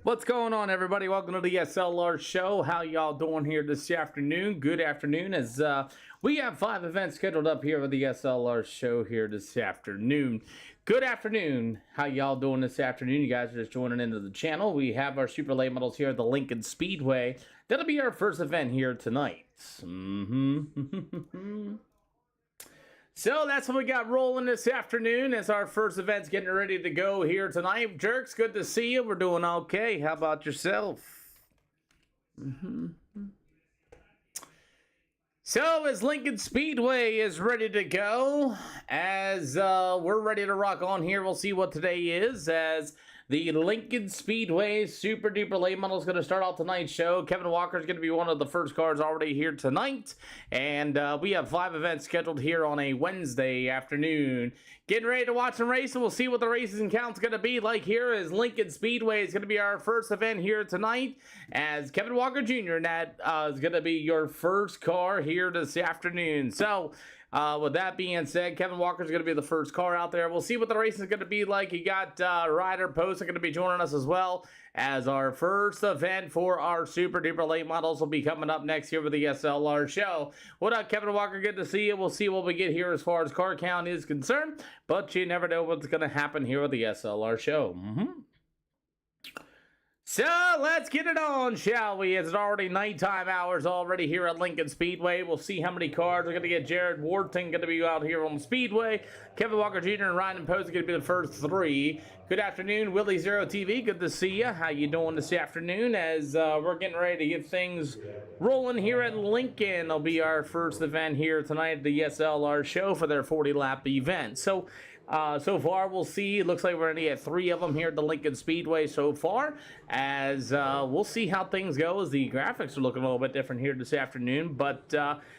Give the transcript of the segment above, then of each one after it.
What's going on, everybody? Welcome to the SLR show. How y'all doing here this afternoon? Good afternoon, as we have 5 events scheduled up here with the SLR show here this afternoon. Good afternoon. How y'all doing this afternoon? You guys are just joining into the channel. We have our super late models here at the Lincoln Speedway. That'll be our first event here tonight. So that's what we got rolling this afternoon as our first event's getting ready to go here tonight. Jerks, good to see you. We're doing okay. How about yourself? So as Lincoln Speedway is ready to go, as we're ready to rock on here, we'll see what today is, as the Lincoln Speedway Super Duper Late Model is going to start out tonight's show. Kevin Walker is going to be one of the first cars already here tonight. And we have 5 events scheduled here on a Wednesday afternoon. Getting ready to watch some racing. We'll see what the races and count's going to be like here, as Lincoln Speedway is going to be our first event here tonight. As Kevin Walker Jr., and that is going to be your first car here this afternoon. So, with that being said, Kevin Walker is going to be the first car out there. We'll see what the racing is going to be like. You got Ryder Post going to be joining us as well, as our first event for our Super Duper Late Models will be coming up next here with the SLR show. What up, Kevin Walker? Good to see you. We'll see what we get here as far as car count is concerned, but you never know what's going to happen here with the SLR show. So, let's get it on, shall we? It's already nighttime hours already here at Lincoln Speedway. We'll see how many cars are going to get. Jared Wharton going to be out here on the Speedway. Kevin Walker Jr. and Ryan Post are going to be the first 3. Good afternoon, Willie Zero TV. Good to see you. How you doing this afternoon? As we're getting ready to get things rolling here at Lincoln. It'll be our first event here tonight at the SLR show for their 40-lap event. So far, we'll see. It looks like we're going to get 3 of them here at the Lincoln Speedway so far, as we'll see how things go, as the graphics are looking a little bit different here this afternoon. But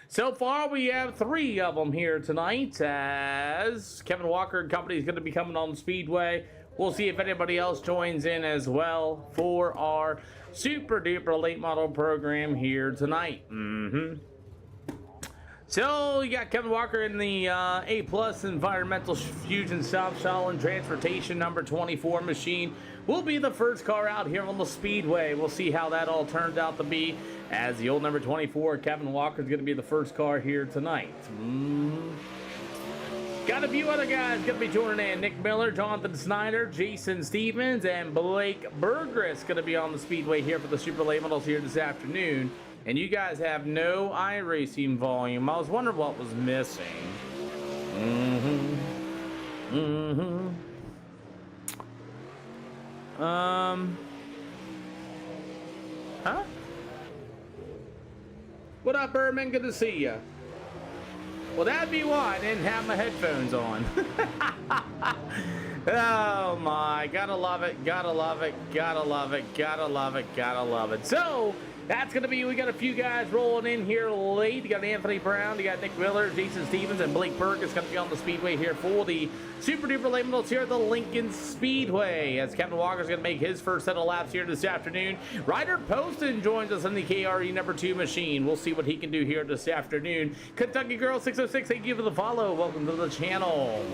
so far, we have 3 of them here tonight, as Kevin Walker and company is going to be coming on the Speedway. We'll see if anybody else joins in as well for our Super Duper Late Model program here tonight. So, you got Kevin Walker in the A+ Environmental Fusion South Shawland Transportation number 24 machine. Will be the first car out here on the Speedway. We'll see how that all turns out to be, as the old number 24, Kevin Walker, is going to be the first car here tonight. Got a few other guys going to be joining in. Nick Miller, Jonathan Snyder, Jason Stevens, and Blake Burgess going to be on the Speedway here for the Super Late Models here this afternoon. And you guys have no iRacing volume. I was wondering what was missing. Huh? What up, Birdman? Good to see ya. Well, that'd be why I didn't have my headphones on. Oh my, gotta love it, gotta love it, gotta love it, gotta love it, gotta love it. So, that's going to be, we got a few guys rolling in here late. You got Anthony Brown, you got Nick Miller, Jason Stevens, and Blake Burgess going to be on the Speedway here for the Super Duper Late Models here at the Lincoln Speedway, as Kevin Walker's going to make his first set of laps here this afternoon. Ryder Poston joins us in the KRE number 2 machine. We'll see what he can do here this afternoon. Kentucky Girl 606, thank you for the follow. Welcome to the channel.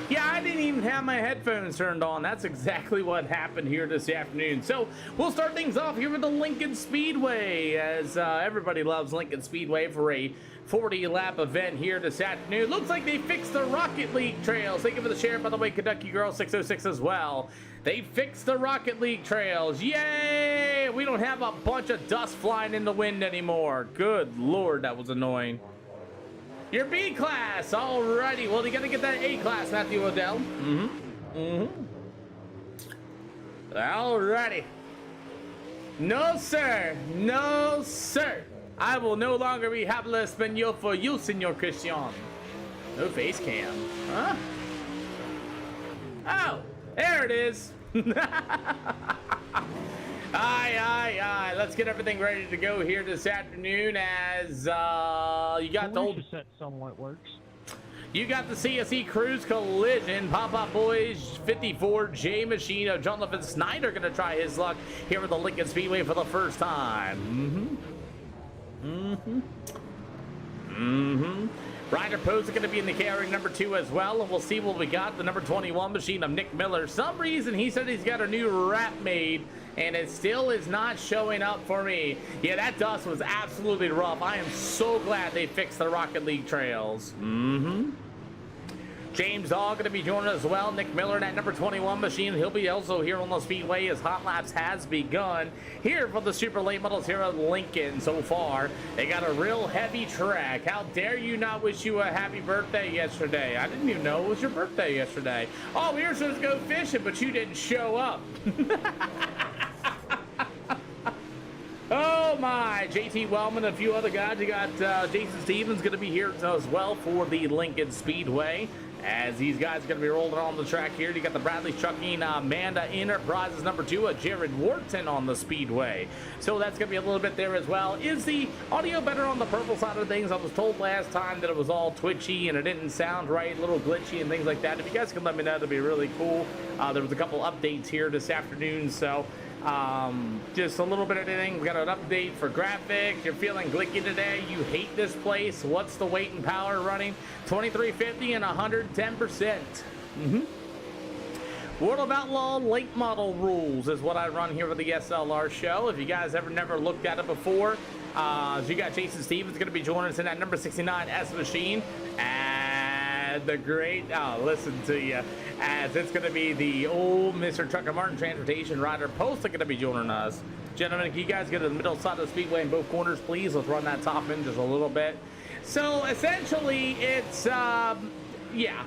Yeah, I didn't even have my headphones turned on. That's exactly what happened here this afternoon. So, we'll start things off here with the Lincoln Speedway, as everybody loves Lincoln Speedway for a 40-lap event here this afternoon. Looks like they fixed the Rocket League trails. Thank you for the share, by the way, Kentucky Girl 606 as well. They fixed the Rocket League trails. Yay! We don't have a bunch of dust flying in the wind anymore. Good Lord, that was annoying. Your B class, alrighty. Well, you gotta get that A class, Matthew Odell. Alrighty. No, sir. No, sir. I will no longer be habla español for you, Senor Christian. No face cam. Huh? Oh, there it is. Aye. Let's get everything ready to go here this afternoon, as you got the old set somewhat works. You got the CSE Cruise Collision. Pop-Up Boys 54 J Machine of Jonathan Snyder going to try his luck here at the Lincoln Speedway for the first time. Ryder Pose is going to be in the carrying number 2 as well, and we'll see what we got. The number 21 machine of Nick Miller. Some reason he said he's got a new wrap made, and it still is not showing up for me. Yeah, that dust was absolutely rough. I am so glad they fixed the Rocket League trails. James Dahl going to be joining as well. Nick Miller in that number 21 machine. He'll be also here on the Speedway as Hot Laps has begun here for the Super Late Models here at Lincoln so far. They got a real heavy track. How dare you not wish you a happy birthday yesterday? I didn't even know it was your birthday yesterday. Oh, we were supposed to go fishing, but you didn't show up. Oh my, JT Wellman and a few other guys. You got Jason Stevens going to be here as well for the Lincoln Speedway. As these guys are going to be rolling on the track here. You got the Bradley Trucking Amanda Enterprises number 2, Jared Wharton on the Speedway. So that's going to be a little bit there as well. Is the audio better on the purple side of things? I was told last time that it was all twitchy and it didn't sound right, a little glitchy and things like that. If you guys can let me know, that'd be really cool. There was a couple updates here this afternoon, so just a little bit of anything. We got an update for graphics. You're feeling glicky today. You hate this place. What's the weight and power running? 2350 and 110%. World of Outlaw late model rules is what I run here for the SLR show. If you guys ever never looked at it before, so you got Jason Stevens going to be joining us in that number 69 S machine. And the great, listen to you, as it's going to be the old Mr. Trucker Martin Transportation Rider Post are going to be joining us. Gentlemen, can you guys get to the middle side of the speedway in both corners, please? Let's run that top end just a little bit. So essentially, it's, yeah,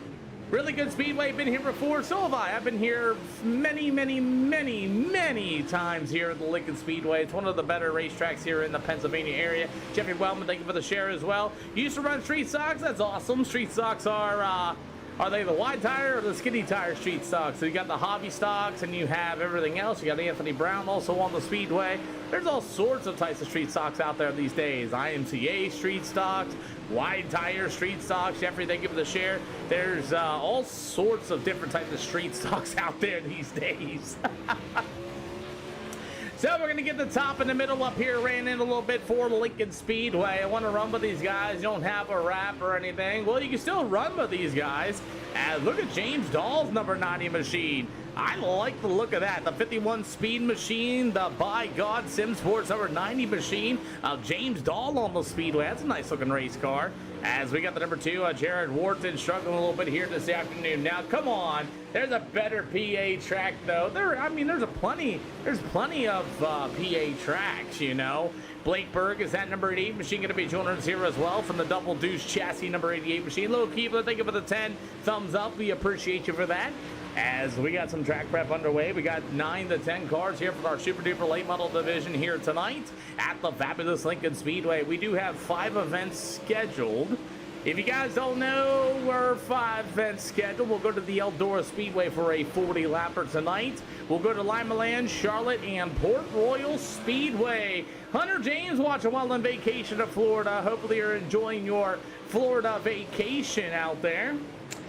really good speedway. Been here before, so have I. I've been here many, many, many, many times here at the Lincoln Speedway. It's one of the better racetracks here in the Pennsylvania area. Jeffrey Wellman, thank you for the share as well. You used to run street stocks? That's awesome. Street stocks are they the wide tire or the skinny tire street stocks? So you got the hobby stocks and you have everything else. You got Anthony Brown also on the Speedway. There's all sorts of types of street stocks out there these days. IMCA street stocks, wide tire street stocks. Jeffrey, thank you for the share. There's all sorts of different types of street stocks out there these days. So we're going to get the top and the middle up here, ran in a little bit for Lincoln Speedway. I want to run with these guys. You don't have a wrap or anything. Well, you can still run with these guys. And look at James Dahl's number 90 machine. I like the look of that. The 51 speed machine, the By God Sim Sports number 90 machine of James Dahl on the Speedway. That's a nice looking race car. As we got the number 2, Jared Wharton struggling a little bit here this afternoon. Now, come on. There's a better PA track, though. There's plenty of PA tracks, you know. Blake Berg is that number 88 machine going to be joining us here as well from the Double Deuce Chassis number 88 machine. Little Keebler, thank you for the 10 thumbs up. We appreciate you for that. As we got some track prep underway, we got 9 to 10 cars here for our Super Duper Late Model division here tonight at the fabulous Lincoln Speedway. We do have 5 events scheduled. If you guys don't know, we're 5 events scheduled. We'll go to the Eldora Speedway for a 40-lapper tonight. We'll go to Limaland, Charlotte, and Port Royal Speedway. Hunter James watching while on vacation to Florida. Hopefully you're enjoying your Florida vacation out there.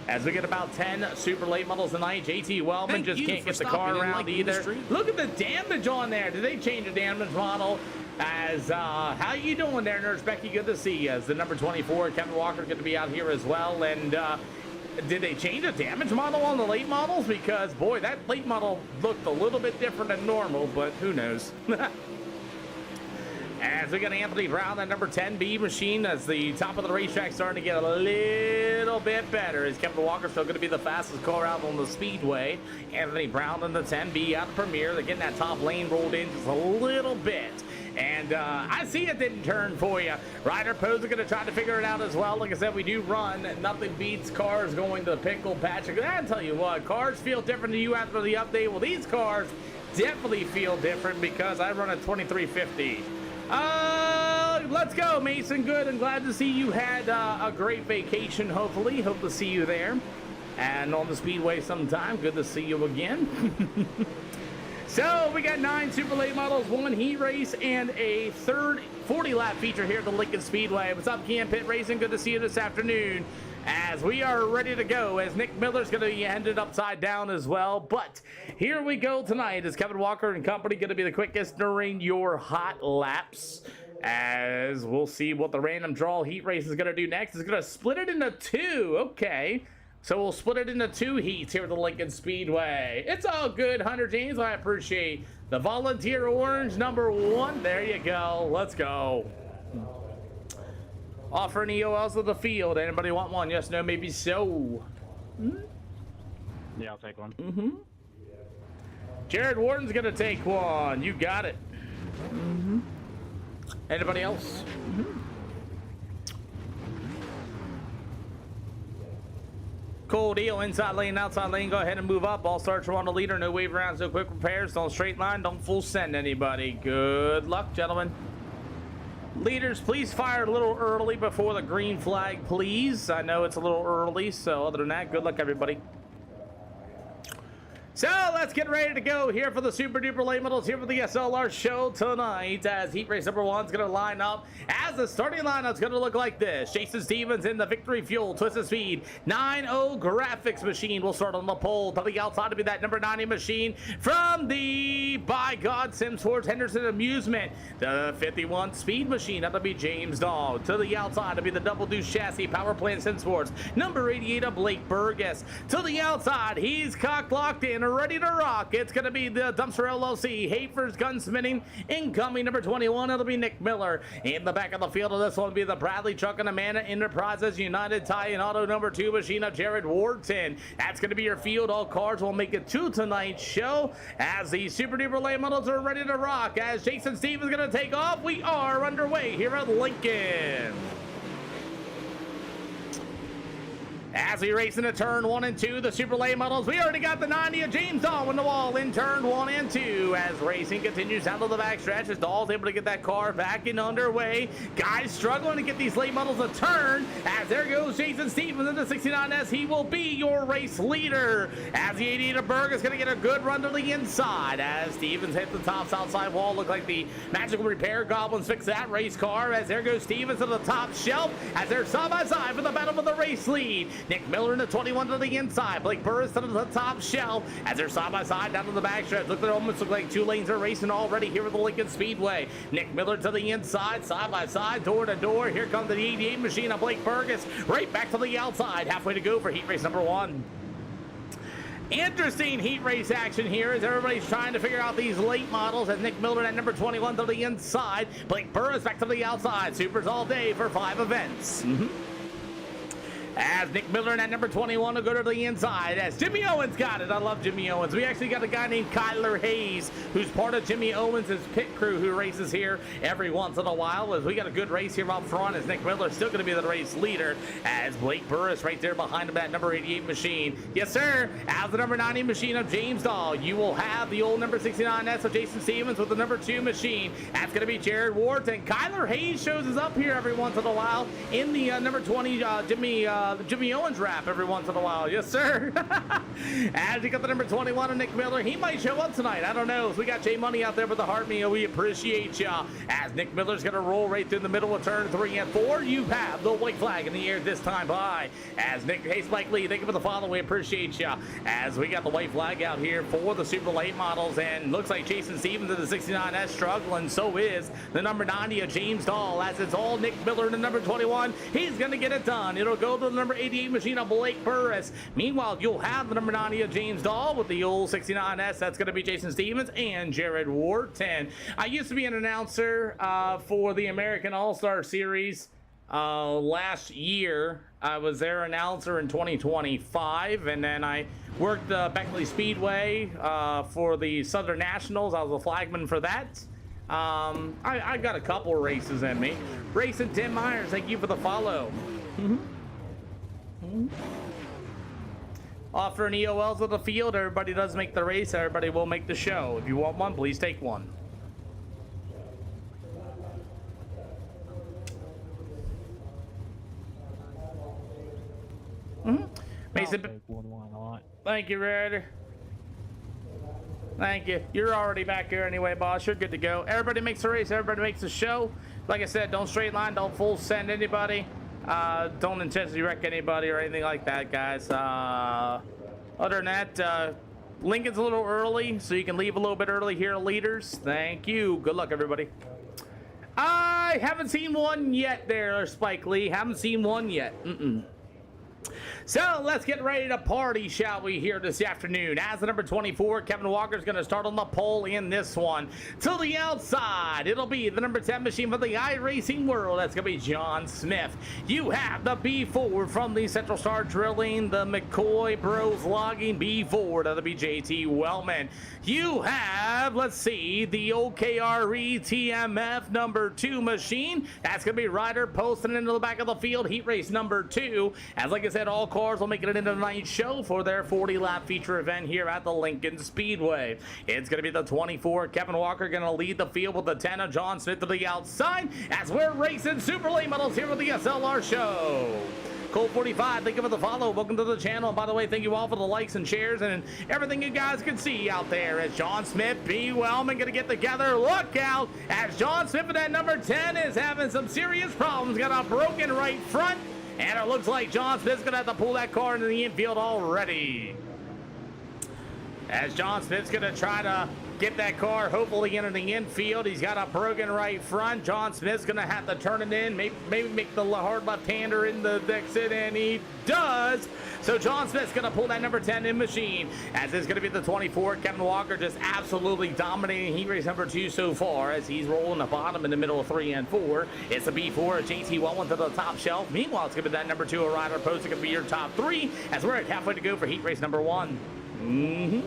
As we get about 10 super late models tonight, JT Wellman just can't get the car around either. Look at the damage on there. Did they change the damage model? As how you doing there, Nurse Becky? Good to see you. As the number 24, Kevin Walker's going to be out here as well. And did they change the damage model on the late models? Because boy, that late model looked a little bit different than normal, but who knows? As we got Anthony Brown, that number 10B machine, as the top of the racetrack starting to get a little bit better. Is Kevin Walker still going to be the fastest car out on the Speedway? Anthony Brown in the 10B out of Premier. They're getting that top lane rolled in just a little bit. And I see it didn't turn for you. Ryder Pose are going to try to figure it out as well. Like I said, we do run. Nothing beats cars going to the pickle patch. I tell you what, cars feel different to you after the update. Well, these cars definitely feel different because I run a 2350. Let's go, Mason. Good. I'm glad to see you had a great vacation, hopefully. Hope to see you there. And on the Speedway sometime. Good to see you again. So, we got 9 super late models, 1 heat race, and a third 40-lap feature here at the Lincoln Speedway. What's up, Cam Pit Racing? Good to see you this afternoon. As we are ready to go, as Nick Miller's going to be ended upside down as well. But here we go tonight. Is Kevin Walker and company going to be the quickest during your hot laps? As we'll see what the random draw heat race is going to do next. It's going to split it into two. Okay. So we'll split it into two heats here at the Lincoln Speedway. It's all good, Hunter James. I appreciate the volunteer orange #1. There you go. Let's go. Offering EOLs of the field. Anybody want one? Yes, no, maybe so. Yeah, I'll take one. Jared Wharton's going to take one. You got it. Anybody else? Cool deal. Inside lane, outside lane. Go ahead and move up. All starts are on the leader. No wave rounds, no quick repairs. Don't straight line. Don't full send anybody. Good luck, gentlemen. Leaders, please fire a little early before the green flag, please. I know it's a little early, so other than that, good luck, everybody. So let's get ready to go here for the Super Duper Late Models here for the SLR show tonight, as heat race #1 is going to line up. As the starting lineup's going to look like this: Jason Stevens in the Victory Fuel Twisted Speed 9.0 graphics machine will start on the pole. To the outside to be that number 90 machine from the By God Sim Sports Henderson Amusement. The 51 speed machine, that'll be James Dog. To the outside to be the Double Deuce Chassis Power Plant Sim Sports number 88 of Blake Burgess. To the outside, he's cocked locked in, ready to rock. It's going to be the Dumpster LLC Hafer's Gunsmithing. Incoming number 21, it'll be Nick Miller. In the back of the field of this one will be the Bradley Truck and Amanda Enterprises United Tie and Auto number 2 machine of Jared Wharton. That's going to be your field. All cars will make it to tonight's show as the Super Duper Late Models are ready to rock. As Jason Stevens is going to take off, we are underway here at Lincoln. As we race into turn 1 and 2, the Super Late Models, we already got the 90 of James Dahl on the wall in turn 1 and 2. As racing continues down to the back stretch, as Dahl's able to get that car back and underway. Guys struggling to get these late models a turn. As there goes Jason Stevens in the 69S. He will be your race leader. As the 88 of Berg is going to get a good run to the inside. As Stevens hit the top outside wall, look like the Magical Repair Goblins fix that race car. As there goes Stevens to the top shelf. As they're side by side for the battle for the race lead. Nick Miller in the 21 to the inside. Blake Burris to the top shelf as they're side by side down to the back stretch. Look, they almost look like two lanes are racing already here at the Lincoln Speedway. Nick Miller to the inside, side by side, door to door. Here comes the 88 machine of Blake Burgess. Right back to the outside. Halfway to go for heat race #1. Interesting heat race action here as everybody's trying to figure out these late models as Nick Miller at number 21 to the inside. Blake Burris back to the outside. Supers all day for 5 events. As Nick Miller in at number 21 will go to the inside as Jimmy Owens got it. I love Jimmy Owens. We actually got a guy named Kyler Hayes who's part of Jimmy Owens' pit crew who races here every once in a while. As we got a good race here up front as Nick Miller still going to be the race leader as Blake Burris right there behind him at number 88 machine. Yes, sir. As the number 90 machine of James Dahl, you will have the old number 69S of Jason Stevens with the number 2 machine. That's going to be Jared Wharton. Kyler Hayes shows us up here every once in a while in the number 20 Jimmy Owens wrap every once in a while. Yes, sir. As you got the number 21 of Nick Miller, he might show up tonight. I don't know. So we got Jay Money out there with the heart meal. We appreciate ya. As Nick Miller's going to roll right through the middle of turn 3 and 4, you have the white flag in the air this time by. As Nick, hey, Spike Lee, thank you for the follow. We appreciate ya. As we got the white flag out here for the Super Late Models, and looks like Jason Stevens in the 69S struggling. So is the number 90 of James Dahl. As it's all Nick Miller in the number 21. He's going to get it done. It'll go to the number 88 machine of Blake Burris. Meanwhile, you'll have the number 90 of James Dahl with the old 69S. That's going to be Jason Stevens and Jared Wharton. I used to be an announcer for the American All-Star Series last year. I was their announcer in 2025, and then I worked Beckley Speedway for the Southern Nationals. I was a flagman for that. I got a couple races in me. Racing Tim Myers, thank you for the follow. Offering EOLs of the field. Everybody does make the race. Everybody will make the show. If you want one, please take one. Mason, thank you, Red. Thank you. You're already back here anyway, boss. You're good to go. Everybody makes the race. Everybody makes the show. Like I said, don't straight line. Don't full send anybody. Don't intentionally wreck anybody or anything like that, guys. Other than that, Lincoln's a little early, so you can leave a little bit early here, leaders. Thank you. Good luck, everybody. I haven't seen one yet there, Spike Lee. Haven't seen one yet. So let's get ready to party, shall we, here this afternoon. As the number 24, Kevin Walker's going to start on the pole in this one. To the outside, it'll be the number 10 machine for the iRacing world. That's going to be John Smith. You have the B4 from the Central Star Drilling, the McCoy Bros Logging B4. That'll be JT Wellman. You have, let's see, the OKRE TMF number 2 machine. That's going to be Ryder posting into the back of the field. Heat race number 2. As like I said, all cars will make it into tonight's show for their 40-lap feature event here at the Lincoln Speedway. It's going to be the 24, Kevin Walker, going to lead the field with the 10 of John Smith to the outside as we're racing super late models here with the SLR show. Colt 45, thank you for the follow. Welcome to the channel. And by the way, thank you all for the likes and shares and everything you guys can see out there as John Smith, B. Wellman going to get together. Look out as John Smith at that number 10 is having some serious problems. Got a broken right front. And it looks like John Smith's going to have to pull that car into the infield already. As John Smith's going to try to get that car hopefully into the infield. He's got a broken right front. John Smith's going to have to turn it in, maybe make the hard left-hander in the exit, and he does. So John Smith's going to pull that number 10 in machine. As it's going to be the 24, Kevin Walker just absolutely dominating heat race number 2 so far as he's rolling the bottom in the middle of 3 and 4. It's a B4, JT Wellman to the top shelf. Meanwhile, it's going to be that number 2, a Ryder Post. It's going to be your top 3 as we're at halfway to go for heat race number 1.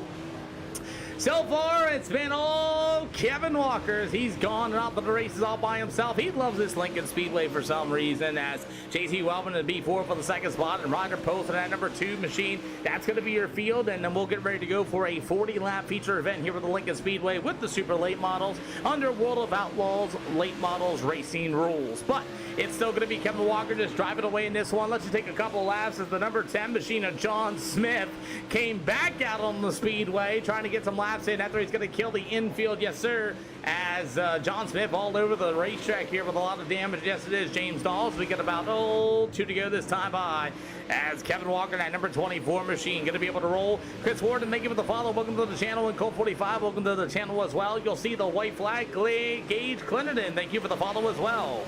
So far, it's been all Kevin Walker's. He's gone out to the races all by himself. He loves this Lincoln Speedway for some reason, as JT Wellman in B4 for the second spot, and Ryder Post in that number 2 machine. That's going to be your field, and then we'll get ready to go for a 40-lap feature event here with the Lincoln Speedway with the super late models under World of Outlaws late models racing rules. But it's still going to be Kevin Walker just driving away in this one. Let's just take a couple of laps as the number 10 machine of John Smith came back out on the speedway trying to get some laps in after he's going to kill the infield. Yes, sir. As John Smith all over the racetrack here with a lot of damage. Yes, it is James Dawes. We got about 2 to go this time by as Kevin Walker, that number 24 machine, going to be able to roll. Chris Warden, thank you for the follow. Welcome to the channel. And Colt 45, welcome to the channel as well. You'll see the white flag. Gage Clinton, thank you for the follow as well.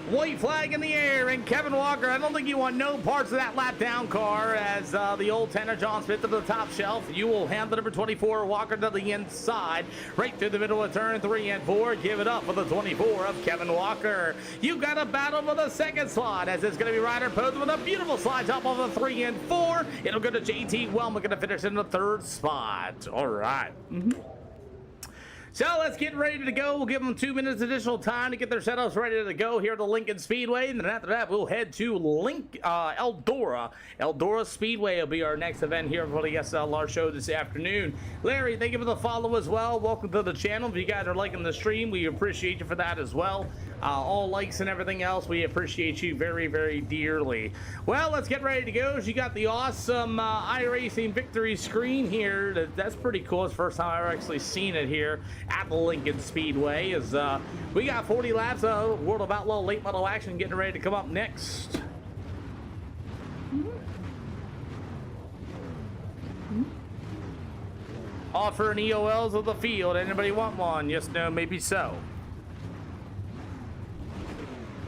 White flag in the air, and Kevin Walker, I don't think you want no parts of that lap down car as the old 10 of John Smith to the top shelf. You will hand the number 24 Walker to the inside, right through the middle of turn 3 and 4. Give it up for the 24 of Kevin Walker. You got a battle for the second slot as it's going to be Ryder Post with a beautiful slide top of the 3 and 4. It'll go to JT Wellman, going to finish in the 3rd spot. All right. So let's get ready to go. We'll give them 2 minutes additional time to get their setups ready to go here at the Lincoln Speedway. And then after that, we'll head to Eldora. Eldora Speedway will be our next event here for the SLR show this afternoon. Larry, thank you for the follow as well. Welcome to the channel. If you guys are liking the stream, we appreciate you for that as well. All likes and everything else, we appreciate you very, very dearly. Well, let's get ready to go. You got the awesome iRacing victory screen here. That's pretty cool. It's the first time I've actually seen it here at the Lincoln Speedway. Is we got 40 laps of World of Outlaw late model action getting ready to come up next. Offering EOLs of the field. Anybody want one? Yes, no, maybe so.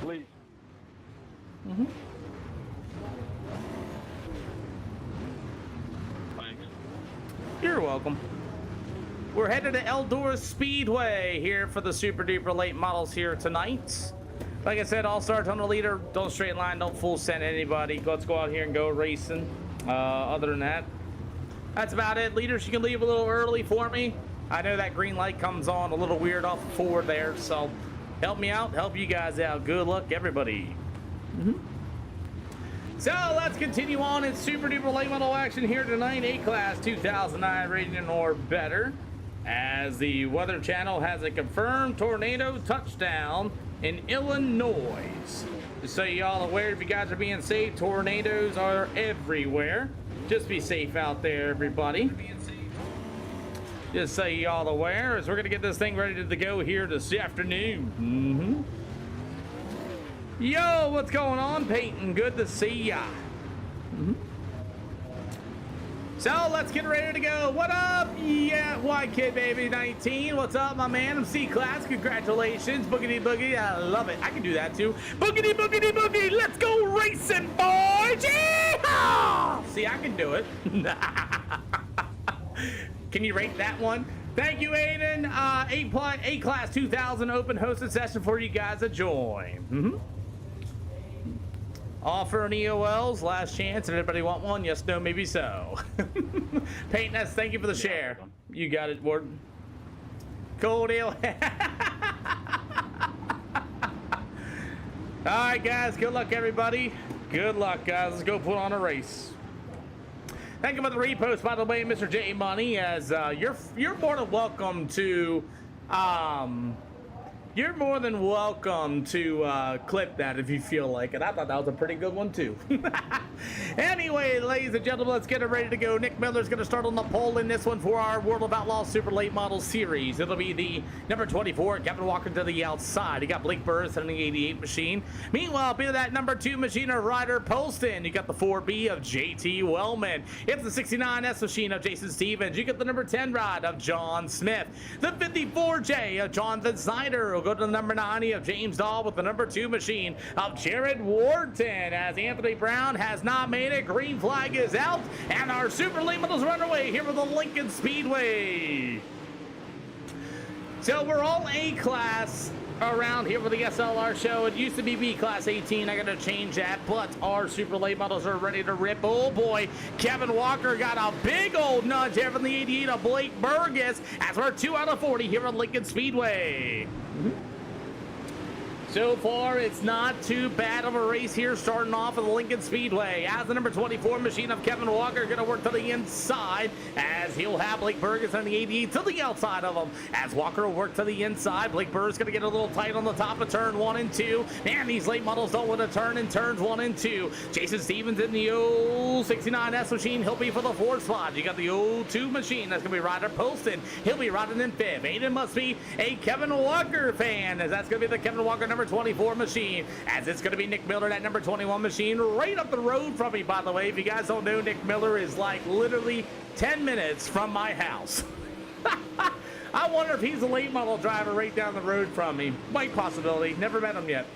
Please. Thanks. You're welcome. We're headed to Eldora Speedway here for the super duper late models here tonight. Like I said, all-star tunnel leader. Don't straight line, don't full send anybody. Let's go out here and go racing. Other than that, that's about it. Leaders, you can leave a little early for me. I know that green light comes on a little weird off the forward there, so help me out, help you guys out. Good luck, everybody. So let's continue on in super duper late model action here tonight. A-Class 2009 rating or better, as the Weather Channel has a confirmed tornado touchdown in Illinois. Just so y'all aware, if you guys are being safe, tornadoes are everywhere. Just be safe out there, everybody. Just so y'all aware, as we're gonna get this thing ready to go here this afternoon. Yo, what's going on, Peyton? Good to see ya. So let's get ready to go. What up? Yeah, White Kid Baby 19. What's up, my man? I'm C-Class. Congratulations. Boogity Boogie. I love it. I can do that too. Boogity Boogity Boogie. Let's go racing, boys. Yeah! See, I can do it. Can you rate that one? Thank you, Aiden. A Class 2000 open hosted session for you guys to join. Offer an EOLs, last chance. Anybody want one? Yes, no, maybe so. Paintness, thank you for the share. You got it, Warden. Cool deal. All right, guys. Good luck, everybody. Good luck, guys. Let's go put on a race. Thank you for the repost, by the way, Mr. J Money. As you're more than welcome to clip that if you feel like it. I thought that was a pretty good one too. Anyway, ladies and gentlemen, let's get it ready to go. Nick Miller's going to start on the pole in this one for our World of Outlaws Super Late Model Series. It'll be the number 24, Kevin Walker to the outside. You got Blake Burris on the 88 machine. Meanwhile, be that number 2 machine of Ryder Poston. You got the 4B of JT Wellman. It's the 69S machine of Jason Stevens. You get the number 10 ride of John Smith. The 54J of Jonathan Snyder will go to the number 90 of James Dahl with the number 2 machine of Jared Wharton. As Anthony Brown has not made it, green flag is out, and our Super Late Models run away here with the Lincoln Speedway. So we're all A-Class around here with the SLR show. It used to be B-Class 18. I got to change that, but our Super Late Models are ready to rip. Oh boy, Kevin Walker got a big old nudge there from the 88 of Blake Burgess as we're 2 out of 40 here at Lincoln Speedway. So far, it's not too bad of a race here, starting off at the Lincoln Speedway. As the number 24 machine of Kevin Walker going to work to the inside, as he'll have Blake Burgess on the 88 to the outside of him. As Walker will work to the inside, Blake Burgess going to get a little tight on the top of turn 1 and 2. Man, these late models don't want to turn in turns 1 and 2. Jason Stevens in the old 69S machine. He'll be for the 4th spot. You got the old 2 machine. That's going to be Ryder Poston. He'll be riding in 5th. Aiden must be a Kevin Walker fan, as that's going to be the Kevin Walker number 24 machine, as it's going to be Nick Miller, that number 21 machine, right up the road from me, by the way. If you guys don't know, Nick Miller is like literally 10 minutes from my house. I wonder if he's a late model driver right down the road from me. Might possibility. Never met him yet.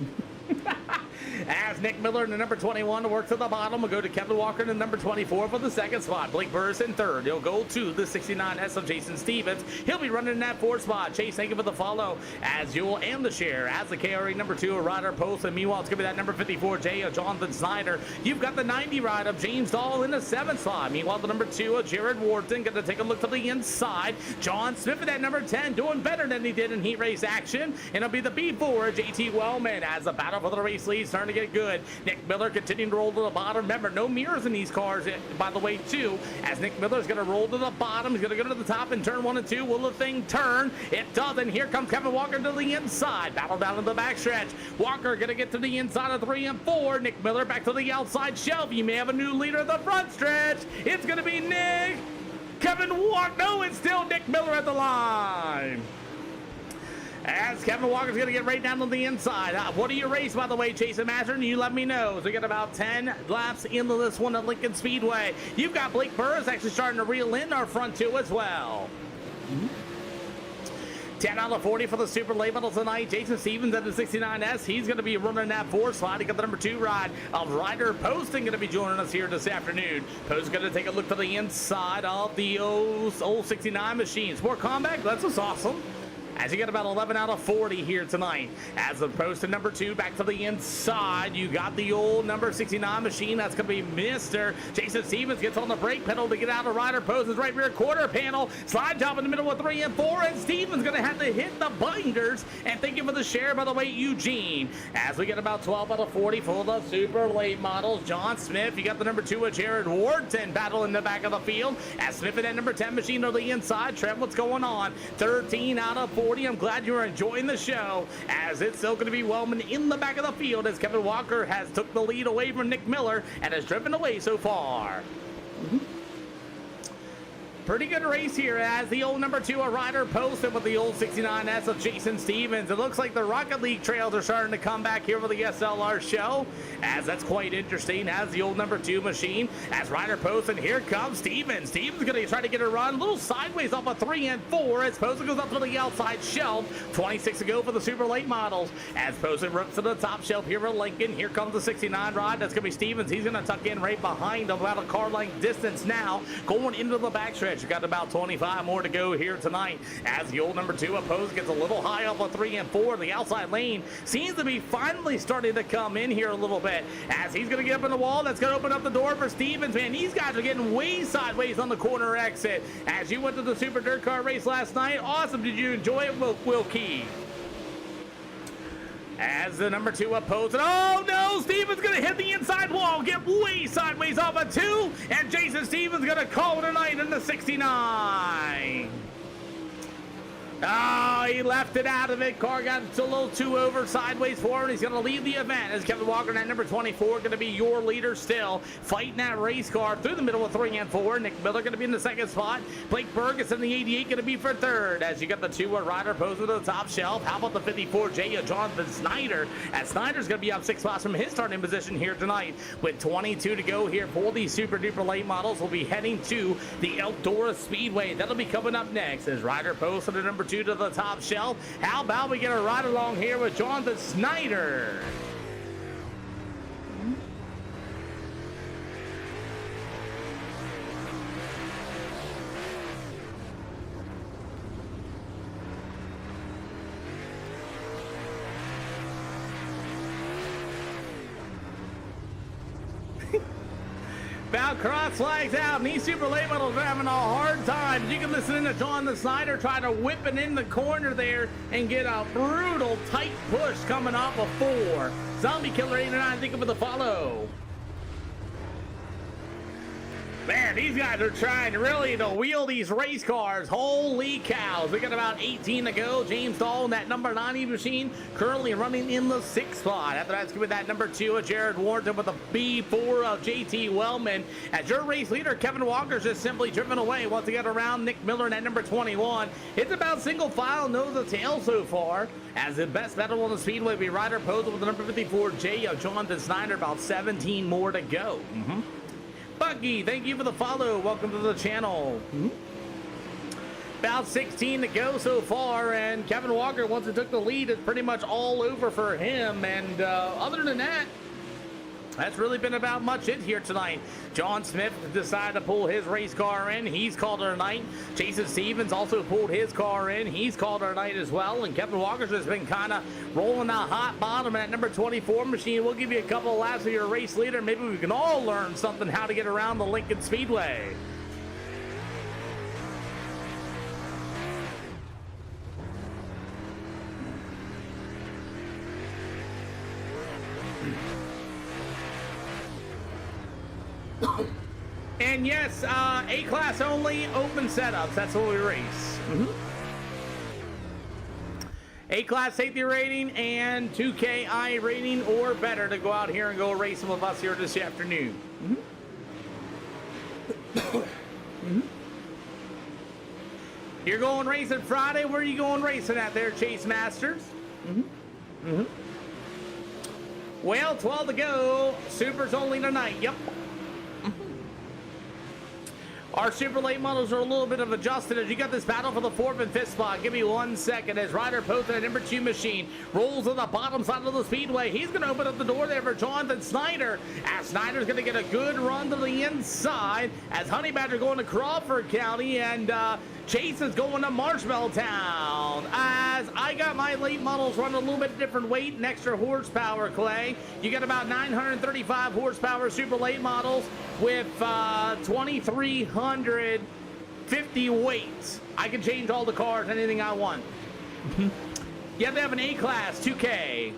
As Nick Miller in the number 21 to work to the bottom, we'll go to Kevin Walker in the number 24 for the 2nd spot. Blake Burris in 3rd. He'll go to the 69S of Jason Stevens. He'll be running in that 4th spot. Chase, thank you for the follow. As Jewel and the share. As the KRE number 2 of Ryder Post. And meanwhile, it's going to be that number 54J of Jonathan Snyder. You've got the 90 ride of James Dahl in the 7th spot. Meanwhile, the number 2 of Jared Wharton. Going to take a look to the inside. John Smith at that number 10 doing better than he did in heat race action. And it'll be the B4 JT Wellman as the battle for the race leads starting to get good. Nick Miller continuing to roll to the bottom. Remember, no mirrors in these cars, by the way, too. As Nick Miller's going to roll to the bottom. He's going to go to the top in turn 1 and 2. Will the thing turn? It doesn't. Here comes Kevin Walker to the inside. Battle down to the backstretch. Walker going to get to the inside of 3 and 4. Nick Miller back to the outside shelf. You may have a new leader at the front stretch. It's going to be Nick. Kevin Walker. No, it's still Nick Miller at the line. As Kevin Walker's going to get right down to the inside. What do you race, by the way, Jason Mastern? You let me know. So we got about 10 laps into this one at Lincoln Speedway. You've got Blake Burris actually starting to reel in our front 2 as well. 10 out of 40 for the Super Late Models tonight. Jason Stevens at the 69S. He's going to be running that 4th slot. He got the number 2 ride of Ryder Poston going to be joining us here this afternoon. Post going to take a look to the inside of the old 69 machine. Sport Combat, that's what's awesome. As you get about 11 out of 40 here tonight. As opposed to number 2 back to the inside, you got the old number 69 machine. That's going to be Mr. Jason Stevens gets on the brake pedal to get out of Ryder Post's right rear quarter panel. Slide job in the middle with 3 and 4, and Stevens going to have to hit the binders. And thank you for the share, by the way, Eugene. As we get about 12 out of 40 for the Super Late Models. John Smith, you got the number 2 of Jared Wharton battle in the back of the field. As Smith and that number 10 machine on the inside. Trent, what's going on? 13 out of 40. I'm glad you're enjoying the show, as it's still going to be Wellman in the back of the field as Kevin Walker has took the lead away from Nick Miller and has driven away so far. pretty good race here as the old number 2, a rider posted with the old 69S of Jason Stevens. It looks like the Rocket League trails are starting to come back here for the SLR show, as that's quite interesting as the old number 2 machine, as rider posted, here comes Stevens. Stevens going to try to get a run, a little sideways off of 3 and 4 as Poston goes up to the outside shelf. 26 to go for the super late models as Poston rips to the top shelf here for Lincoln. Here comes the 69 rod. That's going to be Stevens. He's going to tuck in right behind him, about a car length distance now, going into the backstretch. Got about 25 more to go here tonight as the old number 2 opposed gets a little high off of 3 and 4. The outside lane seems to be finally starting to come in here a little bit as he's going to get up in the wall. That's going to open up the door for Stevens. Man, these guys are getting way sideways on the corner exit. As you went to the Super Dirt Car race last night, awesome. Did you enjoy it, Will Key? As the number 2 opposed, oh no, Stevens gonna hit the inside wall, get way sideways off of 2, and Jason Stevens gonna call it a night in the 69. Oh, he left it out of it. Car got a little too over sideways forward. He's going to leave the event as Kevin Walker at number 24 going to be your leader still. Fighting that race car through the middle of 3 and 4. Nick Miller going to be in the second spot. Blake Burgess in the 88 going to be for third. As you got the 2 rider posed to the top shelf. How about the 54 J of Jonathan Snyder? As Snyder's going to be up 6 spots from his starting position here tonight. With 22 to go here for these super duper late models. We'll be heading to the Eldora Speedway. That'll be coming up next as rider posed to number 2 to the top shelf. How about we get a ride along here with Jonathan Snyder? About cross flags out, and these super late models are having a hard time. You can listen in to Jonathan Snyder try to whip it in the corner there and get a brutal tight push coming off of 4. Zombie Killer 89, think of the follow. Man, these guys are trying really to wheel these race cars. Holy cows. We got about 18 to go. James Dahl in that number 90 machine currently running in the 6th spot. After that's with that number 2 of Jared Warrington with the B4 of JT Wellman. As your race leader, Kevin Walker's just simply driven away once he got around Nick Miller in that number 21. It's about single file, nose to tail so far. As the best battle on the speedway, we rider posed with the number 54 J of Jonathan Snyder. About 17 more to go. Bucky, thank you for the follow. Welcome to the channel. About 16 to go so far, and Kevin Walker, once he took the lead, it's pretty much all over for him. And other than that, that's really been about much it here tonight. John Smith decided to pull his race car in. He's called it a night. Jason Stevens also pulled his car in. He's called it a night as well. And Kevin Walker's just been kind of rolling that hot bottom at number 24 machine. We'll give you a couple of laps of your race leader. Maybe we can all learn something how to get around the Lincoln Speedway. And yes, A-class only, open setups. That's what we race. A-class safety rating and 2KI rating or better to go out here and go racing with us here this afternoon. You're going racing Friday. Where are you going racing at there, Chase Masters? Well, 12 to go. Supers only tonight. Yep. Our super late models are a little bit of adjusted as you got this battle for the 4th and 5th spot. Give me 1 second as rider posted at number 2 machine rolls on the bottom side of the speedway. He's going to open up the door there for Jonathan Snyder as Snyder's going to get a good run to the inside as Honey Badger going to Crawford County and Chase is going to Marshmallow Town. As I got my late models running a little bit different weight and extra horsepower, Clay. You got about 935 horsepower super late models with 2,350 weights. I can change all the cars, anything I want. You have to have an A-class 2K.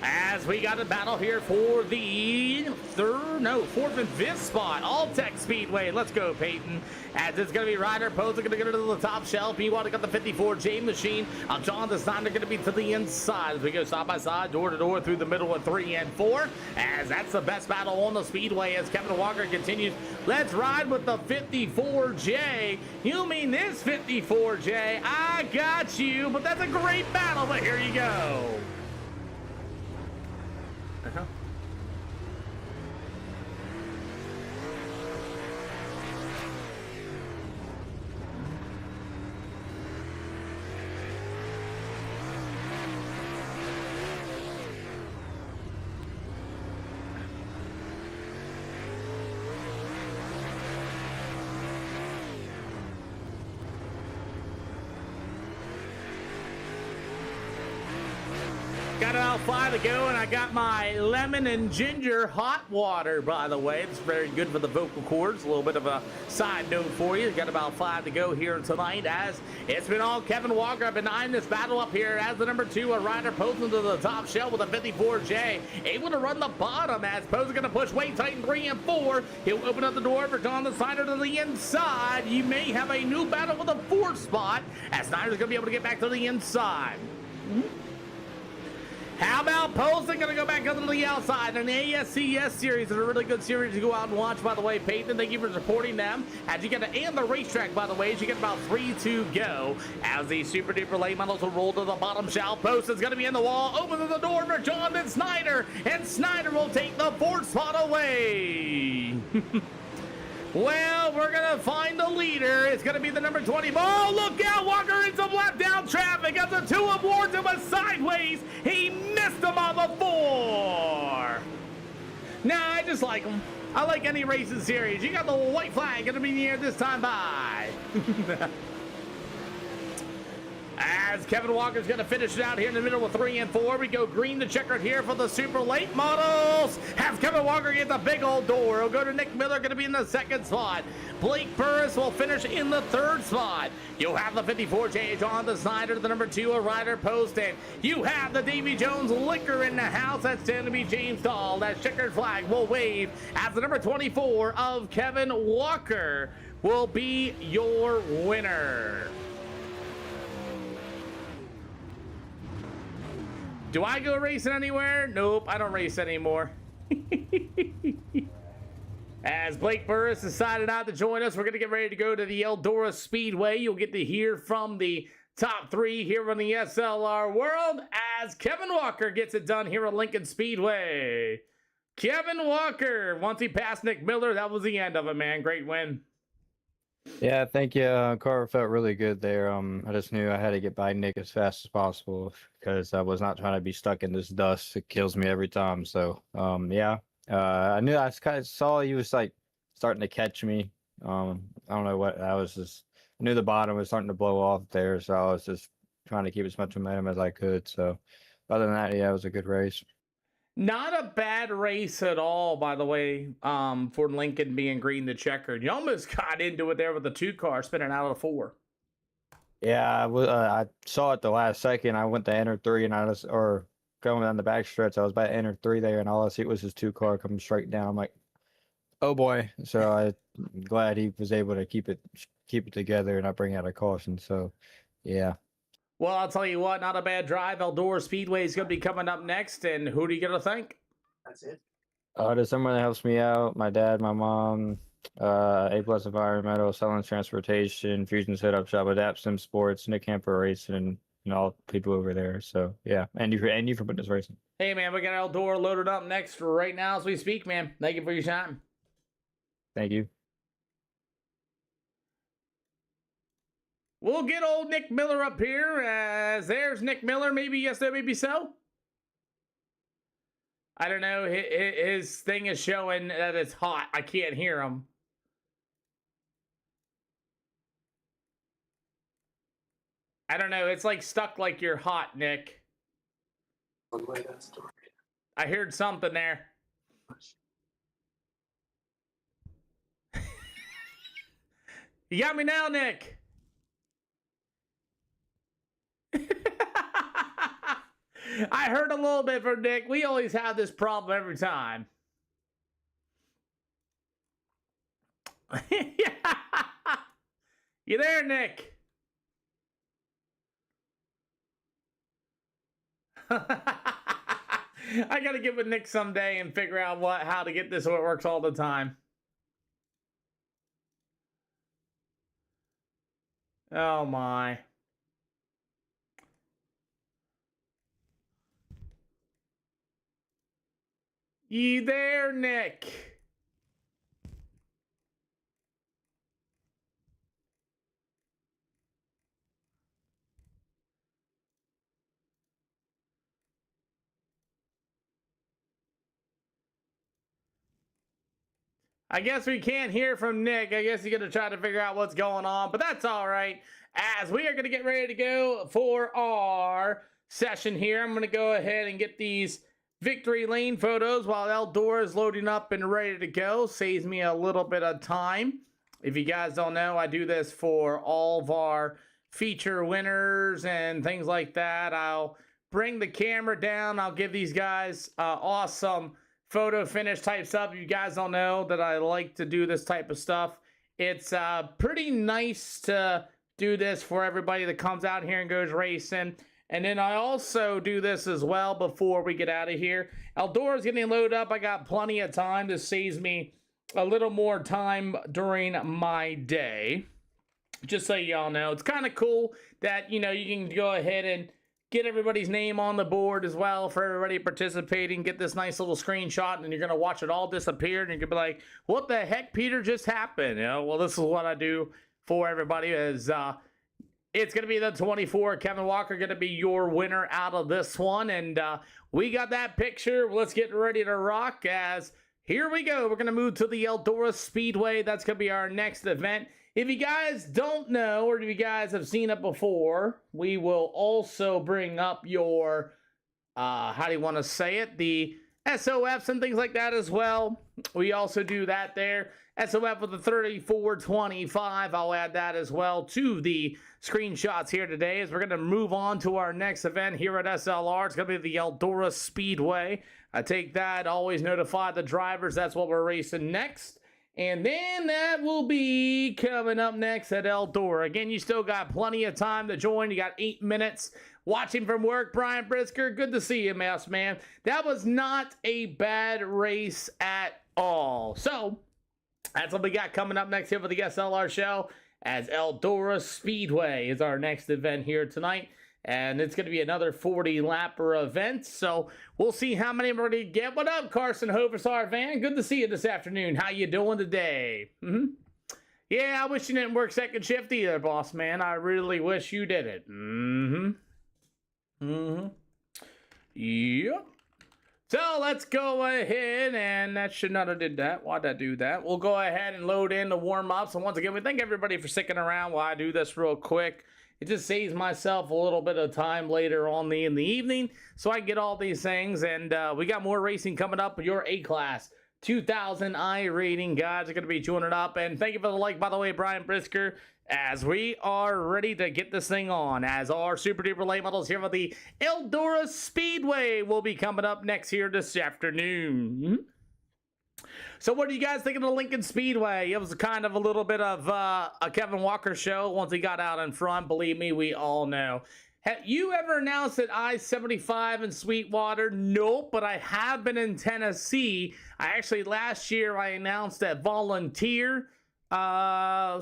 As we got a battle here for the fourth and fifth spot, All Tech Speedway. Let's go, Peyton. As it's going to be Ryder Poser going to get to the top shelf. Meanwhile, got the 54J machine. John the Snyder going to be to the inside as we go side by side, door to door through the middle of 3 and 4. As that's the best battle on the speedway as Kevin Walker continues. Let's ride with the 54J. You mean this 54J? I got you, but that's a great battle, but here you go. Uh-huh. Got about 5 to go, and I got my lemon and ginger hot water, by the way. It's very good for the vocal cords. A little bit of a side note for you. Got about 5 to go here tonight, as it's been all Kevin Walker. I've been eyeing this battle up here as the number 2, a rider posing to the top shelf with a 54J. Able to run the bottom as Poser going to push way tight in 3 and 4. He'll open up the door for John the Snyder to the inside. You may have a new battle with a 4th spot, as Snyder's going to be able to get back to the inside. How about Poston going to go back up to the outside? An ASCS series is a really good series to go out and watch, by the way. Peyton, thank you for supporting them. As you get to and the racetrack, by the way, as you get about 3 to go. As the super duper late models will roll to the bottom shelf. Poston's going to be in the wall. Opens the door for John and Snyder. And Snyder will take the 4th spot away. Well, we're going to find the leader. It's going to be the number 20. Oh, look out. Walker in some left down traffic as the 2 awards him a sideways. He missed him on the 4. Nah, I just like him. I like any racing series. You got the white flag going to be in the air this time by. As Kevin Walker's going to finish it out here in the middle of 3 and 4. We go green to checkered here for the super late models. Has Kevin Walker get the big old door. He'll go to Nick Miller, going to be in the 2nd spot. Blake Burris will finish in the 3rd spot. You'll have the 54J John the Snyder, the number 2, a rider posted. You have the Davy Jones liquor in the house. That's going to be James Dahl. That checkered flag will wave as the number 24 of Kevin Walker will be your winner. Do I go racing anywhere? Nope, I don't race anymore. As Blake Burris decided not to join us, we're going to get ready to go to the Eldora Speedway. You'll get to hear from the top 3 here on the SLR world as Kevin Walker gets it done here at Lincoln Speedway. Kevin Walker, once he passed Nick Miller, that was the end of it, man. Great win. Yeah, thank you. Car felt really good there. I just knew I had to get by Nick as fast as possible because I was not trying to be stuck in this dust. It kills me every time. So, yeah, I knew I kind of saw he was like starting to catch me. I don't know what I was just. I knew the bottom was starting to blow off there, so I was just trying to keep as much momentum as I could. So, other than that, yeah, it was a good race. Not a bad race at all, by the way, for Lincoln being green to checkered. You almost got into it there with the 2 car spinning out of the 4. Yeah, I saw it the last second. I went to enter 3, and or going down the back stretch, I was about to enter 3 there, and all I see was his 2 car coming straight down. I'm like, oh boy. So I'm glad he was able to keep it together and not bring out a caution. So, yeah. Well, I'll tell you what, not a bad drive. Eldora Speedway is going to be coming up next, and who do you get to thank? That's it. There's someone that helps me out. My dad, my mom, A+ Environmental, Selling Transportation, Fusion Setup Shop, Adapt Sim Sports, Nick Hamper Racing, and all people over there. So yeah, and you for putting this racing. Hey man, we got Eldora loaded up next right now as we speak, man. Thank you for your time. Thank you. We'll get old Nick Miller up here, as there's Nick Miller. Maybe yes, there, maybe so. I don't know. His thing is showing that it's hot. I can't hear him. I don't know. It's like stuck like you're hot, Nick. I heard something there. You got me now, Nick. I heard a little bit from Nick. We always have this problem every time. You there, Nick? I gotta get with Nick someday and figure out how to get this so it works all the time. Oh my. You there, Nick? I guess we can't hear from Nick. I guess he's going to try to figure out what's going on, but that's all right. As we are going to get ready to go for our session here, I'm going to go ahead and get these victory lane photos while Eldora is loading up and ready to go. Saves me a little bit of time. If you guys don't know, I do this for all of our feature winners and things like that. I'll bring the camera down. I'll give these guys awesome photo finish type stuff. You guys don't know that I like to do this type of stuff. It's pretty nice to do this for everybody that comes out here and goes racing. And then I also do this as well before we get out of here. Eldora's getting loaded up. I got plenty of time. This saves me a little more time during my day. Just so y'all know, it's kind of cool that, you know, you can go ahead and get everybody's name on the board as well for everybody participating. Get this nice little screenshot, and you're going to watch it all disappear, and you're going to be like, what the heck, Peter, just happened? You know, well, this is what I do for everybody is it's going to be the 24. Kevin Walker going to be your winner out of this one, and we got that picture. Let's get ready to rock as here we go. We're going to move to the Eldora Speedway. That's going to be our next event. If you guys don't know, or if you guys have seen it before, we will also bring up your, how do you want to say it? The SOFs and things like that as well. We also do that there. SOF with the 3425. I'll add that as well to the screenshots here today as we're going to move on to our next event here at SLR. It's going to be the Eldora Speedway. I take that, always notify the drivers. That's what we're racing next. And then that will be coming up next at Eldora. Again, you still got plenty of time to join. You got 8 minutes. Watching from work, Brian Brisker. Good to see you, Mouse Man. That was not a bad race at all. So, that's what we got coming up next here for the SLR show, as Eldora Speedway is our next event here tonight. And it's going to be another 40-lapper event, so we'll see how many we're going to get. What up, Carson Hoversar Van? Good to see you this afternoon. How you doing today? Yeah, I wish you didn't work second shift either, boss man. I really wish you did it. Yep. So let's go ahead, and that should not have did that. Why'd I do that? We'll go ahead and load in the warm-ups. And once again, we thank everybody for sticking around while I do this real quick. It just saves myself a little bit of time later on in the evening, so I get all these things. And we got more racing coming up. Your A-Class 2000 I rating guys are going to be joining up. And thank you for the like, by the way, Brian Brisker, as we are ready to get this thing on. As our super duper late models here for the Eldora Speedway will be coming up next here this afternoon. So what do you guys think of the Lincoln Speedway? It was kind of a little bit of a Kevin Walker show once he got out in front. Believe me, we all know. Have you ever announced at I-75 in Sweetwater? Nope, but I have been in Tennessee. Last year I announced at Volunteer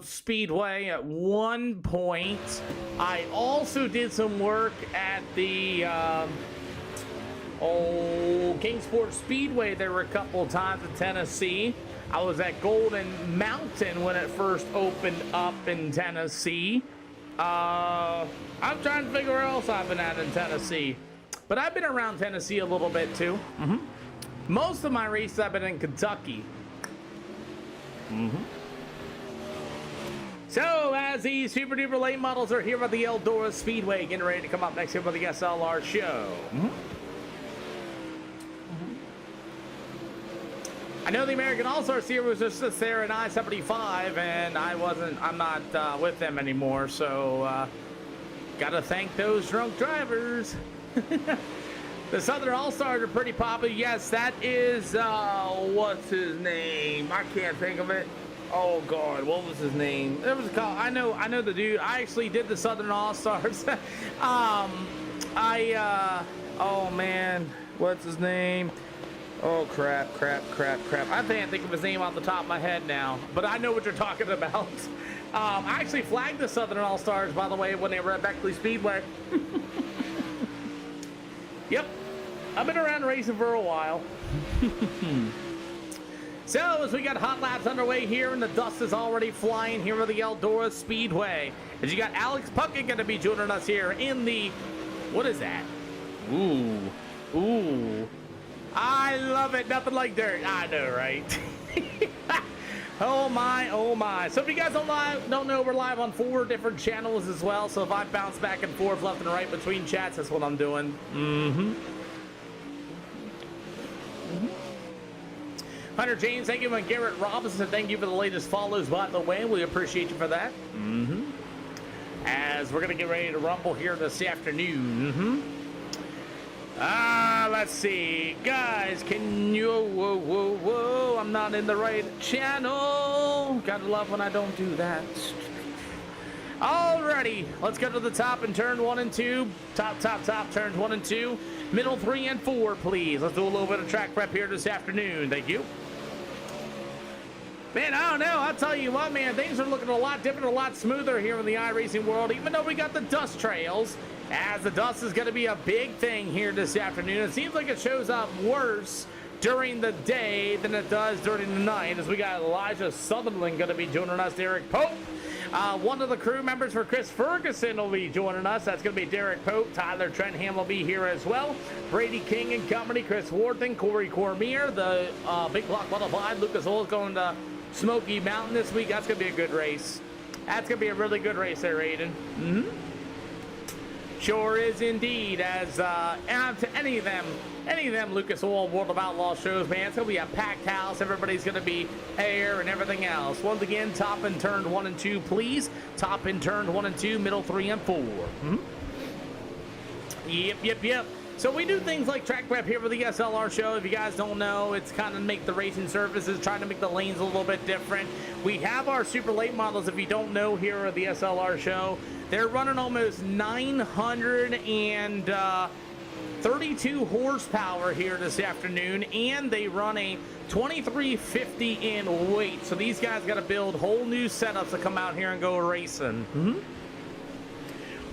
Speedway at one point. I also did some work at the Kingsport Speedway. There were a couple of times in Tennessee. I was at Golden Mountain when it first opened up in Tennessee. I'm trying to figure out where else I've been at in Tennessee, but I've been around Tennessee a little bit too. Most of my races I've been in Kentucky. So as these super duper late models are here at the Eldora Speedway, getting ready to come up next here for the SLR show. I know the American All-Star Series was just there in I-75, and I'm not with them anymore, so gotta thank those drunk drivers. The Southern All-Stars are pretty popular. Yes, that is, what's his name? I can't think of it. Oh, God, what was his name? It was called, I know the dude. I actually did the Southern All-Stars. Oh, man, what's his name? Oh, crap. I can't think of his name off the top of my head now, but I know what you're talking about. I actually flagged the Southern All-Stars, by the way, when they were at Beckley Speedway. Yep, I've been around racing for a while. So, as we got hot laps underway here, and the dust is already flying here at the Eldora Speedway. As you got Alex Puckett going to be joining us here in the, what is that? Ooh. I love it, nothing like dirt. I know, right? Oh my. So if you guys don't know, we're live on 4 different channels as well. So if I bounce back and forth left and right between chats, that's what I'm doing. Hunter James, thank you. And Garrett Robinson, thank you for the latest follows, by the way. We appreciate you for that. As we're going to get ready to rumble here this afternoon. Let's see. Guys, can you... Whoa. I'm not in the right channel. Gotta love when I don't do that. Alrighty. Let's go to the top and turn 1 and 2. Top, turns 1 and 2. Middle 3 and 4, please. Let's do a little bit of track prep here this afternoon. Thank you. Man, I don't know. I'll tell you what, man. Things are looking a lot different, a lot smoother here in the iRacing world, even though we got the dust trails. As the dust is going to be a big thing here this afternoon. It seems like it shows up worse during the day than it does during the night, as we got Elijah Sutherland going to be joining us, Derek Pope. One of the crew members for Chris Ferguson will be joining us. That's going to be Derek Pope. Tyler Trentham will be here as well. Brady King and company, Chris Wharton, Corey Cormier, the Big Block Butterfly. Lucas Oil is going to Smoky Mountain this week. That's going to be a good race. That's going to be a really good race there, Aiden. Sure is indeed, as to any of them Lucas Oil World of Outlaw shows, man. It's going to be a packed house. Everybody's going to be air and everything else. Once again, top and turn 1 and 2, please. Top and turn 1 and 2, middle 3 and 4. Yep. So we do things like track prep here for the SLR show. If you guys don't know, it's kind of make the racing surfaces, trying to make the lanes a little bit different. We have our super late models, if you don't know, here at the SLR show. They're running almost 932 horsepower here this afternoon, and they run a 2350 in weight. So these guys got to build whole new setups to come out here and go racing.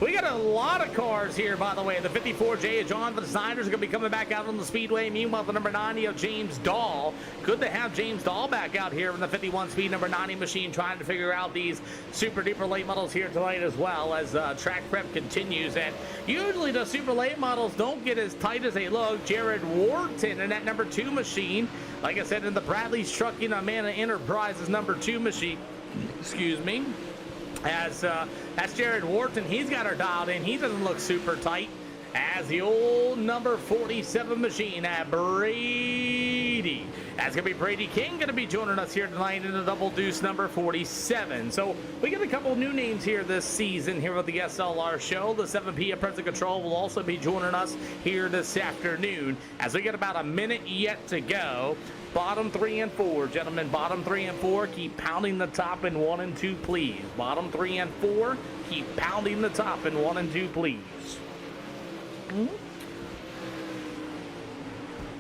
We got a lot of cars here, by the way. The 54J of Jonathan Snyder's going to be coming back out on the speedway. Meanwhile, the number 90 of James Dahl. Good to have James Dahl back out here in the 51 speed number 90 machine, trying to figure out these super duper late models here tonight, as well as track prep continues. And usually the super late models don't get as tight as they look. Jared Wharton in that number 2 machine. Like I said, in the Bradley's Trucking Amana Enterprises number 2 machine. Excuse me. As that's Jared Wharton. He's got her dialed in. He doesn't look super tight. As the old number 47 machine at Brady. That's going to be Brady King going to be joining us here tonight in the double deuce number 47. So we got a couple new names here this season here with the SLR show. The 7P of Present Control will also be joining us here this afternoon, as we get about a minute yet to go. Bottom 3 and 4, gentlemen. Bottom 3 and 4. Keep pounding the top in 1 and 2, please. Bottom 3 and 4. Keep pounding the top in 1 and 2, please.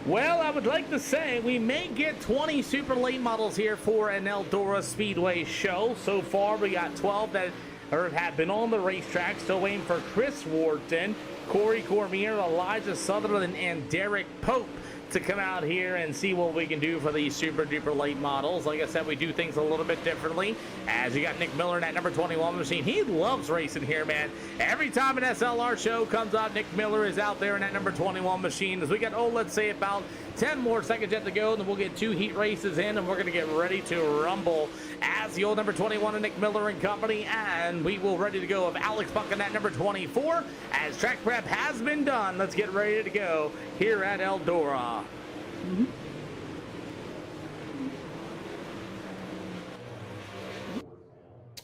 Well, I would like to say we may get 20 super late models here for an Eldora Speedway show. So far, we got 12 that have been on the racetrack. Still waiting for Chris Wharton, Corey Cormier, Elijah Sutherland, and Derek Pope to come out here and see what we can do for these super duper late models. Like I said, we do things a little bit differently, as you got Nick Miller in that number 21 machine. He loves racing here, man. Every time an SLR show comes out, Nick Miller is out there in that number 21 machine. As we got, let's say about 10 more seconds yet to go, and then we'll get 2 heat races in, and we're going to get ready to rumble as the old number 21 of Nick Miller and company, and we will ready to go of Alex Buck in that number 24. As track prep has been done, let's get ready to go here at Eldora.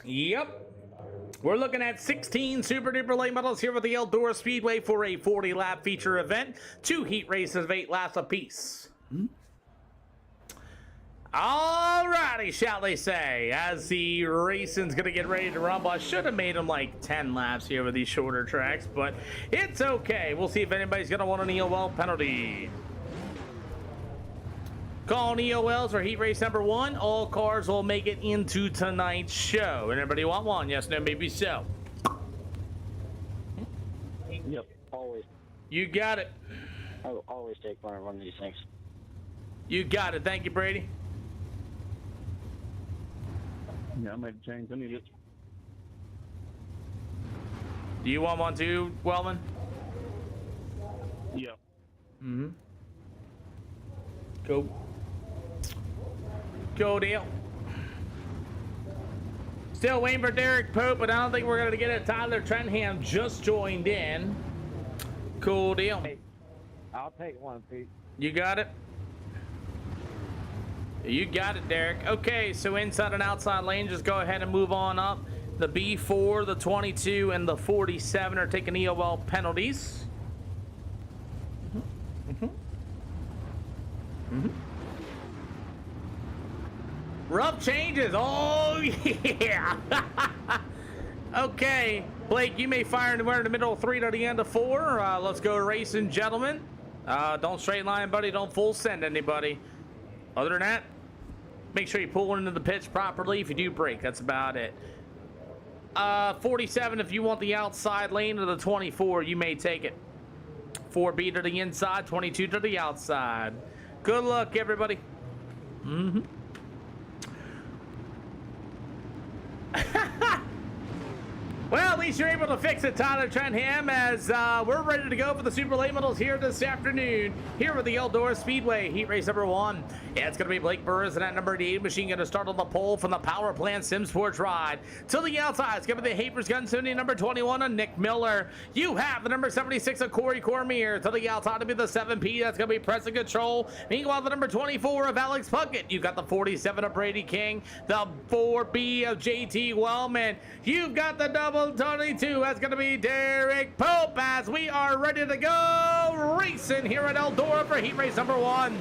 Yep. We're looking at 16 super duper late models here with the Eldora Speedway for a 40 lap feature event. 2 heat races of 8 laps apiece. Alrighty, shall they say, as the racing's gonna get ready to rumble. I should have made them like 10 laps here with these shorter tracks, but it's okay. We'll see if anybody's gonna want an EOL penalty. Calling EOLs for heat race number 1. All cars will make it into tonight's show. Anybody want one? Yes, no, maybe so. Yep, always. You got it. I will always take one of these things. You got it. Thank you, Brady. Yeah, I made a change. I need it. Do you want one too, Wellman? Yeah. Mm-hmm. Go, Dale. Still waiting for Derek Pope, but I don't think we're going to get it. Tyler Trenham just joined in. Cool deal. Hey, I'll take one, Pete. You got it? You got it, Derek. Okay, so inside and outside lane, just go ahead and move on up. The B4, the 22, and the 47 are taking EOL penalties. Rough changes. Oh, yeah. Okay, Blake, you may fire anywhere in the middle of 3 to the end of 4. Let's go racing, gentlemen. Don't straight line, buddy. Don't full send anybody. Other than that, make sure you pull into the pitch properly. If you do break, that's about it. 47, if you want the outside lane of the 24, you may take it. 4B to the inside, 22 to the outside. Good luck, everybody. Well, at least you're able to fix it, Tyler Trenham, as we're ready to go for the Super Late Models here this afternoon, here with the Eldora Speedway, heat race number 1. Yeah, it's going to be Blake Burris and that number 8 machine going to start on the pole from the Power Plant Sim Sports ride. To the outside, it's going to be the Hapers Gun Sunday number 21 of Nick Miller. You have the number 76 of Corey Cormier. To the outside to be the 7P, that's going to be Pressing Control. Meanwhile, the number 24 of Alex Puckett. You got the 47 of Brady King, the 4B of JT Wellman. You've got the double 22. That's going to be Derek Pope as we are ready to go racing here at Eldora for heat race number 1.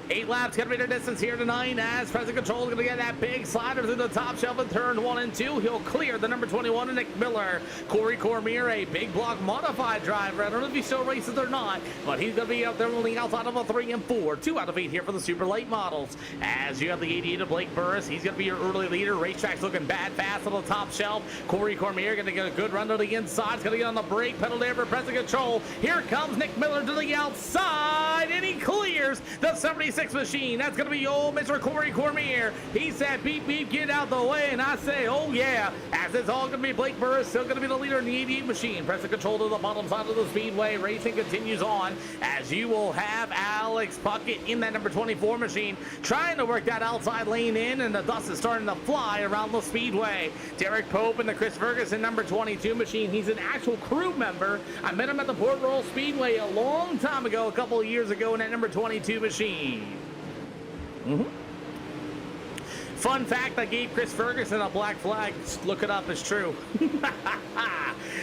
8 laps going to be the distance here tonight as Present Control is going to get that big slider through the top shelf in turn 1 and 2. He'll clear the number 21 of Nick Miller. Corey Cormier, a big block modified driver. I don't know if he still races or not, but he's going to be up there on the outside of a 3 and 4. 2 out of 8 here for the super late models. As you have the 88 of Blake Burris, he's going to be your early leader. Racetrack's looking bad fast on the top shelf. Corey Cormier going to get a good run to the inside. He's going to get on the brake pedal there for Present Control. Here comes Nick Miller to the outside, and he clears the 76 machine. That's going to be old Mr. Corey Cormier. He said, beep, beep, get out the way. And I say, oh, yeah. As it's all going to be Blake Burris, still going to be the leader in the 88 machine. Pressing control to the bottom side of the speedway. Racing continues on as you will have Alex Puckett in that number 24 machine trying to work that outside lane in, and the dust is starting to fly around the speedway. Derek Pope in the Chris Ferguson number 22 machine. He's an actual crew member. I met him at the Port Royal Speedway a long time ago, a couple of years ago in that number 22 machine. Fun fact, I gave Chris Ferguson a black flag. Look it up, it's true.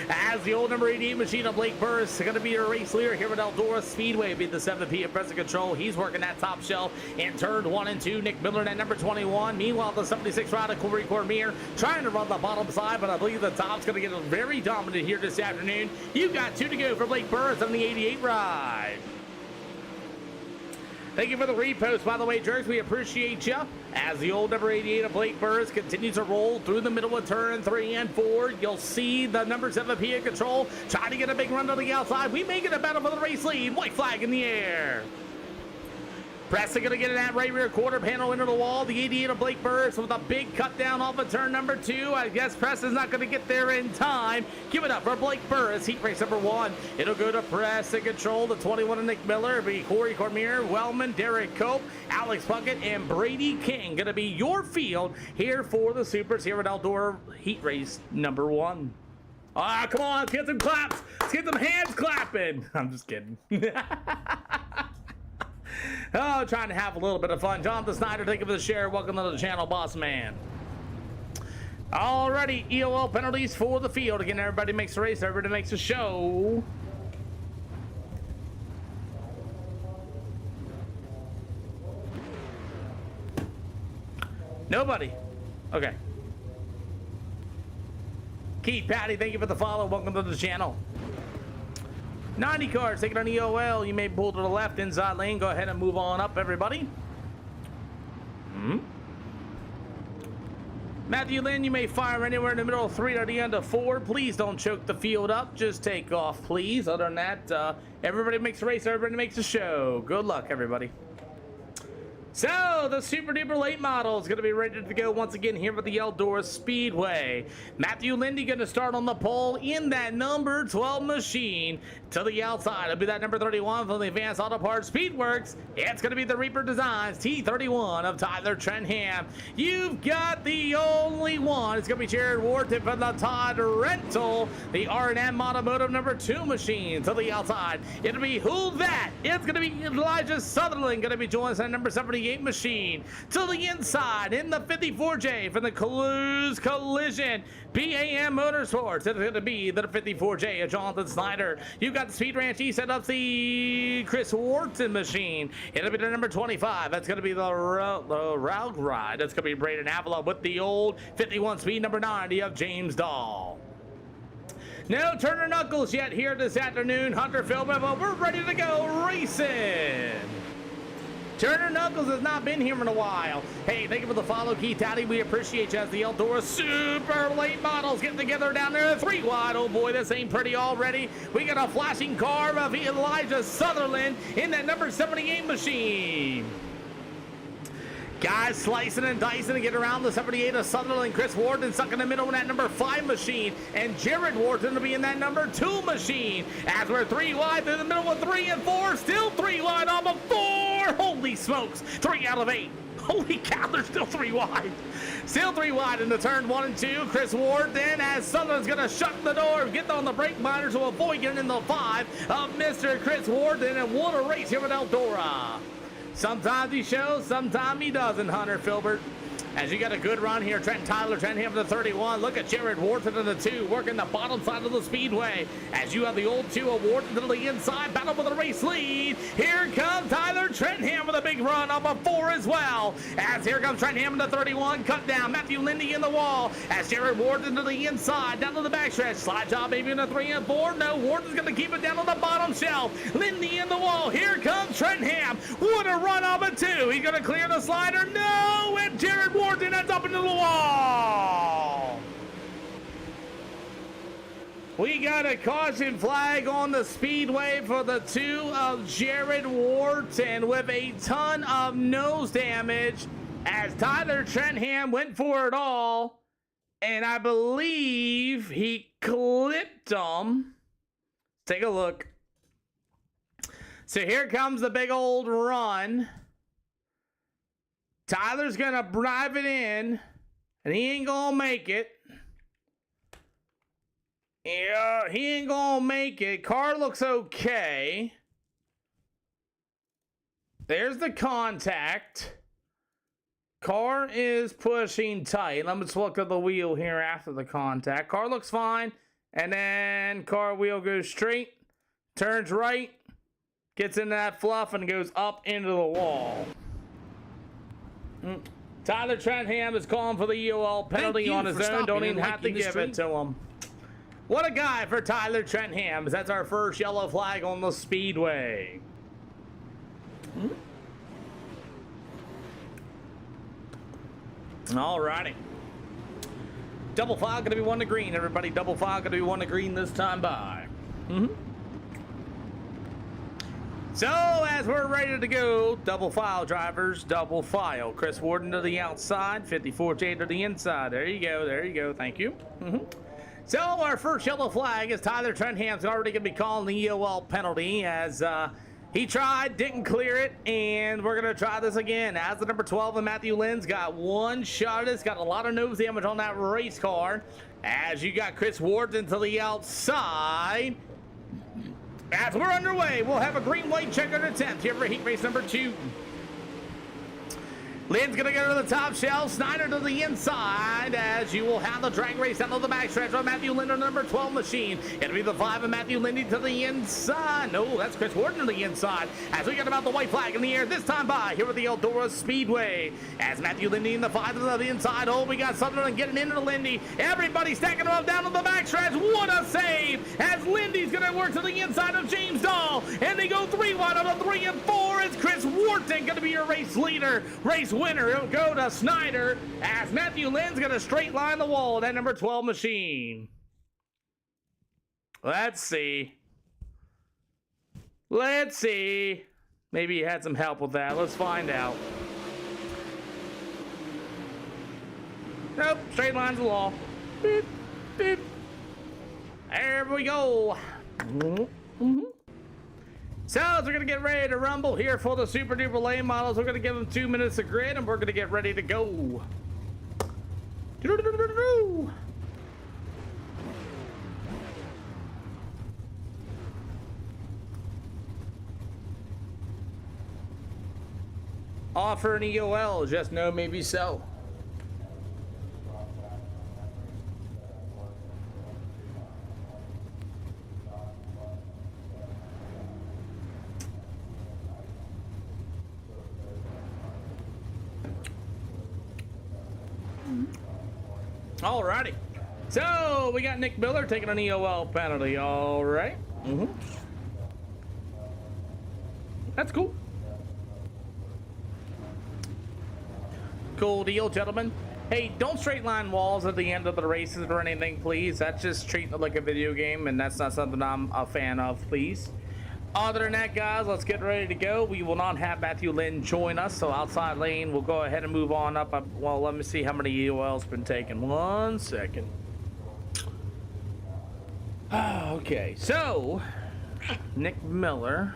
As the old number 88 machine of Blake Burris is going to be your race leader here at Eldora Speedway. Be the 7P at Present Control. He's working that top shelf in turn 1 and 2. Nick Miller at number 21. Meanwhile, the 76 ride of Corey Cormier trying to run the bottom side, but I believe the top's going to get very dominant here this afternoon. You've got 2 to go for Blake Burris on the 88 ride. Thank you for the repost, by the way, Jerks. We appreciate you. As the old number 88 of Blake Burris continues to roll through the middle of turn 3 and 4, you'll see the number 7P in control, trying to get a big run to the outside. We may get a battle for the race lead. White flag in the air. Preston going to get in that right rear quarter panel into the wall. The 88 of Blake Burris with a big cut down off of turn number 2. I guess Preston's not going to get there in time. Give it up for Blake Burris, heat race number 1. It'll go to Preston Control, the 21 of Nick Miller. It'll be Corey Cormier, Wellman, Derek Cope, Alex Puckett, and Brady King. Going to be your field here for the Supers here at Eldora heat race number 1. Ah, come on, let's get some claps. Let's get some hands clapping. I'm just kidding. Oh, trying to have a little bit of fun. Jonathan Snyder, thank you for the share. Welcome to the channel, boss man. Alrighty, EOL penalties for the field. Again, everybody makes a race, everybody makes a show. Nobody. Okay. Keith, Patty, thank you for the follow. Welcome to the channel. 90 cars, take it on EOL. You may pull to the left, inside lane. Go ahead and move on up, everybody. Matthew Lynn, you may fire anywhere in the middle of 3 to the end of 4. Please don't choke the field up. Just take off, please. Other than that, everybody makes a race. Everybody makes a show. Good luck, everybody. So, the super duper late model is going to be ready to go once again here at the Eldora Speedway. Matthew Lindy going to start on the pole in that number 12 machine to the outside. It'll be that number 31 from the Advanced Auto Parts Speedworks. It's going to be the Reaper Designs T31 of Tyler Trenham. You've got the only one. It's going to be Jared Wharton from the Todd Rental, the R&M Automotive number 2 machine to the outside. It'll be who that? It's going to be Elijah Sutherland going to be joining us at number 78 machine to the inside in the 54J from the Collision BAM Motorsports. It's going to be the 54J of Jonathan Snyder. You've got the Speed Ranch. He set up the Chris Wharton machine. It'll be the number 25. That's going to be the Route Ride. That's going to be Braden Avila with the old 51 speed number 90 of James Dahl. No Turner Knuckles yet here this afternoon, Hunter Philbin, but we're ready to go racing. Turner Knuckles has not been here in a while. Hey, thank you for the follow, Keith Taddy. We appreciate you as the Eldora super late models getting together down there. 3 wide. Oh boy, this ain't pretty already. We got a flashing car of Elijah Sutherland in that number 78 machine. Guys slicing and dicing to get around the 78 of Sutherland. Chris Wharton stuck in the middle in that number 5 machine. And Jared Wharton will be in that number 2 machine. As we're 3 wide through the middle of 3 and 4. Still 3 wide off of 4. Holy smokes. 3 out of 8. Holy cow, they're still 3 wide. Still 3 wide in the turn 1 and 2. Chris Wharton as Sutherland's going to shut the door. Get on the brake minor to avoid getting in the 5 of Mr. Chris Wharton. And what a race here at Eldora. Sometimes he shows, sometimes he doesn't, Hunter Filbert. As you got a good run here, Tyler Trenham to the 31. Look at Jared Wharton to the 2, working the bottom side of the speedway. As you have the old 2 of Wharton to the inside, battle for the race lead. Here comes Tyler Trenham with a big run up a 4 as well. As here comes Trenham to the 31, cut down. Matthew Lindy in the wall. As Jared Wharton to the inside, down to the backstretch. Slide job maybe in the 3 and 4. No, Wharton's going to keep it down on the bottom shelf. Lindy in the wall. Here comes Trenham. What a run up a 2. He's going to clear the slider. No, and Jared Wharton ends up into the wall. We got a caution flag on the speedway for the 2 of Jared Wharton with a ton of nose damage as Tyler Trenham went for it all. And I believe he clipped him. Take a look. So here comes the big old run. Tyler's going to drive it in, and he ain't going to make it. Yeah, he ain't going to make it. Car looks okay. There's the contact. Car is pushing tight. Let me just look at the wheel here after the contact. Car looks fine, and then car wheel goes straight, turns right, gets into that fluff, and goes up into the wall. Tyler Trenham is calling for the EOL penalty on his own. Don't even have to give it to him. What a guy for Tyler Trenham. That's our first yellow flag on the speedway. Alrighty. Double file going to be 1 to green, everybody. Double file going to be 1 to green this time by. So, as we're ready to go, double file drivers, double file. Chris Wharton to the outside, 54J to the inside. There you go, there you go. Thank you. So, our first yellow flag is Tyler Trenham's already going to be calling the EOL penalty as he tried, didn't clear it, and we're going to try this again. As the number 12 of Matthew Lynn's got 1 shot at it. It's got a lot of nose damage on that race car. As you got Chris Wharton to the outside. As we're underway, we'll have a green-white checkered attempt here for heat race number 2. Lynn's gonna go to the top shelf, Snyder to the inside, as you will have the drag race down to the backstretch on Matthew Linder, number 12 machine. It'll be the 5 of Matthew Lindy to the inside. No, that's Chris Warden to the inside, as we get about the white flag in the air, this time by here at the Eldora Speedway. As Matthew Lindy in the 5 to the inside. Oh, we got Sutherland getting into Lindy. Everybody stacking up down to the backstretch. What a save, as Lindy's gonna work to the inside of James Dahl, and they go 3 wide on a 3 and 4. It's Chris Wharton gonna be your race leader, race winner. It'll go to Snyder, as Matthew Lynn's gonna straight line the wall of that number 12 machine. Let's see. Let's see. Maybe he had some help with that. Let's find out. Nope, straight lines the wall. Beep, beep. There we go. So, as we're going to get ready to rumble here for the Super Duper lane models, we're going to give them 2 minutes of grid, and we're going to get ready to go. Offer an EOL, just no, maybe so. Alrighty. So, we got Nick Miller taking an EOL penalty. Alright. That's cool. Cool deal, gentlemen. Hey, don't straight line walls at the end of the races or anything, please. That's just treating it like a video game, and that's not something I'm a fan of, please. Other than that, guys, let's get ready to go. We will not have Matthew Lynn join us, so outside lane, we'll go ahead and move on up. Well, let me see how many EOL's been taken. 1 second. Okay, so Nick Miller.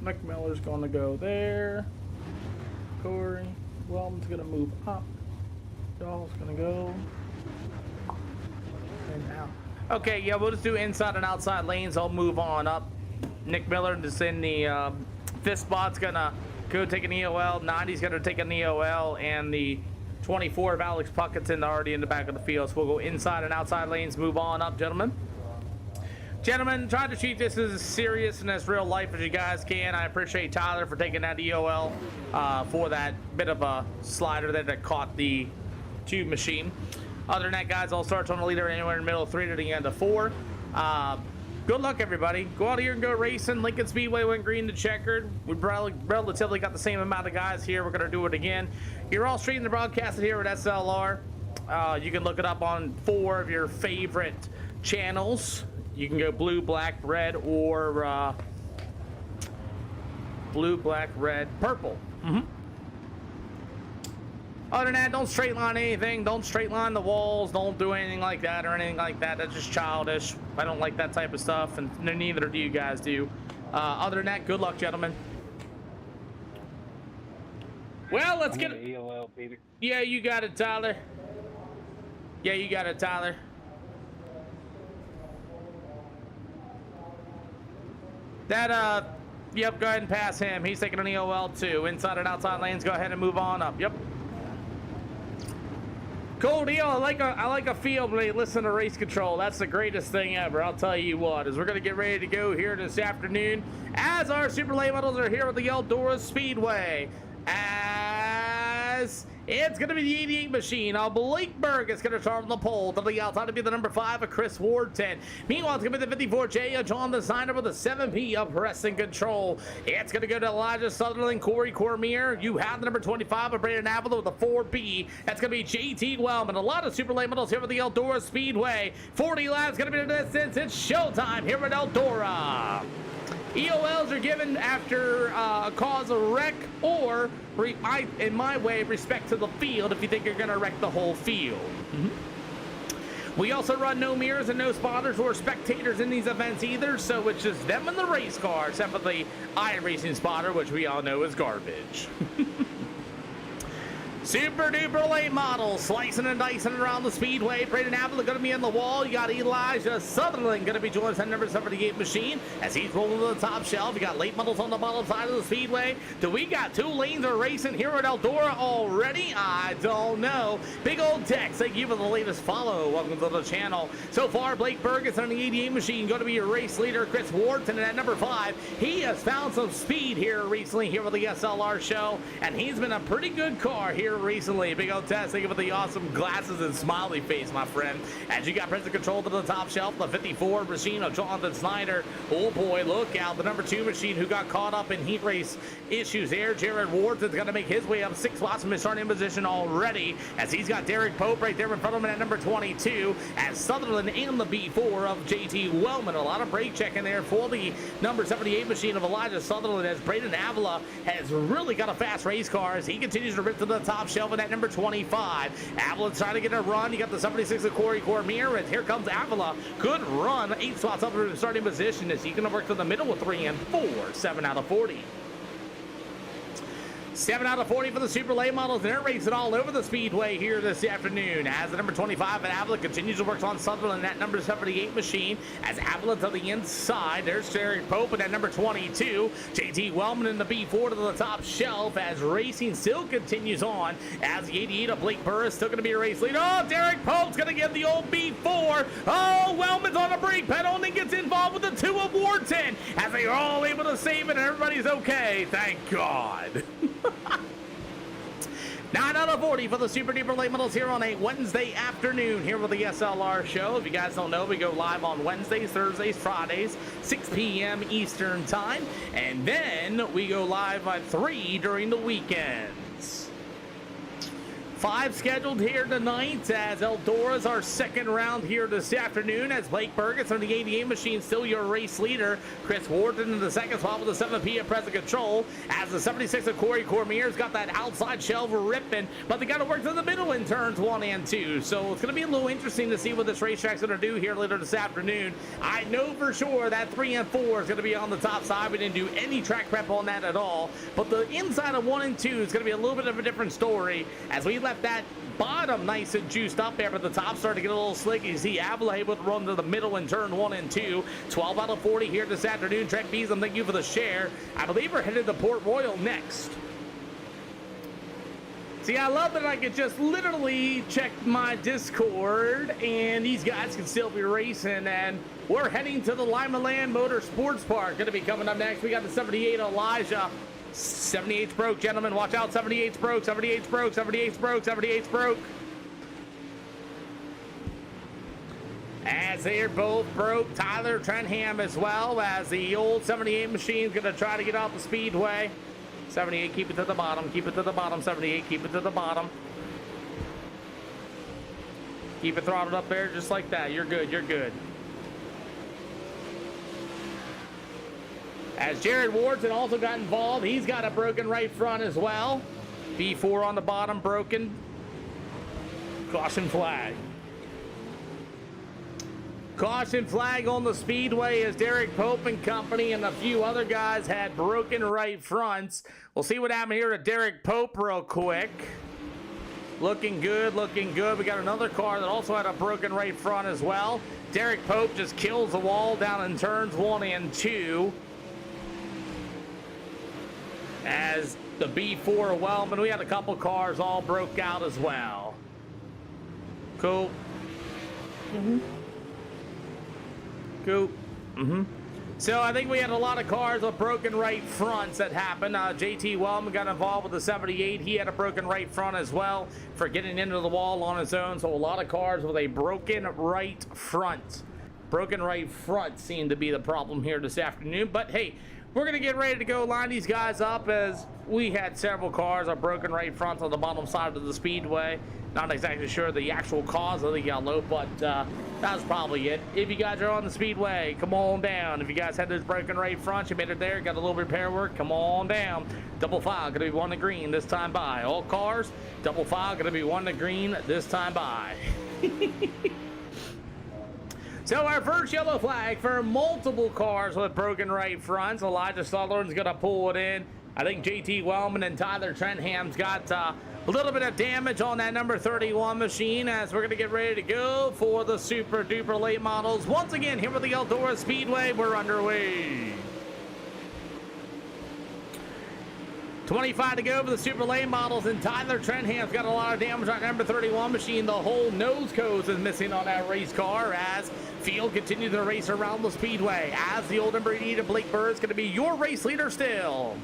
Nick Miller's going to go there. Corey Wellman's going to move up. Y'all's going to go. Okay, yeah, we'll just do inside and outside lanes. I'll move on up. Nick Miller is in the fifth spot's gonna go take an EOL. 90's gonna take an EOL, and the 24 of Alex Puckett's already in the back of the field. So we'll go inside and outside lanes. Move on up, gentlemen. Gentlemen, try to treat this as serious and as real life as you guys can. I appreciate Tyler for taking that EOL for that bit of a slider that caught the tube machine. Other than that, guys, all starts on the leader anywhere in the middle, 3 to the end of 4. Good luck, everybody. Go out here and go racing. Lincoln Speedway went green to checkered. We relatively got the same amount of guys here. We're going to do it again. You're all streaming the broadcast here with SLR. You can look it up on 4 of your favorite channels. You can go blue, black, red, or blue, black, red, purple. Other than that, don't straight line anything. Don't straight line the walls. Don't do anything like that or anything like that. That's just childish. I don't like that type of stuff, and neither do you guys do. Other than that, good luck, gentlemen. Well, let's get it. EOL, Peter. Yeah, you got it, Tyler. Yeah, you got it, Tyler. That, yep, go ahead and pass him. He's taking an EOL too. Inside and outside lanes, go ahead and move on up. Yep. Cool deal. I like a field when they listen to race control. That's the greatest thing ever. I'll tell you what. As we're going to get ready to go here this afternoon, as our super late models are here at the Eldora Speedway. As it's going to be the 88 machine. Blake Berg is going to start on the pole. To the outside to be the number 5 of Chris Wharton. Meanwhile, it's going to be the 54J of John Designer with the 7P of Pressing Control. It's going to go to Elijah Sutherland, Corey Cormier. You have the number 25 of Brandon Avila with the 4B. That's going to be JT Wellman. A lot of super late models here at the Eldora Speedway. 40 laps going to be the distance. It's showtime here at Eldora. EOLs are given after a cause of wreck or, in my way, respect to the field if you think you're going to wreck the whole field. We also run no mirrors and no spotters or spectators in these events either, so it's just them and the race car, except for the Iracing spotter, which we all know is garbage. Super duper late model, slicing and dicing around the speedway. Braden Avila going to be in the wall. You got Elijah Sutherland going to be joining us at number 78 machine as he's rolling to the top shelf. You got late models on the bottom side of the speedway. Do we got 2 lanes of racing here at Eldora already? I don't know. Big old Tex, thank you for the latest follow. Welcome to the channel. So far, Blake Burgess on the 88 machine going to be your race leader. Chris Wharton at number 5. He has found some speed here recently here with the SLR show, and he's been a pretty good car here recently. Big old Tess, thank you for the awesome glasses and smiley face, my friend. As you got present control to the top shelf, the 54 machine of Jonathan Snyder. Oh boy, look out. The number 2 machine who got caught up in heat race issues there. Jared Ward is going to make his way up 6 spots from his starting position already, as he's got Derek Pope right there in front of him at number 22, as Sutherland and the B4 of JT Wellman. A lot of brake checking there for the number 78 machine of Elijah Sutherland, as Braden Avila has really got a fast race car as he continues to rip to the top shelf at number 25. Avila's trying to get a run. You got the 76 of Corey Cormier, and here comes Avila. Good run, 8 spots up in the starting position as he can work to the middle with 3 and 4, 7 out of 40. 7 out of 40 for the super late models. They're racing all over the speedway here this afternoon as the number 25 at Avila continues to work on Sutherland that number 78 machine, as Avila to the inside. There's Derek Pope at number 22. JT Wellman in the B4 to the top shelf as racing still continues on, as the 88 of Blake Burris still going to be a race leader. Oh, Derek Pope's going to get the old B4. Oh, Wellman's on the brake pedal and then gets involved with the 2 of Wharton as they are all able to save it and everybody's okay. Thank God. 9 out of 40 for the super duper late models here on a Wednesday afternoon here with the SLR show. If you guys don't know, we go live on Wednesdays, Thursdays, Fridays, 6 p.m. Eastern time, and then we go live at 3 during the weekends. 5 scheduled here tonight, as Eldora's our second round here this afternoon, as Blake Burgess on the 88 machine still your race leader. Chris Wharton in the second spot with the 7P at present control, as the 76 of Corey Cormier's got that outside shelf ripping, but they got to work to the middle in turns 1 and 2. So it's going to be a little interesting to see what this racetrack's going to do here later this afternoon. I know for sure that 3 and 4 is going to be on the top side. We didn't do any track prep on that at all, but the inside of 1 and 2 is going to be a little bit of a different story, as we left that bottom nice and juiced up there, but the top started to get a little slick. You see Avila able to run to the middle in turn 1 and 2. 12 out of 40 here this afternoon. Trent Beasley, thank you for the share. I believe we're headed to Port Royal next. See, I love that I could just literally check my Discord and these guys can still be racing, and we're heading to the Lima Land Motor Sports Park. Going to be coming up next. We got the 78 Elijah. 78's broke, gentlemen. Watch out. 78's broke. 78's broke. 78's broke. 78's broke. As they're both broke. Tyler Trenham as well, as the old 78 machine's going to try to get off the speedway. 78, keep it to the bottom. Keep it to the bottom. 78, keep it to the bottom. Keep it throttled up there just like that. You're good. You're good. As Jared Wardson also got involved, he's got a broken right front as well. B4 on the bottom, broken. Caution flag. Caution flag on the speedway as Derek Pope and company and a few other guys had broken right fronts. We'll see what happened here to Derek Pope real quick. Looking good, looking good. We got another car that also had a broken right front as well. Derek Pope just kills the wall down in turns 1 and 2. As the B4 Wellman, we had a couple cars all broke out as well. Cool. Cool. So I think we had a lot of cars with broken right fronts that happened. JT Wellman got involved with the 78. He had a broken right front as well for getting into the wall on his own. So a lot of cars with a broken right front. Broken right front seemed to be the problem here this afternoon. But hey, we're going to get ready to go line these guys up, as we had several cars with broken right fronts on the bottom side of the speedway. Not exactly sure the actual cause of the yellow, but that was probably it. If you guys are on the speedway, come on down. If you guys had those broken right fronts, you made it there, got a little repair work, come on down. Double file, going to be 1 to green this time by. All cars, double file, going to be 1 to green this time by. So our first yellow flag for multiple cars with broken right fronts. Elijah Sutherland's going to pull it in. I think JT Wellman and Tyler Trentham's got A little bit of damage on that number 31 machine as we're going to get ready to go for the super duper late models. Once again, here with the Eldora Speedway, we're underway. 25 to go for the super late models, and Tyler Trenham's got a lot of damage on number 31 machine. The whole nose cones is missing on that race car as Field continues to race around the speedway. As the old number 88 Blake Burr is going to be your race leader still.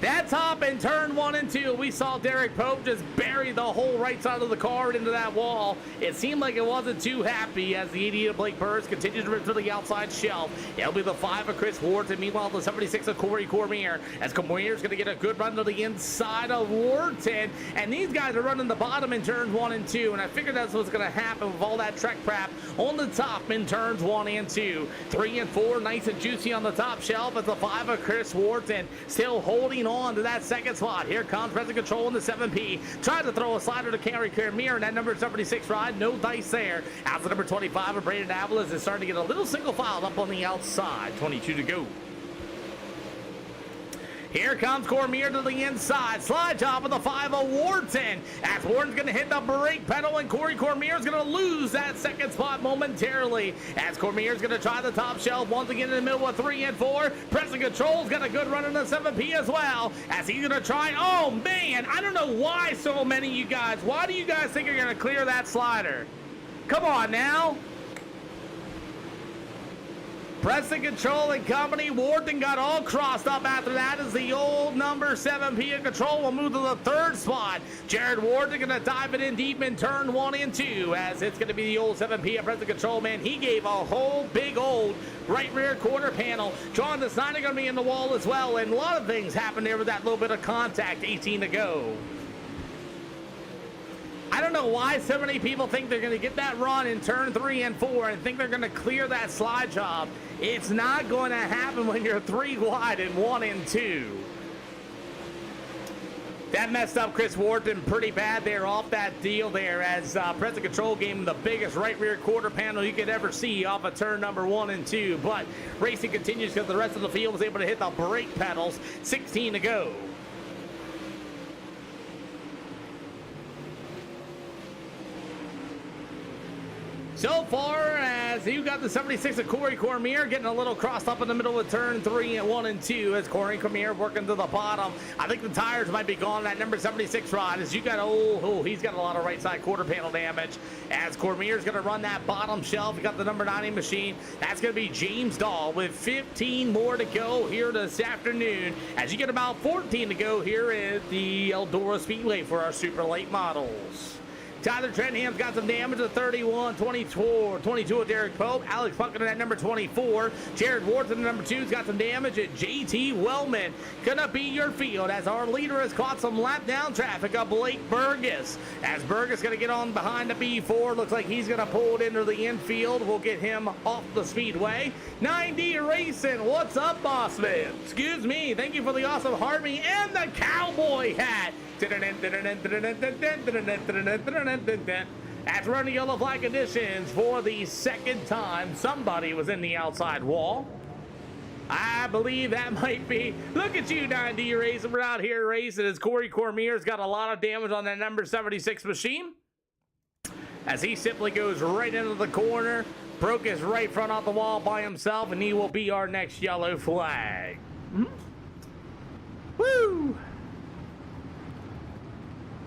That top in turn 1 and 2, we saw Derek Pope just bury the whole right side of the car into that wall. It seemed like it wasn't too happy as the 88 of Blake Burrs continues to rip to the outside shelf. It'll be the 5 of Chris Ward, and meanwhile the 76 of Corey Cormier, as Cormier's going to get a good run to the inside of Wharton. And these guys are running the bottom in turns 1 and 2, and I figured that's what's going to happen with all that Trek prep on the top in turns 1 and 2. 3 and 4, nice and juicy on the top shelf as the 5 of Chris Wharton still holding on to that second spot. Here comes present control in the 7P. Tried to throw a slider to carry Cormier in that number 76 ride. No dice there. As the number 25 of Brandon Avalos is starting to get a little single filed up on the outside. 22 to go. Here comes Cormier to the inside. Slide job of the 5 of Wharton. As Wharton's going to hit the brake pedal, and Corey Cormier is going to lose that second spot momentarily. As Cormier's going to try the top shelf once again in the middle of 3 and 4. Present Control's got a good run in the 7P as well. As he's going to try. Oh, man. I don't know why so many of you guys. Why do you guys think you're going to clear that slider? Come on now. Preston Control and company. Wharton got all crossed up after that as the old number 7P of Control will move to the third spot. Jared Wharton going to dive it in deep in turn 1 and 2 as it's going to be the old 7P of Preston Control. Man, he gave a whole big old right rear quarter panel. John the Snyder going to be in the wall as well, and a lot of things happened there with that little bit of contact. 18 to go. I don't know why so many people think they're going to get that run in turn 3 and 4 and think they're going to clear that slide job. It's not going to happen when you're 3 wide in 1 and 2. That messed up Chris Wharton pretty bad there off that deal there as Present Control gave him the biggest right rear quarter panel you could ever see off of turn number 1 and 2. But racing continues because the rest of the field was able to hit the brake pedals. 16 to go. So far, as you got the 76 of Corey Cormier getting a little crossed up in the middle of turn 3 and 1 and 2 as Corey Cormier working to the bottom. I think the tires might be gone on that number 76 rod as you got, he's got a lot of right side quarter panel damage as Cormier's going to run that bottom shelf. You got the number 90 machine. That's going to be James Dahl with 15 more to go here this afternoon as you get about 14 to go here at the Eldora Speedway for our super late models. Tyler Trenham's got some damage at 31, 24, 22 of Derek Pope. Alex Pumpkin at number 24. Jared Wharton at number 2's got some damage at JT Wellman. Gonna be your field as our leader has caught some lap down traffic of Blake Burgess. As Burgess gonna get on behind the B4. Looks like he's gonna pull it into the infield. We'll get him off the speedway. 9D Iracing, what's up, boss man? Excuse me, thank you for the awesome Harvey and the cowboy hat. That's running yellow flag conditions for the second time. Somebody was in the outside wall. I believe that might be. Look at you, 9D racing. We're out here racing as Corey Cormier's got a lot of damage on that number 76 machine. As he simply goes right into the corner, broke his right front off the wall by himself, and he will be our next yellow flag. Woo!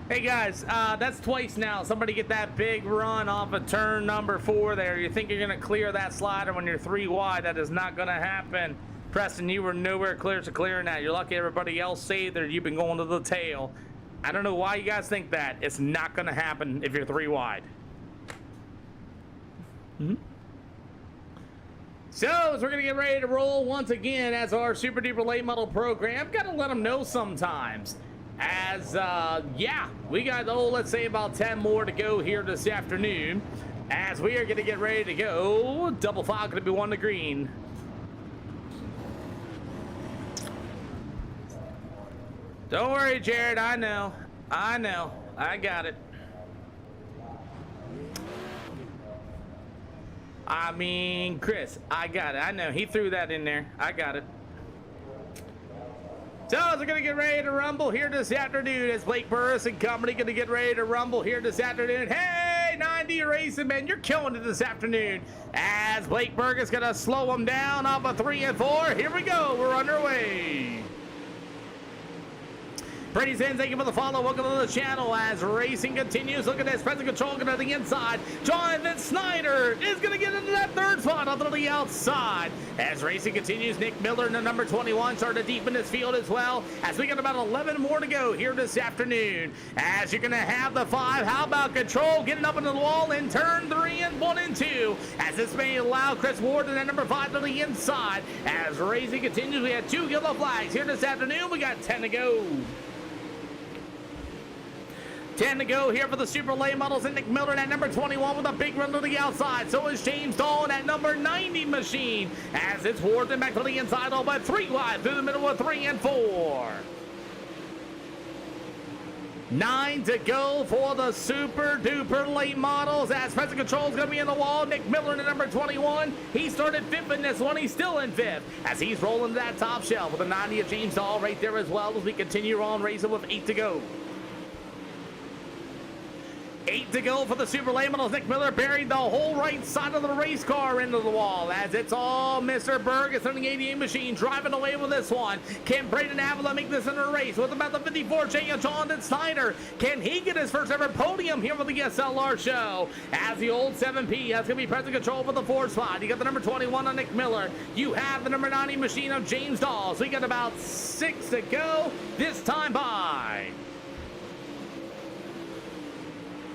Hey guys, that's twice now. Somebody get that big run off of turn number 4 there. You think you're going to clear that slider when you're 3 wide. That is not going to happen. Preston, you were nowhere close to clearing that. You're lucky everybody else saved there. You've been going to the tail. I don't know why you guys think that. It's not going to happen if you're 3 wide. So, as we're going to get ready to roll once again as our Super Duper Late Model program, got to let them know sometimes. As, yeah, we got, let's say about 10 more to go here this afternoon. As we are going to get ready to go. Double file going to be 1 to green. Don't worry, Jared. I know. I got it. I mean, Chris, I got it. I know. He threw that in there. I got it. So we're going to get ready to rumble here this afternoon as Blake Burris and company going to get ready to rumble here this afternoon. Hey, 90 Iracing, man, you're killing it this afternoon. As Blake Burris going to slow them down off of 3 and 4. Here we go. We're underway. Pretty Sins, thank you for the follow. Welcome to the channel as racing continues. Look at this. Present control going to the inside. Jonathan Snyder is going to get into that third spot onto the outside. As racing continues, Nick Miller in the number 21 started deep in this field as well. As we got about 11 more to go here this afternoon. As you're going to have the 5. How about control getting up into the wall in turn 3 and 1 and 2. As this may allow Chris Ward in that number 5 to the inside. As racing continues, we have 2 yellow flags here this afternoon. We got 10 to go. 10 to go here for the Super Late Models, and Nick Miller at number 21 with a big run to the outside. So is James Dahl at number 90 machine as it's Ward and back to the inside all but 3 wide through the middle of 3 and 4. 9 to go for the Super Duper Late Models as present control is going to be in the wall. Nick Miller in at number 21. He started 5th in this one. He's still in 5th as he's rolling to that top shelf with a 90 of James Dahl right there as well as we continue on racing with 8 to go. 8 to go for the Super Late Models. Nick Miller buried the whole right side of the race car into the wall as it's all Mr. Burgess on the 88 machine driving away with this one. Can Braden Avila make this in a race with about the 54 J of Jonathan Snyder? Can he get his first ever podium here with the SLR show? As the old 7P, that's going to be present control for the 4th spot. You got the number 21 on Nick Miller. You have the number 90 machine of James Dahl. So we got about 6 to go this time by.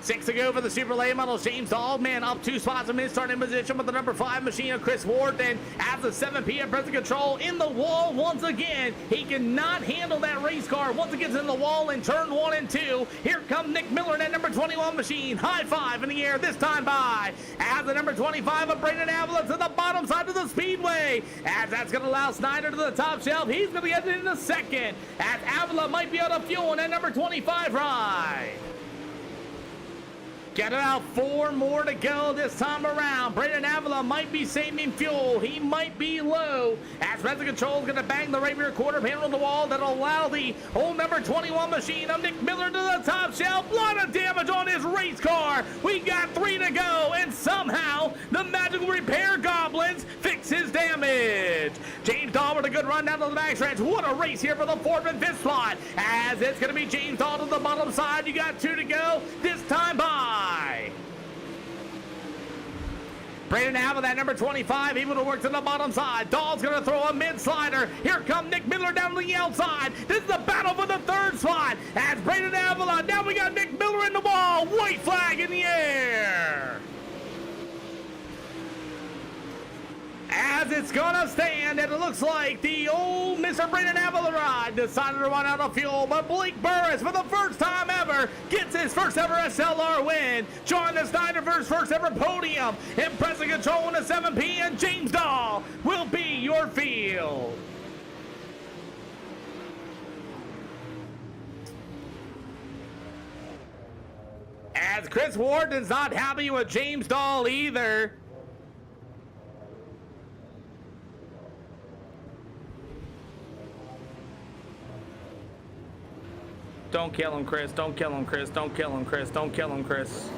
6 to go for the Super Late Models. James Dahl, man, up 2 spots in mid-starting position with the number 5 machine of Chris Ward. Then as the 7P at present control in the wall once again. He cannot handle that race car once it gets in the wall in turn 1 and 2. Here comes Nick Miller in that number 21 machine. High 5 in the air this time by. As the number 25 of Braden Avila to the bottom side of the speedway. As that's going to allow Snyder to the top shelf. He's going to get it in a second. As Avila might be able to fuel in that number 25 ride. Got about 4 more to go this time around. Braden Avila might be saving fuel. He might be low. As present control is going to bang the right rear quarter panel on the wall. That'll allow the old number 21 machine of Nick Miller to the top shelf. A lot of damage on his race car. We got 3 to go. And somehow the magical repair goblins fix his damage. James Dahl with a good run down to the backstretch. What a race here for the 4th and 5th spot. As it's going to be James Dahl to the bottom side. You got 2 to go this time by. Braden Avila, that number 25, able to work to the bottom side. Dahl's going to throw a mid-slider. Here comes Nick Miller down to the outside. This is the battle for the 3rd spot. As Braden Avila, now we got Nick Miller in the wall. White flag in the air. As it's gonna stand, and it looks like the old Mr. Braden Avila ride decided to run out of fuel, but Blake Burris, for the first time ever, gets his first ever SLR win. Jonathan Snyder for his first ever podium. And present control in the 7P, and James Dahl will be your field. As Chris Ward is not happy with James Dahl either. Don't kill him, Chris. Don't kill him, Chris. Don't kill him, Chris. Don't kill him, Chris.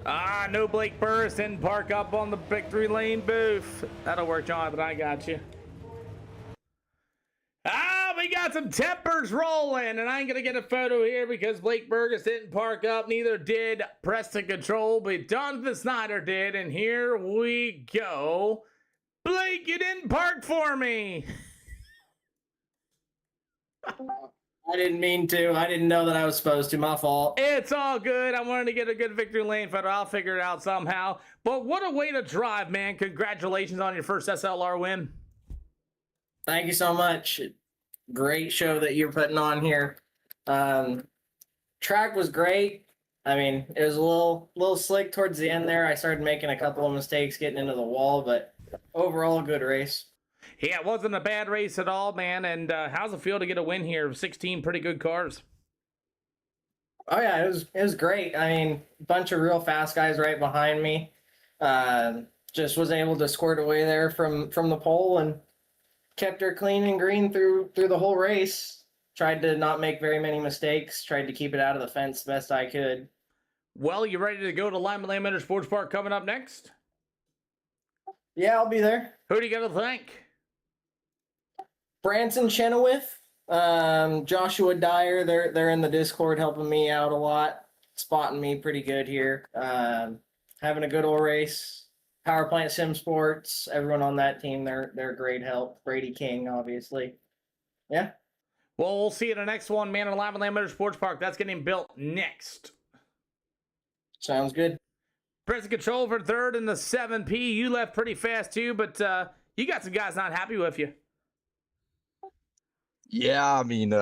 Ah, no Blake Burris didn't park up on the victory lane booth. That'll work, Jonathan. I got you. Ah, we got some tempers rolling, and I ain't gonna get a photo here because Blake Burris didn't park up. Neither did Preston Control, but Jonathan Snyder did, and here we go. Blake, you didn't park for me. I didn't mean to. I didn't know that I was supposed to. My fault. It's all good. I wanted to get a good victory lane photo. I'll figure it out somehow. But what a way to drive, man. Congratulations on your first SLR win. Thank you so much. Great show that you're putting on here. Track was great. I mean, it was a little slick towards the end there. I started making a couple of mistakes getting into the wall, but overall, good race. Yeah, it wasn't a bad race at all, man. And how's it feel to get a win here? 16 pretty good cars. Oh yeah, it was great. I mean, a bunch of real fast guys right behind me. Just was able to squirt away there from the pole and kept her clean and green through the whole race. Tried to not make very many mistakes. Tried to keep it out of the fence best I could. Well, you ready to go to Lima Land Sports Park coming up next? Yeah, I'll be there. Who do you got to thank? Branson Chenoweth, Joshua Dyer, they're in the Discord helping me out a lot, spotting me pretty good here. Having a good old race. Power Plant Sim Sports, everyone on that team, they're great help. Brady King, obviously. Yeah. Well, we'll see you in the next one, man, at Lima Land Sports Park. That's getting built next. Sounds good. Press control for third in the 7P. You left pretty fast too, but you got some guys not happy with you. Yeah, I mean,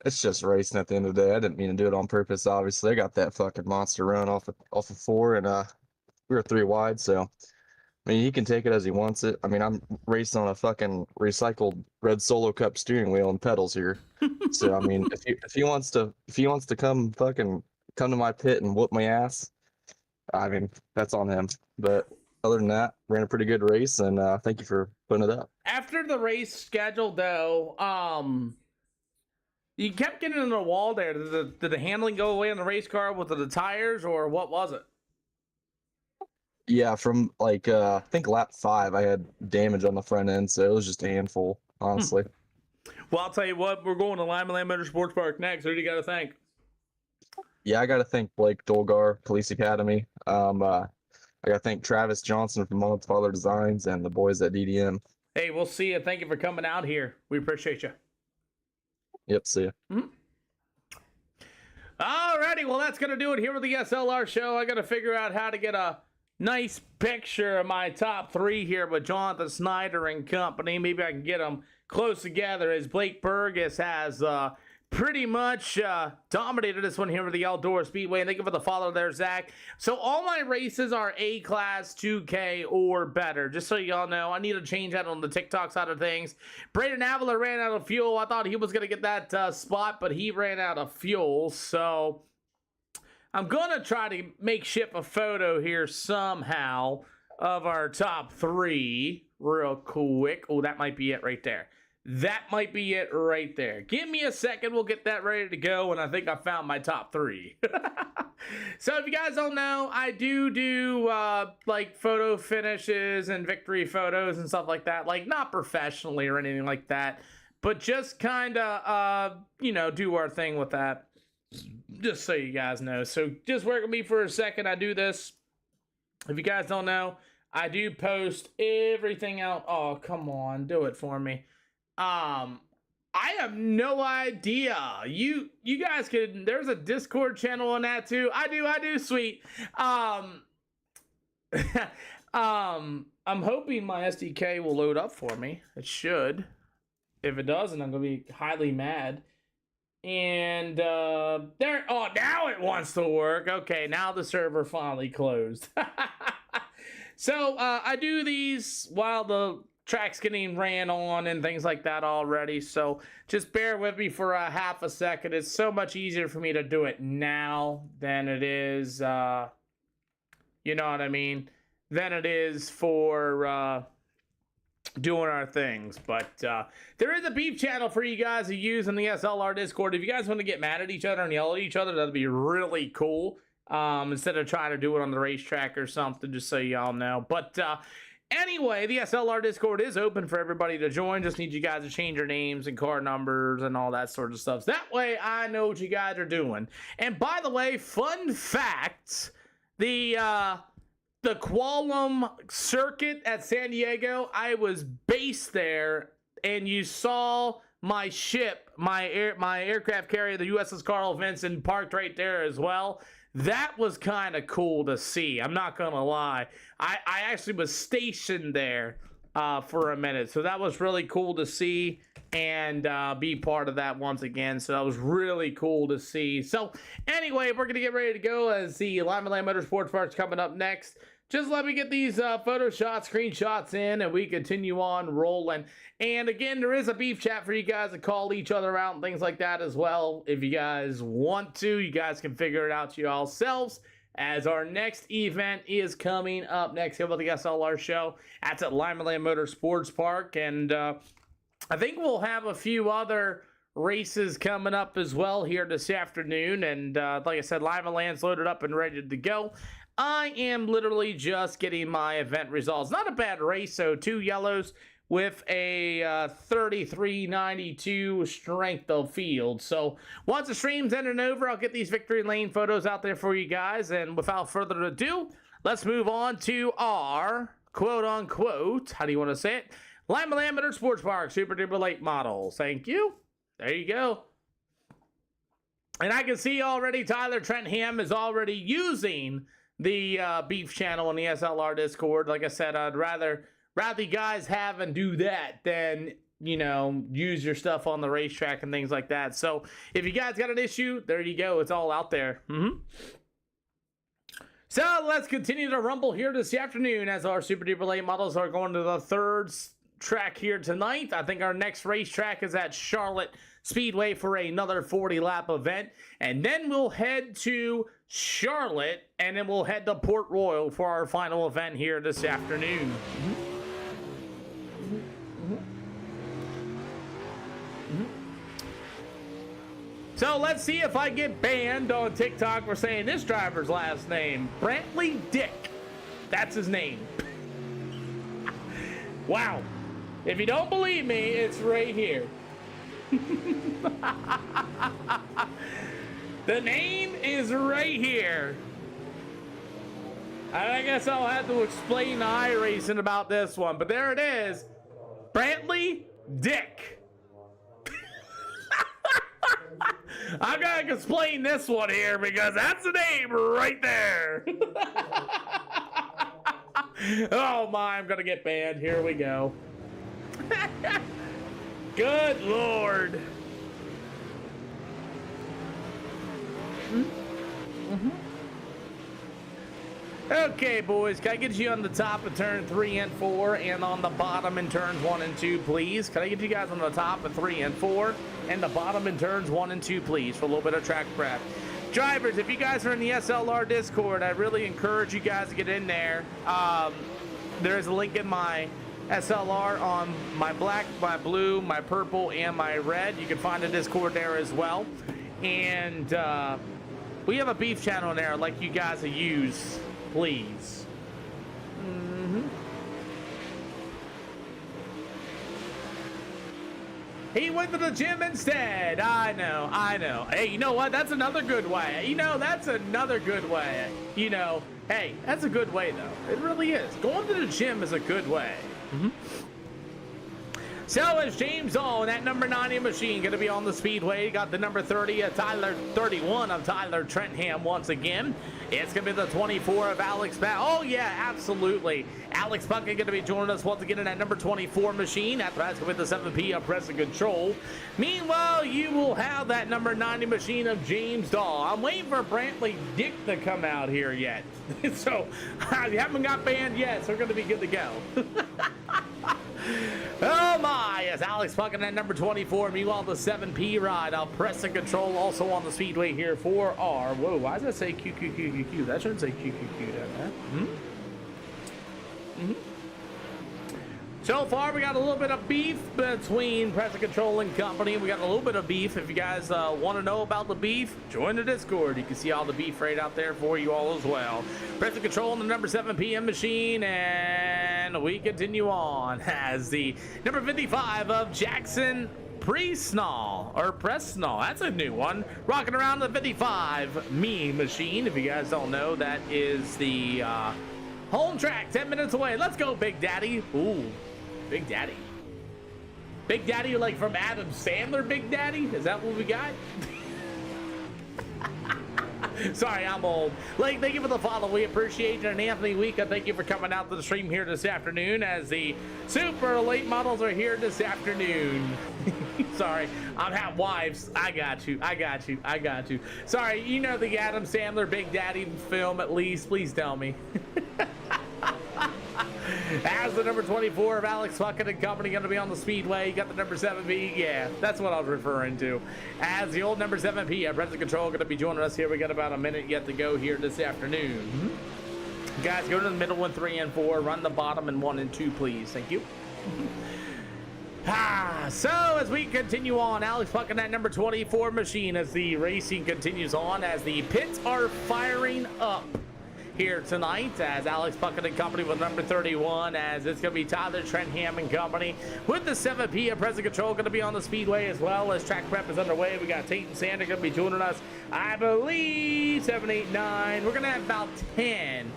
it's just racing at the end of the day. I didn't mean to do it on purpose, obviously. I got that fucking monster run off of 4, and we were 3 wide, so I mean, he can take it as he wants it. I mean, I'm racing on a fucking recycled red Solo Cup steering wheel and pedals here. So I mean, if he wants to come to my pit and whoop my ass, I mean, that's on him. But other than that, ran a pretty good race, and thank you for putting it up. After the race schedule, though, you kept getting in the wall there. Did the handling go away on the race car with the tires, or what was it? Yeah, from like I think lap 5, I had damage on the front end, so it was just a handful, honestly. Well, I'll tell you what, we're going to Lima Land Motorsports Park next. Who do you got to thank? Yeah, I got to thank Blake Dolgar, Police Academy. I got to thank Travis Johnson from Modesl Designs and the boys at DDM. Hey, we'll see you. Thank you for coming out here. We appreciate you. Yep, see ya. Alrighty, well, that's going to do it here with the SLR show. I got to figure out how to get a nice picture of my top 3 here with Jonathan Snyder and company. Maybe I can get them close together as Blake Burgess has pretty much dominated this one here with the Outdoor Speedway. And thank you for the follow there, Zach. So all my races are A-Class 2K or better. Just so y'all know, I need to change that on the TikTok side of things. Braden Avila ran out of fuel. I thought he was going to get that spot, but he ran out of fuel. So I'm going to try to ship a photo here somehow of our top 3 real quick. Oh, that might be it right there. That might be it right there. Give me a second. We'll get that ready to go, and I think I found my top 3. So if you guys don't know, I do like photo finishes and victory photos and stuff like that. Like, not professionally or anything like that, but just kind of, do our thing with that. Just so you guys know. So just work with me for a second. I do this. If you guys don't know, I do post everything out. Oh, come on. Do it for me. I have no idea. You guys could, there's a Discord channel on that too. I do, sweet. I'm hoping my SDK will load up for me. It should. If it doesn't, I'm gonna be highly mad. And there, oh, now it wants to work. Okay, now the server finally closed. So I do these while the track's getting ran on and things like that already. So just bear with me for a half a second. It's so much easier for me to do it now than it is, you know what I mean, than it is for doing our things. But there is a beef channel for you guys to use in the SLR Discord. If you guys want to get mad at each other and yell at each other, that'd be really cool. Instead of trying to do it on the racetrack or something, just so y'all know. But anyway, the SLR Discord is open for everybody to join. Just need you guys to change your names and car numbers and all that sort of stuff. So that way I know what you guys are doing. And by the way, fun fact, the Qualum circuit at San Diego, I was based there, and you saw my ship, my aircraft carrier, the USS Carl Vinson, parked right there as well. That was kind of cool to see. I'm not going to lie. I actually was stationed there for a minute. So that was really cool to see and be part of that once again. So that was really cool to see. So anyway, we're going to get ready to go as the Lima Land Motorsports Park's coming up next. Just let me get these photo shots, screenshots in, and we continue on rolling. And again, there is a beef chat for you guys to call each other out and things like that as well. If you guys want to, you guys can figure it out yourselves as our next event is coming up next here with the SLR show. That's at Limaland Motorsports Park, and I think we'll have a few other races coming up as well here this afternoon. And like I said, Limaland's loaded up and ready to go. I am literally just getting my event results. Not a bad race, so 2 yellows with a 33.92 strength of field. So once the stream's ended over, I'll get these victory lane photos out there for you guys. And without further ado, let's move on to our quote-unquote, how do you want to say it? Limaland Motorsports Park Super Duper Late models. Thank you. There you go. And I can see already Tyler Trentham is already using the beef channel on the SLR Discord. Like I said, I'd rather you guys have and do that than, you know, use your stuff on the racetrack and things like that. So if you guys got an issue, there you go. It's all out there. So let's continue to rumble here this afternoon as our Super Duper Late models are going to the third track here tonight. I think our next racetrack is at Charlotte Speedway for another 40-lap event. And then we'll head to Charlotte, and then we'll head to Port Royal for our final event here this afternoon. So let's see if I get banned on TikTok for saying this driver's last name. Brantley Dick. That's his name. Wow. If you don't believe me, it's right here. The name is right here. I guess I'll have to explain to Iracing about this one, but there it is. Brantley Dick. I'm gonna explain this one here because that's the name right there. Oh my, I'm gonna get banned. Here we go. Good Lord. Okay, boys, can I get you on the top of turn 3 and 4 and on the bottom in turns 1 and 2, please? Can I get you guys on the top of 3 and 4 and the bottom in turns 1 and 2, please, for a little bit of track prep? Drivers, if you guys are in the SLR Discord, I really encourage you guys to get in there. There's a link in my SLR on my black, my blue, my purple, and my red. You can find the Discord there as well. And we have a beef channel in there I'd like you guys to use, please. He went to the gym instead. I know. Hey, you know what? That's another good way. You know, that's another good way. You know, hey, that's a good way, though. It really is. Going to the gym is a good way. So is James Dahl, that number 90 machine going to be on the speedway. Got the number 30 of Tyler, 31 of Tyler Trentham once again. It's going to be the 24 of Alex Buck. Oh, yeah, absolutely. Alex Buck is going to be joining us once again in that number 24 machine. After that's going to be the 7P of Press and Control. Meanwhile, you will have that number 90 machine of James Dahl. I'm waiting for Brantley Dick to come out here yet. So, you haven't got banned yet, so we're going to be good to go. Oh my, yes, Alex Buck in that number 24. Meanwhile, the 7P ride, I'll Press and Control also on the speedway here for our, whoa, why does that say QQQQQ? That shouldn't say QQQ down there. So far, we got a little bit of beef between Press and Control and company. We got a little bit of beef. If you guys want to know about the beef, join the Discord. You can see all the beef right out there for you all as well. Press and Control on the number 7 PM machine, and we continue on as the number 55 of Jackson Presnall, that's a new one, rocking around the 55 me machine. If you guys don't know, that is the home track, 10 minutes away. Let's go, Big Daddy. Ooh, Big Daddy. Big Daddy like from Adam Sandler, Big Daddy? Is that what we got? Sorry, I'm old. Like, thank you for the follow. We appreciate it. And Anthony Weeka, thank you for coming out to the stream here this afternoon as the super late models are here this afternoon. Sorry, I have wives. I got you. Sorry, you know the Adam Sandler Big Daddy film at least. Please tell me. As the number 24 of Alex Puckett and company going to be on the speedway. You got the number 7P. Yeah, that's what I was referring to. As the old number 7P, President Control going to be joining us here. We got about a minute yet to go here this afternoon. Guys, go to the middle one, 3 and 4. Run the bottom in 1 and 2, please. Thank you. So as we continue on, Alex Puckett at number 24 machine as the racing continues on, as the pits are firing up here tonight, as Alex Puckett and company with number 31, as it's going to be Tyler Trentham and company with the 7P of President Control going to be on the speedway, as well as track prep is underway. We got Tate and Sander going to be joining us, I believe 7, 8, 9. We're going to have about 10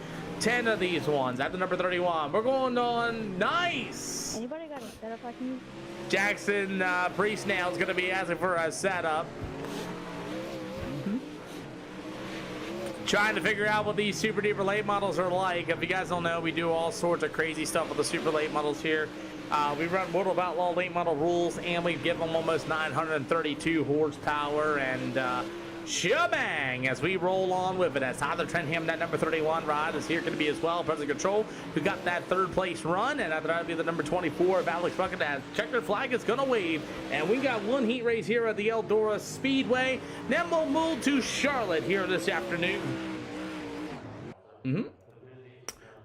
of these ones at the number 31. We're going on. Nice. Anybody got a setup I can use? Jackson Priest now is going to be asking for a setup. Trying to figure out what these super duper late models are like. If you guys don't know, we do all sorts of crazy stuff with the super late models here. We run Mortal of Outlaw late model rules, and we give them almost 932 horsepower and shebang as we roll on with it. As Tyler Trentham, that number 31 ride is here going to be as well. President Control, who got that third place run, and after that will be the number 24 of Alex Puckett. As checkered flag is going to wave, and we got one heat race here at the Eldora Speedway. Then we'll move to Charlotte here this afternoon.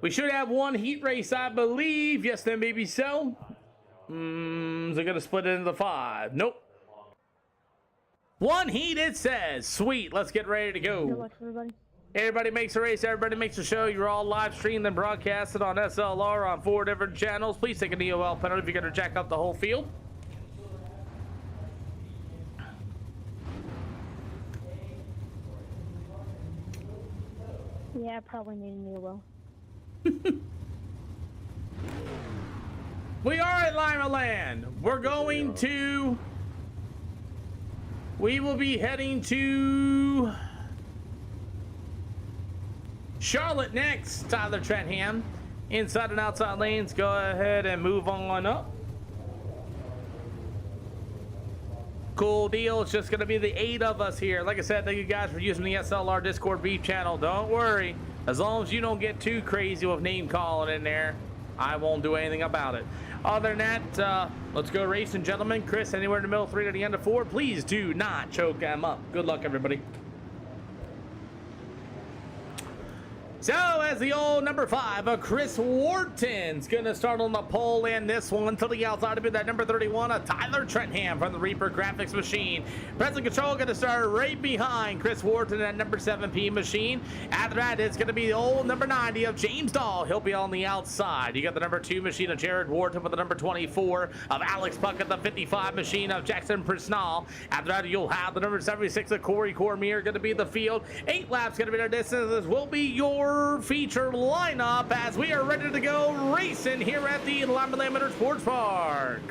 We should have one heat race, I believe. Yes, then maybe so. Is it going to split it into 5? Nope. One heat, it says. Sweet, let's get ready to Good go. luck, everybody. Everybody makes a race, everybody makes a show. You're all live streamed and broadcasted on SLR on 4 different channels. Please take an EOL penalty if you're going to jack up the whole field. Yeah, I probably need a new well. We are at Lima Land. We will be heading to Charlotte next. Tyler Trentham. Inside and outside lanes, go ahead and move on up. Cool deal. It's just going to be the 8 of us here. Like I said, thank you guys for using the SLR Discord beef channel. Don't worry. As long as you don't get too crazy with name calling in there, I won't do anything about it. Other than that, let's go racing, gentlemen. Chris, anywhere in the middle, 3 to the end of 4. Please do not choke them up. Good luck, everybody. So, as the old number 5, Chris Wharton's going to start on the pole in this one to the outside of it. That number 31, Tyler Trentham from the Reaper Graphics machine. President Control going to start right behind Chris Wharton at number 7P machine. After that, it's going to be the old number 90 of James Dahl. He'll be on the outside. You got the number 2 machine of Jared Wharton with the number 24 of Alex Puckett, the 55 machine of Jackson Prisnall. After that, you'll have the number 76 of Corey Cormier going to be the field. 8 laps going to be their distances. Will be your feature lineup as we are ready to go racing here at the Lima Land Motorsports Park.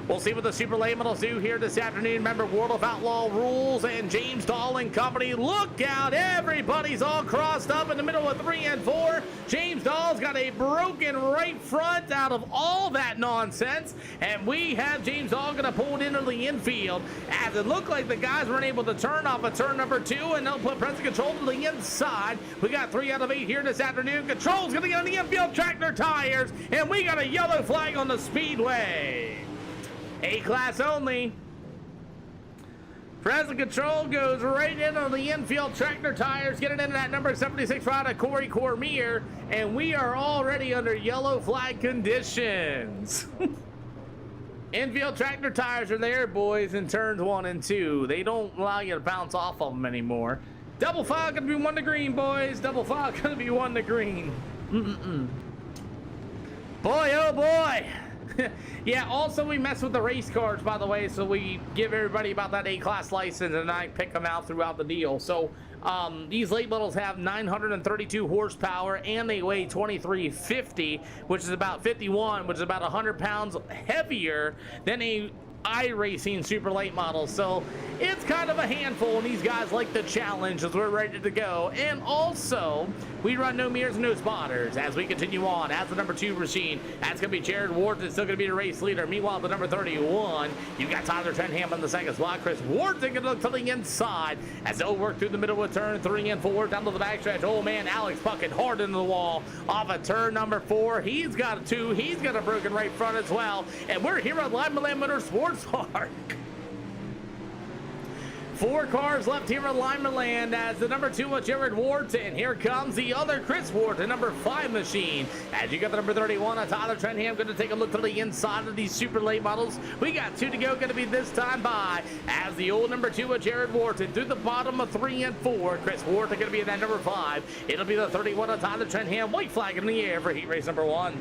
We'll see what the super late models do here this afternoon. Remember, World of Outlaw rules and James Dahl and company. Look out, everybody's all crossed up in the middle of 3 and 4. James Dahl's got a broken right front out of all that nonsense, and we have James Dahl gonna pull it into the infield as it looked like the guys weren't able to turn off of turn number 2, and they'll put President Control to the inside. We got 3 out of 8 here this afternoon. Control's gonna get on the infield tractor tires, and we got a yellow flag on the speedway. A-class only. President Control goes right in on the infield tractor tires, getting into that number 76 ride of Corey Cormier, and we are already under yellow flag conditions. Infield tractor tires are there, boys, in turns 1 and 2. They don't allow you to bounce off of them anymore. Double file gonna be 1 to green, boys. Double file gonna be 1 to green. Boy, oh boy. Yeah, also we mess with the race cards, by the way, so we give everybody about that A-class license, and I pick them out throughout the deal. So these late models have 932 horsepower, and they weigh 2350, which is about 51, which is about 100 pounds heavier than a Iracing super late models. So it's kind of a handful, and these guys like the challenge as we're ready to go. And also, we run no mirrors and no spotters as we continue on. As the number 2 machine, that's going to be Jared Wharton, still going to be the race leader. Meanwhile, the number 31, you got Tyler Trenham on the second spot. Chris Wharton going to look to the inside as they'll work through the middle of turn 3 and 4 down to the backstretch. Oh man, Alex Puckett hard into the wall off of turn number 4. He's got a 2. He's got a broken right front as well. And we're here at Lima Land Motorsports Park. 4 cars left here at Lima Land as the number 2 with Jared Wharton. Here comes the other Chris Wharton, number 5 machine. As you got the number 31 of Tyler Trenham, going to take a look to the inside of these super late models. We got 2 to go, going to be this time by as the old number 2 with Jared Wharton through the bottom of 3 and 4. Chris Wharton going to be in that number 5. It'll be the 31 of Tyler Trenham. White flag in the air for heat race number 1.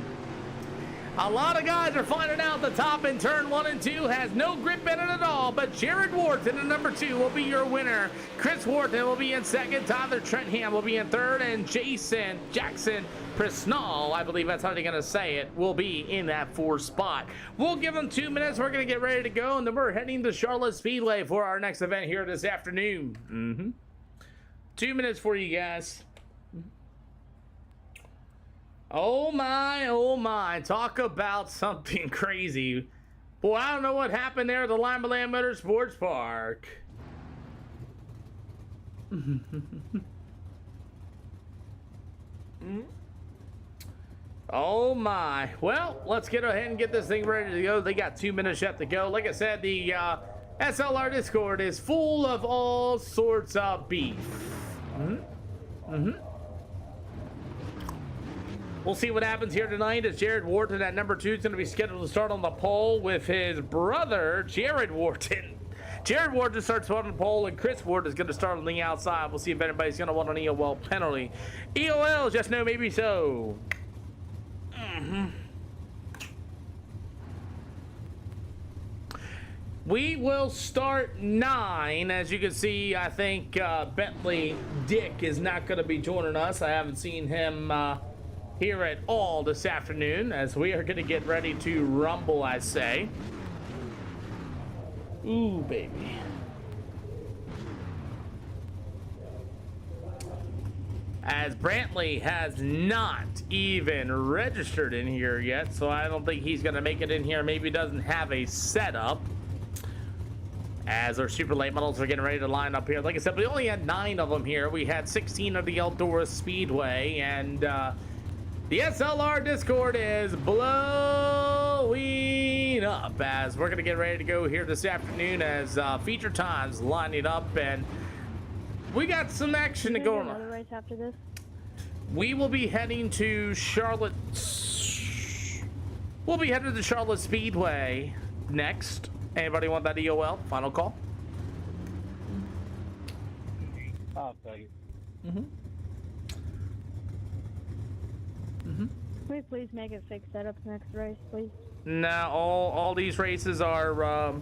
A lot of guys are finding out the top in turn 1 and 2 has no grip in it at all, but Jared Wharton in number 2 will be your winner. Chris Wharton will be in second, Tyler Trenham will be in third, and Jackson Presnall, I believe that's how they're going to say it, will be in that 4th spot. We'll give them 2 minutes. We're going to get ready to go, and then we're heading to Charlotte Speedway for our next event here this afternoon. 2 minutes for you guys. Oh my, talk about something crazy. Boy, I don't know what happened there at the Lima Land Motorsports Park. Oh my. Well, let's get ahead and get this thing ready to go. They got 2 minutes yet to go. Like I said, the SLR Discord is full of all sorts of beef. We'll see what happens here tonight as Jared Wharton at number 2 is going to be scheduled to start on the pole with his brother, Jared Wharton. Jared Wharton starts on the pole, and Chris Wharton is going to start on the outside. We'll see if anybody's going to want an EOL penalty. EOL, just no, maybe so. We will start 9. As you can see, I think Bentley Dick is not going to be joining us. I haven't seen him here at all this afternoon as we are going to get ready to rumble, I say. Ooh, baby. As Brantley has not even registered in here yet, so I don't think he's going to make it in here. Maybe doesn't have a setup. As our super late models are getting ready to line up here. Like I said, we only had 9 of them here. We had 16 of the Eldora Speedway, and the SLR Discord is blowing up as we're going to get ready to go here this afternoon as feature times lining up, and we got some action to go on. Another race after this? We will be heading to Charlotte. We'll be headed to Charlotte Speedway next. Anybody want that EOL? Final call? I'll tell you. Can we please make it fixed setups next race, please? No, all these races are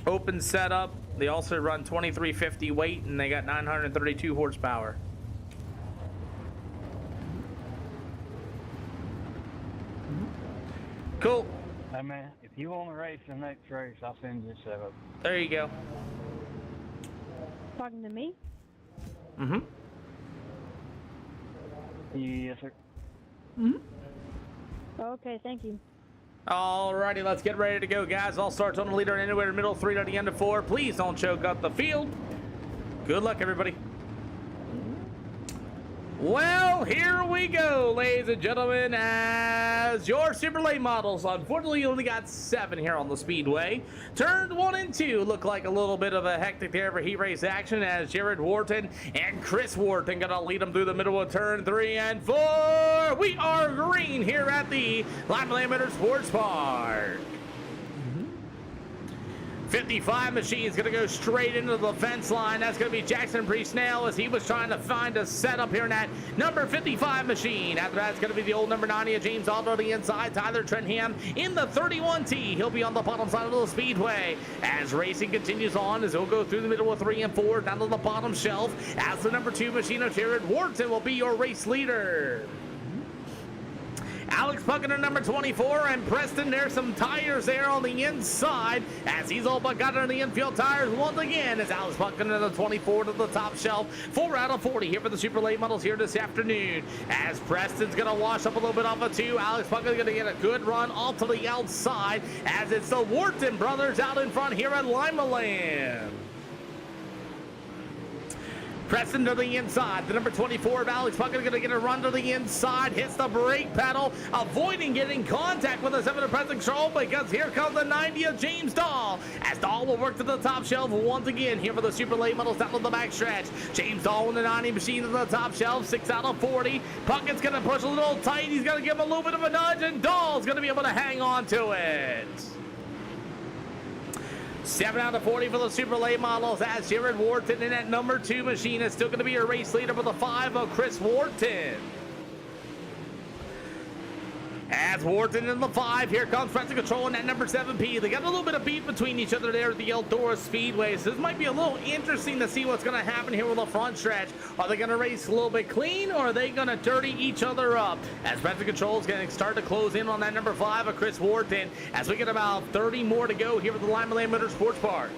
open setup. They also run 2350 weight, and they got 932 horsepower. Cool. Hey man, if you want to race the next race, I'll send you a setup. There you go. Talking to me? Yes, sir. Okay, thank you. Alrighty, let's get ready to go, guys. All starts on the leader and anywhere middle, 3 to the end of 4. Please don't choke up the field. Good luck, everybody. Well, here we go, ladies and gentlemen, as your super late models. Unfortunately, you only got 7 here on the speedway. Turn 1 and 2 look like a little bit of a hectic there for heat race action as Jared Wharton and Chris Wharton gonna lead them through the middle of turn 3 and 4. We are green here at the Lima Land Motorsports Park. 55 machine's gonna go straight into the fence line. That's gonna be Jackson Presnell as he was trying to find a setup here in that number 55 machine. After that, it's gonna be the old number 90 James Aldo on the inside. Tyler Trenham in the 31T. He'll be on the bottom side of the speedway as racing continues on as he'll go through the middle of 3 and 4 down to the bottom shelf as the number 2 machine of Jared Wharton will be your race leader. Alex Puckett in number 24, and Preston, there's some tires there on the inside as he's all but got under the infield tires once again as Alex Puckett in the 24 to the top shelf. 4 out of 40 here for the super late models here this afternoon as Preston's going to wash up a little bit off of 2. Alex Puckett's going to get a good run off to the outside as it's the Wharton brothers out in front here at Lima Land. Preston to the inside. The number 24 of Alex Puckett going to get a run to the inside. Hits the brake pedal, avoiding getting contact with the 7 of Preston Control because here comes the 90 of James Dahl. As Dahl will work to the top shelf once again here for the super late models down on the back stretch. James Dahl in the 90 machine to the top shelf. 6 out of 40. Puckett's going to push a little tight. He's going to give him a little bit of a nudge, and Dahl's going to be able to hang on to it. 7 out of 40 for the super late models as Jared Wharton in that number 2 machine is still going to be a race leader with the 5 of Chris Wharton. As Wharton in the 5, here comes Preston Control in that number 7P. They got a little bit of beef between each other there at the Eldora Speedway, so this might be a little interesting to see what's going to happen here with the front stretch. Are they going to race a little bit clean, or are they going to dirty each other up? As Preston Control is going to start to close in on that number 5 of Chris Wharton as we get about 30 more to go here at the Lima Land Motorsports Park.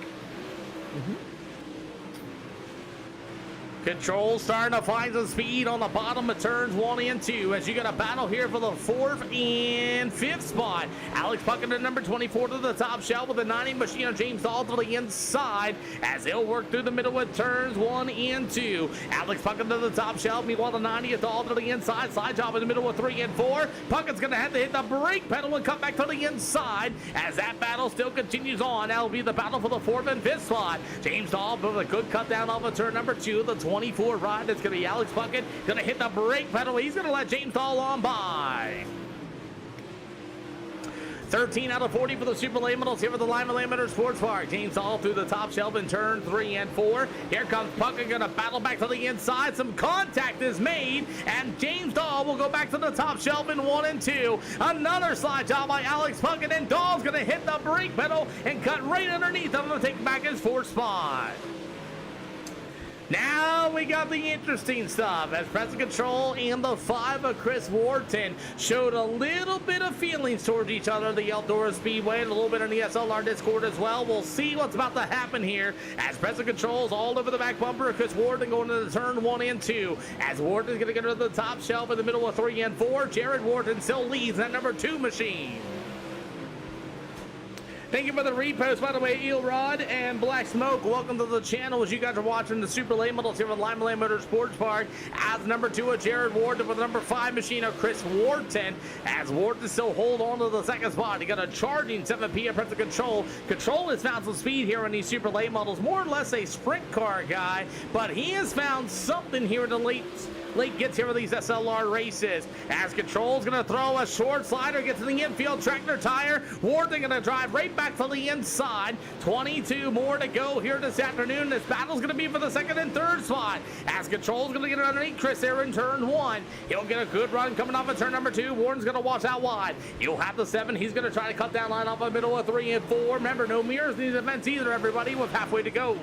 Control starting to find some speed on the bottom of turns 1 and 2 as you got a battle here for the 4th and 5th spot. Alex Puckett at number 24 to the top shelf with the 90 machine of James Dahl to the inside as they'll work through the middle with turns 1 and 2. Alex Puckett to the top shelf, meanwhile the 90 of Dahl to the inside. Side job in the middle with 3 and 4. Puckett's going to have to hit the brake pedal and come back to the inside as that battle still continues on. That'll be the battle for the 4th and 5th spot. James Dahl with a good cut down off of turn number 2. The 24 ride. That's going to be Alex Puckett. Going to hit the brake pedal. He's going to let James Dahl on by. 13 out of 40 for the super late models here for the Lima Land Motorsports Park. James Dahl through the top shelf in turn 3 and 4. Here comes Puckett, going to battle back to the inside. Some contact is made, and James Dahl will go back to the top shelf in 1 and 2. Another slide job by Alex Puckett, and Dahl's going to hit the brake pedal and cut right underneath him to take back his 4th spot. Now we got the interesting stuff as Preston Control and the 5 of Chris Wharton showed a little bit of feelings towards each other at the Eldora Speedway and a little bit on the SLR Discord as well. We'll see what's about to happen here as Preston Control's all over the back bumper of Chris Wharton going to the turn 1 and 2 as Wharton's going to get to the top shelf in the middle of 3 and 4. Jared Wharton still leads that number 2 machine. Thank you for the repost, by the way, Eelrod and Black Smoke. Welcome to the channel as you guys are watching the super late models here with Lima Land Motorsports Park. As number 2 of Jared Wharton with the number 5 machine of Chris Wharton. As Wharton still hold on to the 2nd spot. He got a charging 7P of Preston Control. Control has found some speed here in these super late models. More or less a sprint car guy, but he has found something here in the late gets here with these SLR races. As Control's going to throw a short slider, get to the infield tractor tire. Wharton going to drive right back to the inside. 22 more to go here this afternoon. This battle's going to be for the 2nd and 3rd spot. As Control's going to get it underneath Chris there in turn 1. He'll get a good run coming off of turn number 2. Wharton's going to watch out wide. You'll have the 7. He's going to try to cut down line off the middle of 3 and 4. Remember, no mirrors in these events either, everybody, with halfway to go.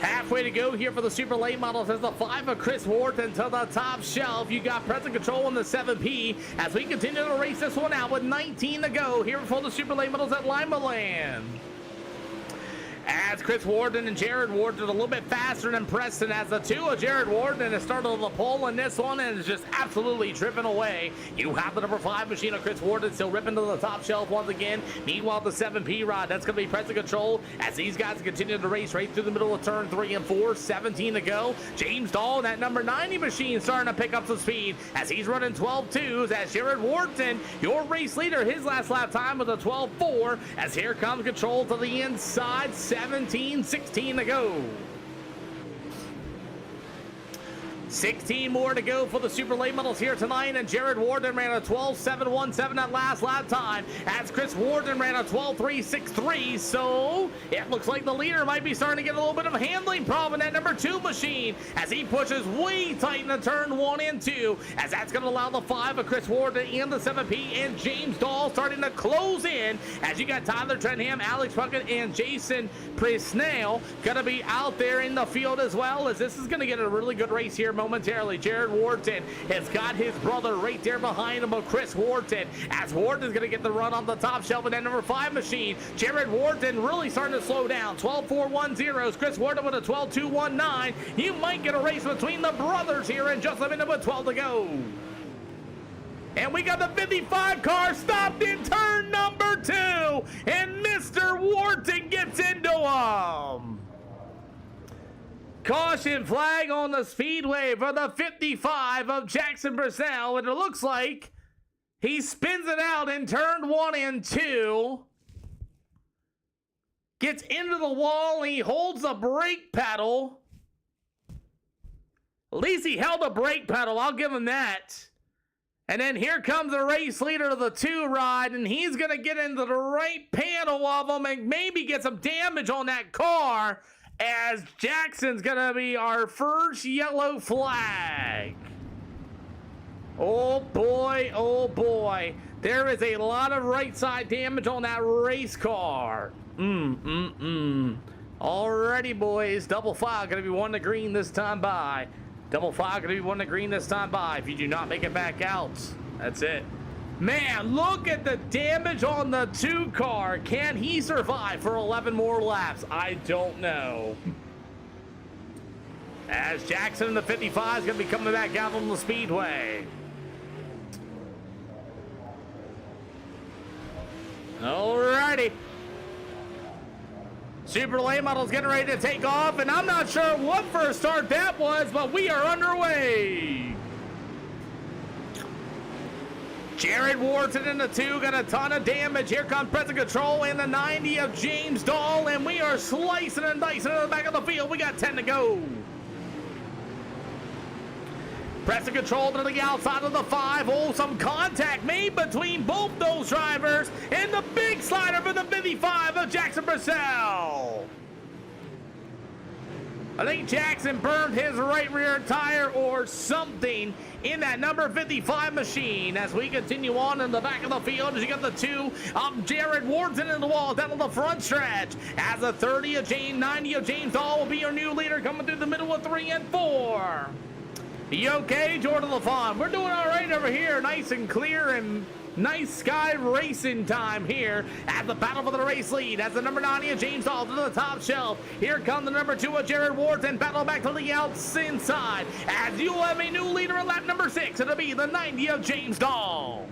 Halfway to go here for the super late models as the 5 of Chris Wharton to the top shelf. You got Preston Control in the 7P as we continue to race this one out with 19 to go here for the super late models at Lima Land. As Chris Wharton and Jared Wharton a little bit faster than Preston as the 2 of Jared Wharton has started on the pole in this one and is just absolutely driven away. You have the number 5 machine of Chris Wharton still ripping to the top shelf once again. Meanwhile, the 7P rod, that's going to be Preston Control as these guys continue to race right through the middle of turn 3 and 4. 17 to go. James Dahl, that number 90 machine, starting to pick up some speed as he's running 12.2s as Jared Wharton, your race leader, his last lap time was a 12.4 as here comes Control to the inside. 16 to go. 16 more to go for the super late models here tonight, and Jared Wharton ran a 12.717 that last lap time as Chris Wharton ran a 12.363, so it looks like the leader might be starting to get a little bit of a handling problem in that number 2 machine as he pushes way tight in the turn 1 and 2 as that's going to allow the 5 of Chris Wharton and the 7P and James Dahl starting to close in as you got Tyler Trenham, Alex Puckett, and Jason Presnell going to be out there in the field as well as this is going to get a really good race here momentarily. Jared Wharton has got his brother right there behind him of Chris Wharton, as Wharton's going to get the run on the top shelf in that number 5 machine. Jared Wharton really starting to slow down. 12.410. Chris Wharton with a 12.219. You might get a race between the brothers here in just a minute with 12 to go. And we got the 55 car stopped in turn number 2, and Mr. Wharton gets into him. Caution flag on the speedway for the 55 of Jackson Brissell, and it looks like he spins it out in turn 1 and 2. Gets into the wall, and he holds the brake pedal. At least he held the brake pedal, I'll give him that. And then here comes the race leader of the 2 ride, and he's going to get into the right panel of him and maybe get some damage on that car, as Jackson's going to be our first yellow flag. Oh boy, oh boy. There is a lot of right side damage on that race car. Alrighty, boys. Double file going to be 1 to green this time by. Double file going to be 1 to green this time by. If you do not make it back out, that's it. Man, look at the damage on the 2 car. Can he survive for 11 more laps? I don't know. As Jackson in the 55 is going to be coming back out on the speedway. Alrighty. Super late model's getting ready to take off, and I'm not sure what first start that was, but we are underway. Jared Wharton in the 2 got a ton of damage. Here comes Present Control in the 90 of James Dahl, and we are slicing and dicing in the back of the field. We got 10 to go. Present Control to the outside of the 5. Oh, some contact made between both those drivers, and the big slider for the 55 of Jackson Brissell. I think Jackson burned his right rear tire or something in that number 55 machine. As we continue on in the back of the field, as you got the 2 of Jared Wharton in the wall down on the front stretch. As the 30 of James, 90 of James Dahl will be your new leader coming through the middle of 3 and 4. You okay, Jordan LaFawn? We're doing all right over here, nice and clear and nice sky racing time here at the battle for the race lead. As the number 90 of James Dahl to the top shelf. Here comes the number 2 of Jared Wharton, battle back to the outside. As you have a new leader in lap number 6, it'll be the 90 of James Dahl.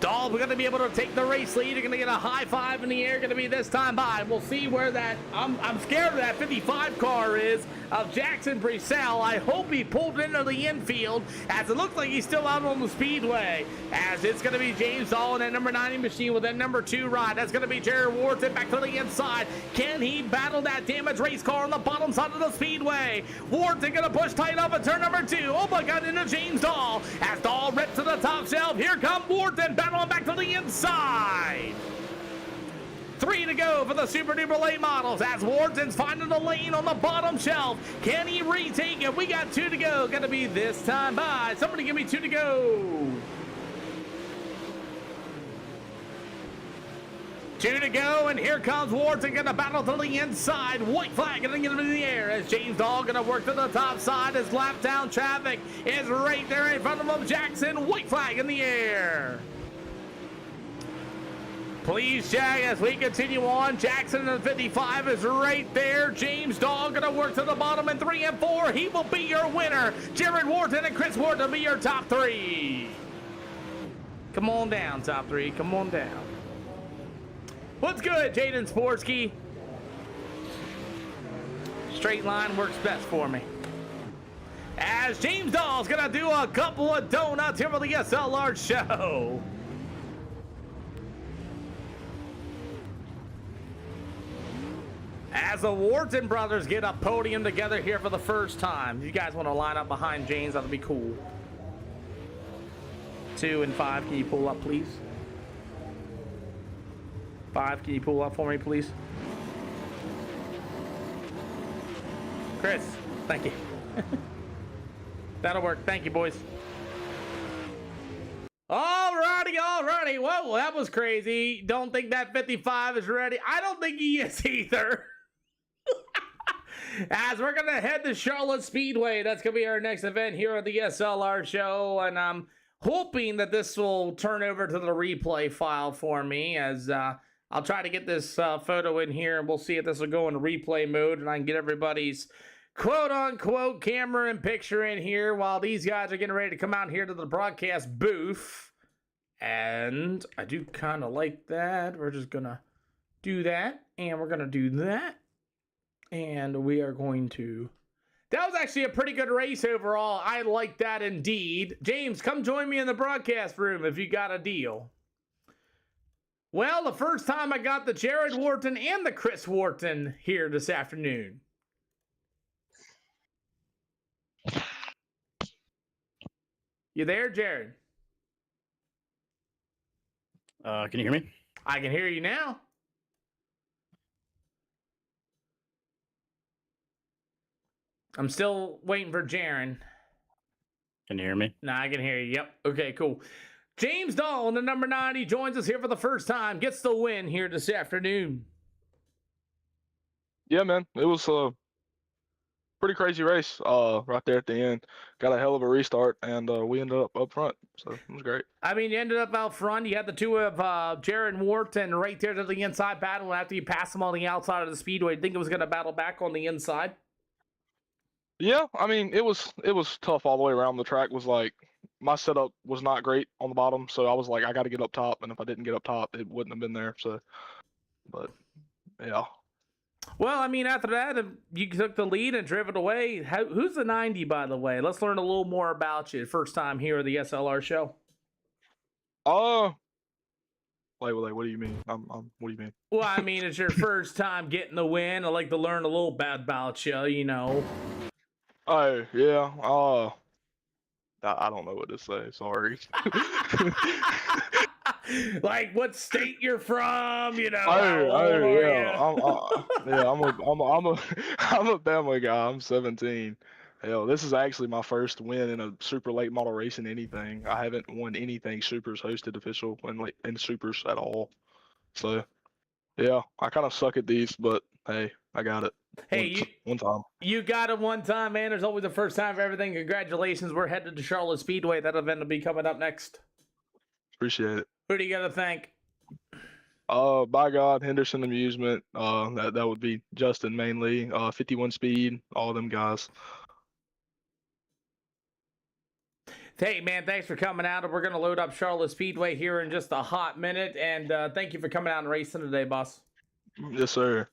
Dahl, we're going to be able to take the race lead. You're going to get a high 5 in the air, going to be this time by. We'll see where that, I'm scared of that 55 car is of Jackson Brissell. I hope he pulled into the infield, as it looks like he's still out on the speedway. As it's going to be James Dahl in that number 90 machine with that number 2 ride. That's going to be Jared Wharton back to the inside. Can he battle that damaged race car on the bottom side of the speedway? Wharton going to push tight up at turn number 2. Oh my God, into James Dahl. As Dahl rips to the top shelf. Here comes Wharton battling back to the inside. 3 to go for the Super Duper late models, as Wharton's finding the lane on the bottom shelf. Can he retake it? We got 2 to go. Gonna be this time by. Somebody give me 2 to go. 2 to go, and here comes Wharton, gonna battle to the inside. White flag gonna get him in the air as James Dahl gonna work to the top side as lap down traffic is right there in front of him. Jackson, white flag in the air. Please check as we continue on. Jackson in the 55 is right there. James Dahl gonna work to the bottom in 3 and 4. He will be your winner. Jared Wharton and Chris Wharton will be your top 3. Come on down, top 3. Come on down. What's good, Jaden Sporsky? Straight line works best for me. As James Dahl's gonna do a couple of donuts here for the SLR show. As the Wharton brothers get a podium together here for the first time. You guys want to line up behind James? That'll be cool. 2 and 5, can you pull up, please? 5, can you pull up for me, please? Chris, thank you. That'll work. Thank you, boys. Alrighty. Whoa, that was crazy. Don't think that 55 is ready. I don't think he is either. As we're gonna head to Charlotte Speedway, that's gonna be our next event here on the SLR show, and I'm hoping that this will turn over to the replay file for me. As I'll try to get this photo in here, and we'll see if this will go into replay mode, and I can get everybody's quote-unquote camera and picture in here while these guys are getting ready to come out here to the broadcast booth. And I do kind of like that. We're just gonna do that, and we're gonna do that. And we are going to... That was actually a pretty good race overall. I like that indeed. James, come join me in the broadcast room if you got a deal. Well, the first time I got the Jared Wharton and the Chris Wharton here this afternoon. You there, Jared? Can you hear me? I can hear you now. I'm still waiting for Jaron. Can you hear me? Nah, I can hear you. Yep. Okay, cool. James Dahl, the number 90, joins us here for the first time. Gets the win here this afternoon. Yeah, man, it was a pretty crazy race. Right there at the end, got a hell of a restart, and we ended up front, so it was great. I mean, you ended up out front. You had the two of Jared Wharton right there to the inside battle after you passed them on the outside of the speedway. I think it was going to battle back on the inside. Yeah, I mean, it was tough all the way around. The track was like, my setup was not great on the bottom, so I was like, I got to get up top, and if I didn't get up top, it wouldn't have been there. So, but yeah. Well, I mean, after that, you took the lead and drove it away. Who's the 90, by the way? Let's learn a little more about you. First time here at the SLR show. What do you mean? What do you mean? Well, I mean, it's your first time getting the win. I'd like to learn a little bit about you, you know. Oh, yeah. I don't know what to say. Sorry. Like what state you're from, you know? Yeah. I'm a Bama guy. I'm 17. Hell, this is actually my first win in a super late model racing anything. I haven't won anything supers hosted official in supers at all. So, yeah, I kind of suck at these, but hey, I got it. Hey, one time. You got it one time, man. There's always a first time for everything. Congratulations. We're headed to Charlotte Speedway. That event will be coming up next. Appreciate it. Who do you got to thank? By God, Henderson Amusement. That would be Justin mainly. 51 Speed, all of them guys. Hey, man, thanks for coming out. We're going to load up Charlotte Speedway here in just a hot minute. And thank you for coming out and racing today, boss. Yes, sir.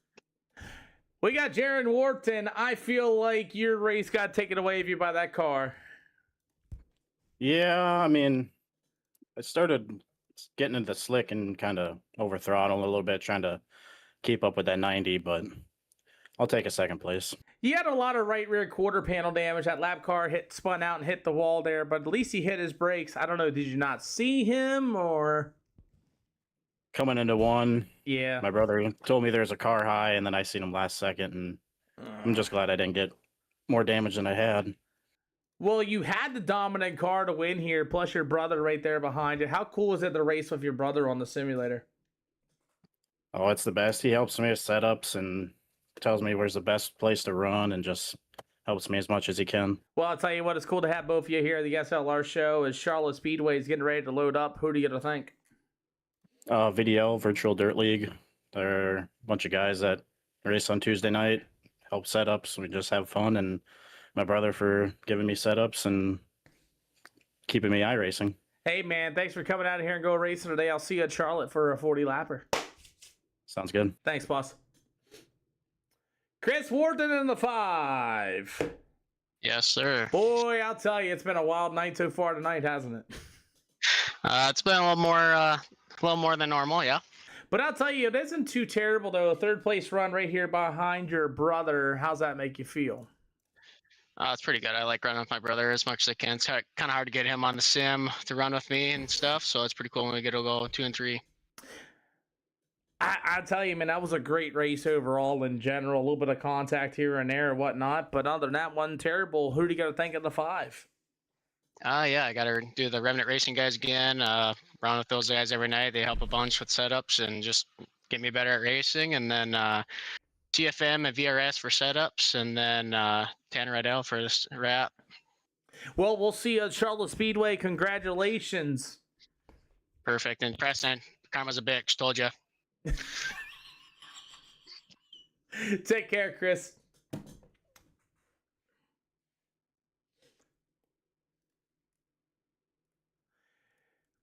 We got Jaron Wharton. I feel like your race got taken away of you by that car. Yeah, I mean, I started getting into the slick and kind of over throttle a little bit, trying to keep up with that 90, but I'll take a second place. He had a lot of right rear quarter panel damage. That lap car spun out and hit the wall there, but at least he hit his brakes. I don't know, did you not see him or? Coming into one, yeah, my brother told me there's a car high, and then I seen him last second, and I'm just glad I didn't get more damage than I had. Well, you had the dominant car to win here, plus your brother right there behind you. How cool is it to race with your brother on the simulator? Oh, it's the best. He helps me with setups and tells me where's the best place to run and just helps me as much as he can. Well, I'll tell you what, it's cool to have both of you here at the SLR show as Charlotte Speedway is getting ready to load up. Who do you got to thank? VDL, Virtual Dirt League. They're a bunch of guys that race on Tuesday night, help setups. We just have fun, and my brother for giving me setups and keeping me iRacing. Hey, man, thanks for coming out here and go racing today. I'll see you at Charlotte for a 40 lapper. Sounds good. Thanks, boss. Chris Wharton in the 5. Yes, sir. Boy, I'll tell you, it's been a wild night so far tonight, hasn't it? It's been a little more than normal, yeah. But I'll tell you, it isn't too terrible, though. A third place run right here behind your brother. How's that make you feel? It's pretty good. I like running with my brother as much as I can. It's kind of hard to get him on the sim to run with me and stuff, so it's pretty cool when we get to go 2 and 3. I tell you, man, that was a great race overall in general. A little bit of contact here and there and whatnot, but other than that, wasn't terrible. Who do you got to thank in the 5? Yeah, I got to do the Remnant Racing guys again. Run with those guys every night. They help a bunch with setups and just get me better at racing. And then TFM and VRS for setups, and then Tanner Riddell for this wrap. Well, we'll see you at Charlotte Speedway. Congratulations. Perfect. And Preston, karma's a bitch. Told you. Take care, Chris.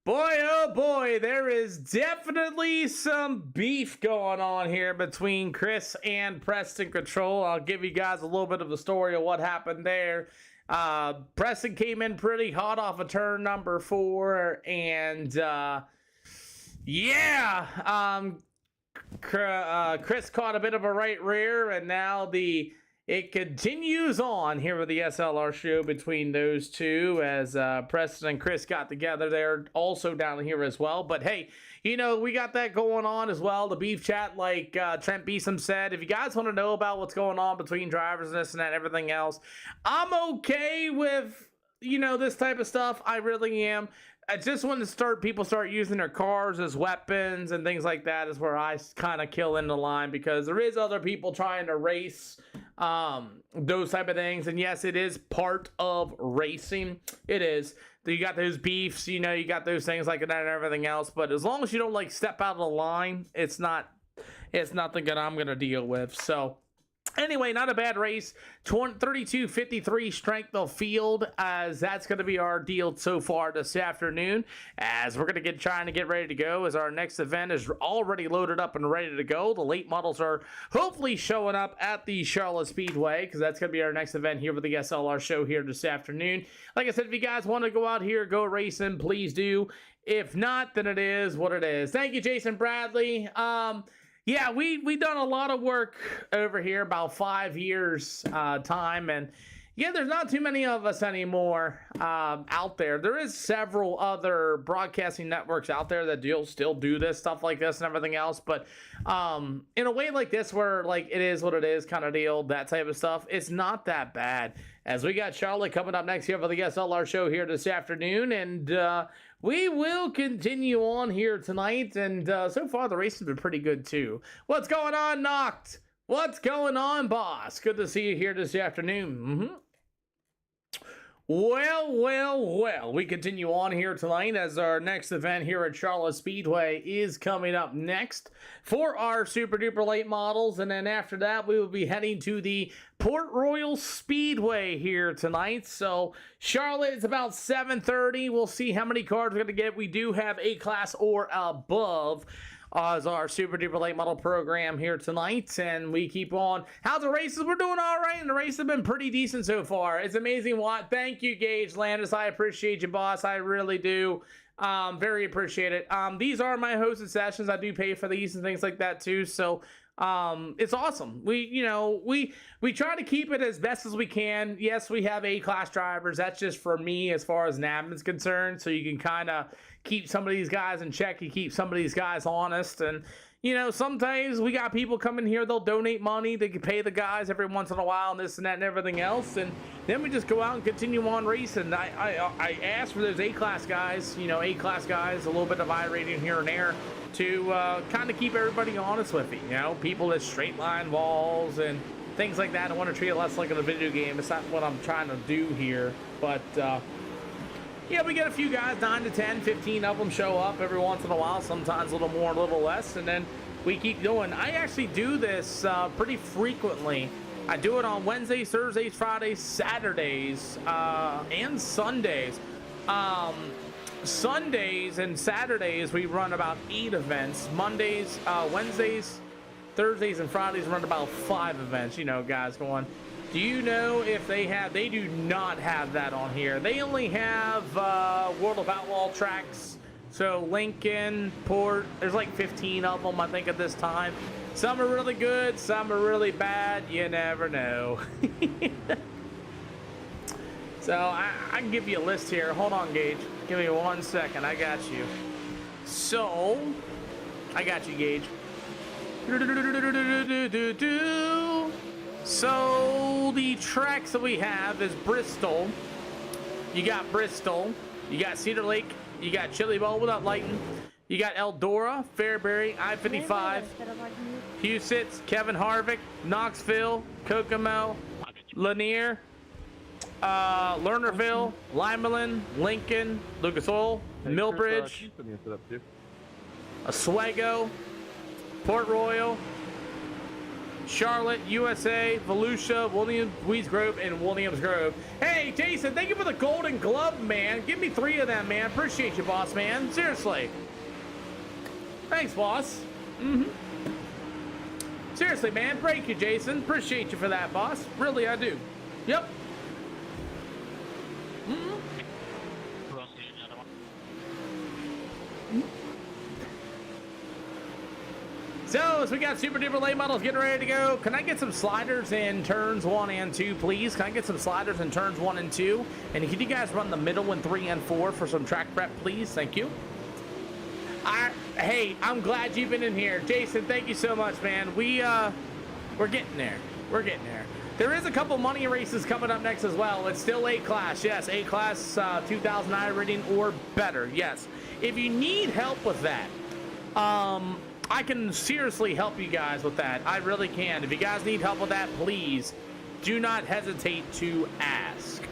Boy, oh boy, there is definitely some beef going on here between Chris and Preston Control. I'll give you guys a little bit of the story of what happened there. Preston came in pretty hot off of turn number 4, and Chris caught a bit of a right rear, and now it continues on here with the SLR show between those two as Preston and Chris got together. They're also down here as well. But hey, you know, we got that going on as well. The beef chat, like Trent Beeson said, if you guys want to know about what's going on between drivers and this and that, everything else, I'm okay with, you know, this type of stuff. I really am. I just want to people start using their cars as weapons and things like that is where I kind of kill in the line, because there is other people trying to race those type of things. And yes, it is part of racing. It is. You got those beefs, you know, you got those things like that and everything else. But as long as you don't like step out of the line, it's nothing that I'm going to deal with. So anyway, not a bad race. 32.53 strength of field, as that's going to be our deal so far this afternoon, as we're going to trying to get ready to go, as our next event is already loaded up and ready to go. The late models are hopefully showing up at the Charlotte Speedway, because that's going to be our next event here with the SLR show here this afternoon. Like I said, if you guys want to go out here, go racing, please do. If not, then it is what it is. Thank you, Jason Bradley. Yeah, we done a lot of work over here, about 5 years time, and yeah, there's not too many of us anymore out there. There is several other broadcasting networks out there that still do this stuff like this and everything else, but in a way like this, where like it is what it is kind of deal, that type of stuff, it's not that bad. As we got Charlotte coming up next here for the SLR show here this afternoon, and we will continue on here tonight, and so far the race has been pretty good too. What's going on, Noct? What's going on, boss? Good to see you here this afternoon. Well, we continue on here tonight, as our next event here at Charlotte Speedway is coming up next for our super duper late models, and then after that we will be heading to the Port Royal Speedway here tonight. So Charlotte is about 7:30. We'll see how many cars we're going to get. We do have A class or above as our super duper late model program here tonight, and we keep on. How's the races? We're doing all right, and the races have been pretty decent so far. It's amazing what. Thank you, Gage Landis. I appreciate you, boss. I really do. Very appreciate it. These are my hosted sessions. I do pay for these and things like that too. So it's awesome. We try to keep it as best as we can. Yes, we have A-class drivers. That's just for me as far as an admin's concerned. So you can kind of keep some of these guys in check. You keep some of these guys honest. And, you know, sometimes we got people coming here, they'll donate money. They can pay the guys every once in a while and this and that and everything else. And then we just go out and continue on racing. I asked for those A-class guys, you know, A-class guys, a little bit of I-rating here and there, to kind of keep everybody honest with me. You know, people that straight line walls and things like that. I want to treat it less like a video game. It's not what I'm trying to do here. But, yeah, we get a few guys, 9 to 10, 15 of them show up every once in a while, sometimes a little more, a little less, and then we keep going. I actually do this pretty frequently. I do it on Wednesdays, Thursdays, Fridays, Saturdays, and Sundays. Sundays and Saturdays, we run about 8 events. Mondays, Wednesdays, Thursdays, and Fridays run about 5 events. You know, guys going, do you know if they do not have that on here. They only have World of Outlaw tracks. So Lincoln, Port, there's like 15 of them, I think, at this time. Some are really good, some are really bad. You never know. So I can give you a list here. Hold on, Gage. Give me 1 second. I got you. So, I got you, Gage. So the tracks that we have is Bristol. You got Bristol. You got Cedar Lake. You got Chili Bowl without lighting. You got Eldora, Fairbury, I-55. Husitz, Kevin Harvick, Knoxville, Kokomo, Lanier, Lernerville, Limelin, Lincoln, Lucas Oil, Millbridge, Oswego, Port Royal, Charlotte, USA, Volusia, Weeds Grove, and Williams Grove. Hey, Jason, thank you for the golden glove, man. Give me 3 of them, man. Appreciate you, boss, man. Seriously. Thanks, boss. Seriously, man. Thank you, Jason. Appreciate you for that, boss. Really, I do. Yep. Who else needs another one? So, as we got super duper late models getting ready to go, can I get some sliders in turns 1 and 2, please? Can I get some sliders in turns 1 and 2? And can you guys run the middle one 3 and 4 for some track prep, please? Thank you. Hey, I'm glad you've been in here. Jason, thank you so much, man. We're getting there. We're getting there. There is a couple money races coming up next as well. It's still A-Class. Yes, A-Class 2000 rating or better. Yes. If you need help with that, I can seriously help you guys with that. I really can. If you guys need help with that, please do not hesitate to ask.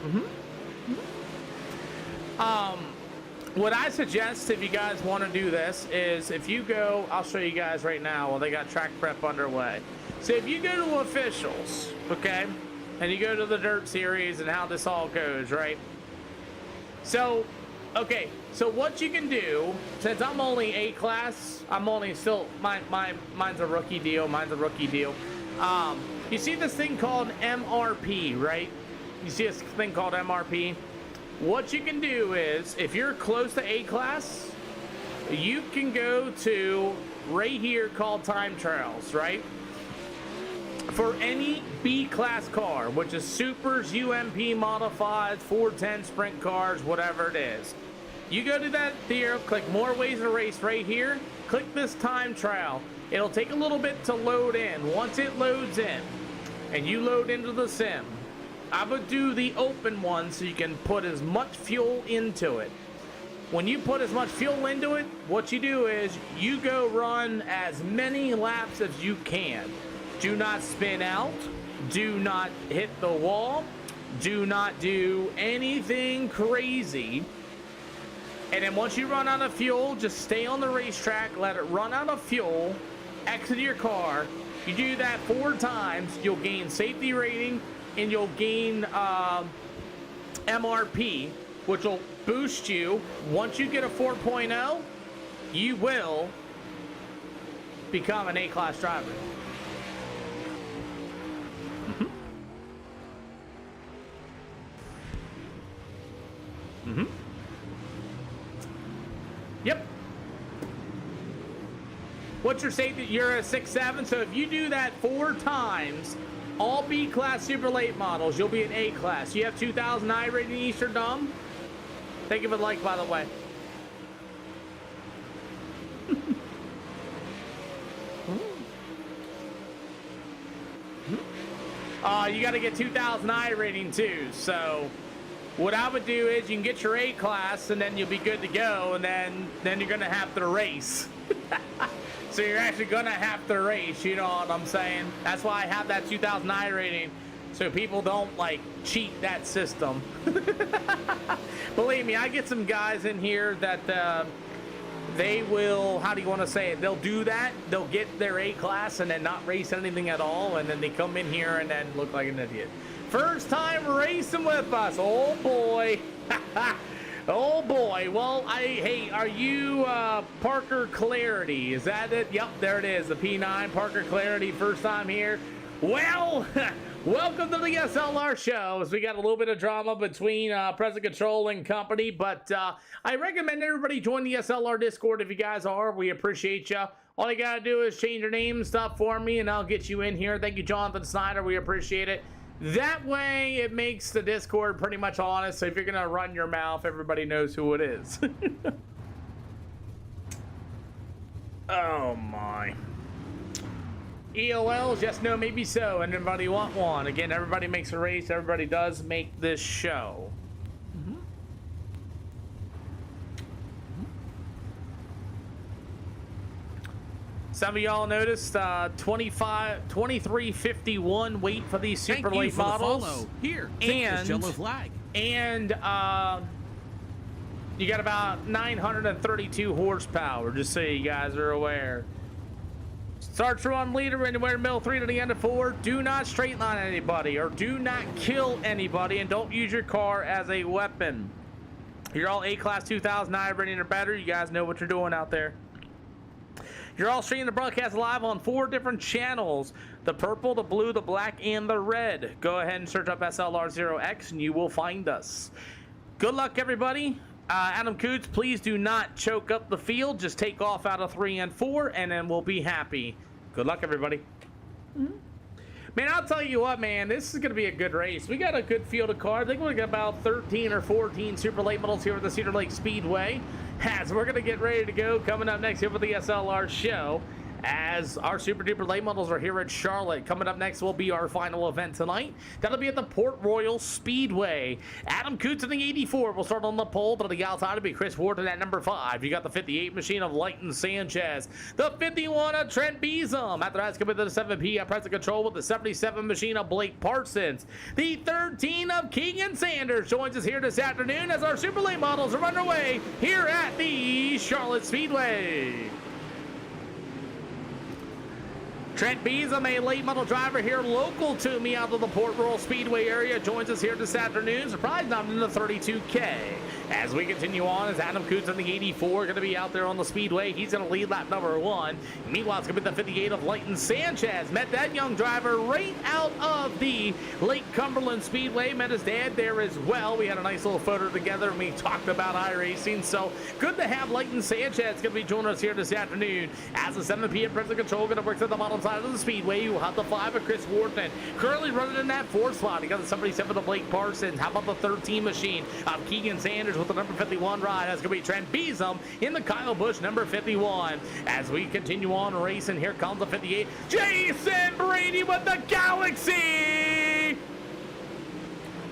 What I suggest if you guys want to do this is if you go, I'll show you guys right now while they got track prep underway. So if you go to officials, okay, and you go to the dirt series and how this all goes, right? So, okay, so what you can do, since I'm only A-Class, I'm only still, mine's a rookie deal, you see this thing called MRP, right? You see this thing called MRP? What you can do is, if you're close to A-Class, you can go to right here called time trials, right? For any B-Class car, which is Supers, UMP modifieds, 410 sprint cars, whatever it is. You go to that there, click more ways to race right here, click this time trial. It'll take a little bit to load in. Once it loads in, and you load into the sim, I would do the open one so you can put as much fuel into it. When you put as much fuel into it, what you do is you go run as many laps as you can. Do not spin out. Do not hit the wall. Do not do anything crazy. And then once you run out of fuel, just stay on the racetrack, let it run out of fuel, exit your car. You do that 4 times, you'll gain safety rating, and you'll gain MRP, which will boost you. Once you get a 4.0, you will become an A-Class driver. Yep. What's your safety? You're a 6.7, so if you do that 4 times, all B-Class super late models, you'll be an A-Class. You have 2000 I rating Eastern Dom. Thank you for the like, by the way. You got to get 2000 I rating too. So what I would do is you can get your A-Class and then you'll be good to go, and then you're going to have to race. So you're actually going to have to race, you know what I'm saying? That's why I have that 2000 I rating, so people don't, like, cheat that system. Believe me, I get some guys in here that they will, how do you want to say it? They'll do that. They'll get their A-Class and then not race anything at all, and then they come in here and then look like an idiot. First time racing with us. Oh, boy. Oh boy, well, hey, are you Parker Clarity? Is that it? Yep, there it is, the P9, Parker Clarity, first time here. Well, welcome to the SLR show, as we got a little bit of drama between Present Control and company, but I recommend everybody join the SLR Discord if you guys are. We appreciate you. All you gotta do is change your name and stuff for me, and I'll get you in here. Thank you, Jonathan Snyder, we appreciate it. That way, it makes the Discord pretty much honest, so if you're going to run your mouth, everybody knows who it is. Oh, my. EOLs, yes, no, maybe so. Anybody want one? Again, everybody makes a race. Everybody does make this show. Some of y'all noticed 2351 weight for these super Thank you late for the models. follow. Here, take this yellow flag. And you got about 932 horsepower, just so you guys are aware. Starts run leader anywhere in middle 3 to the end of 4. Do not straight line anybody or do not kill anybody, and don't use your car as a weapon. You're all A-Class 2009 rating or better. You guys know what you're doing out there. You're all streaming the broadcast live on 4 different channels: the purple, the blue, the black, and the red. Go ahead and search up SLR0X and you will find us. Good luck, everybody. Adam Coots, please do not choke up the field. Just take off out of 3 and 4, and then we'll be happy. Good luck, everybody. Man, I'll tell you what, man, this is going to be a good race. We got a good field of cars. I think we got about 13 or 14 super late models here at the Cedar Lake Speedway. As we're going to get ready to go, coming up next here for the SLR show, as our super duper late models are here at Charlotte. Coming up next will be our final event tonight. That'll be at the Port Royal Speedway. Adam Coots in the 84 will start on the pole. To the outside will be Chris Wharton at number 5. You got the 58 machine of Leighton Sanchez. The 51 of Trent Besom. After that, it's going to be the 7P at present control with the 77 machine of Blake Parsons. The 13 of Keegan Sanders joins us here this afternoon as our super late models are underway here at the Charlotte Speedway. Trent Besom, a late model driver here local to me out of the Port Royal Speedway area, joins us here this afternoon. Surprise not in the 32K. As we continue on, as Adam Coots in the 84 going to be out there on the Speedway. He's going to lead lap number 1. Meanwhile, it's going to be the 58 of Leighton Sanchez. Met that young driver right out of the Lake Cumberland Speedway. Met his dad there as well. We had a nice little photo together and we talked about iRacing. So good to have Leighton Sanchez going to be joining us here this afternoon. As the 7 p.m. present control going to work to the bottom side of the Speedway. You will have the 5 of Chris Wharton. Currently running in that 4th spot. You got the 77 of Blake Parsons. How about the 13 machine of Keegan Sanders with the number 51 ride? That's going to be Trent Besom in the Kyle Busch number 51. As we continue on racing, here comes the 58. Jason Brady with the Galaxy!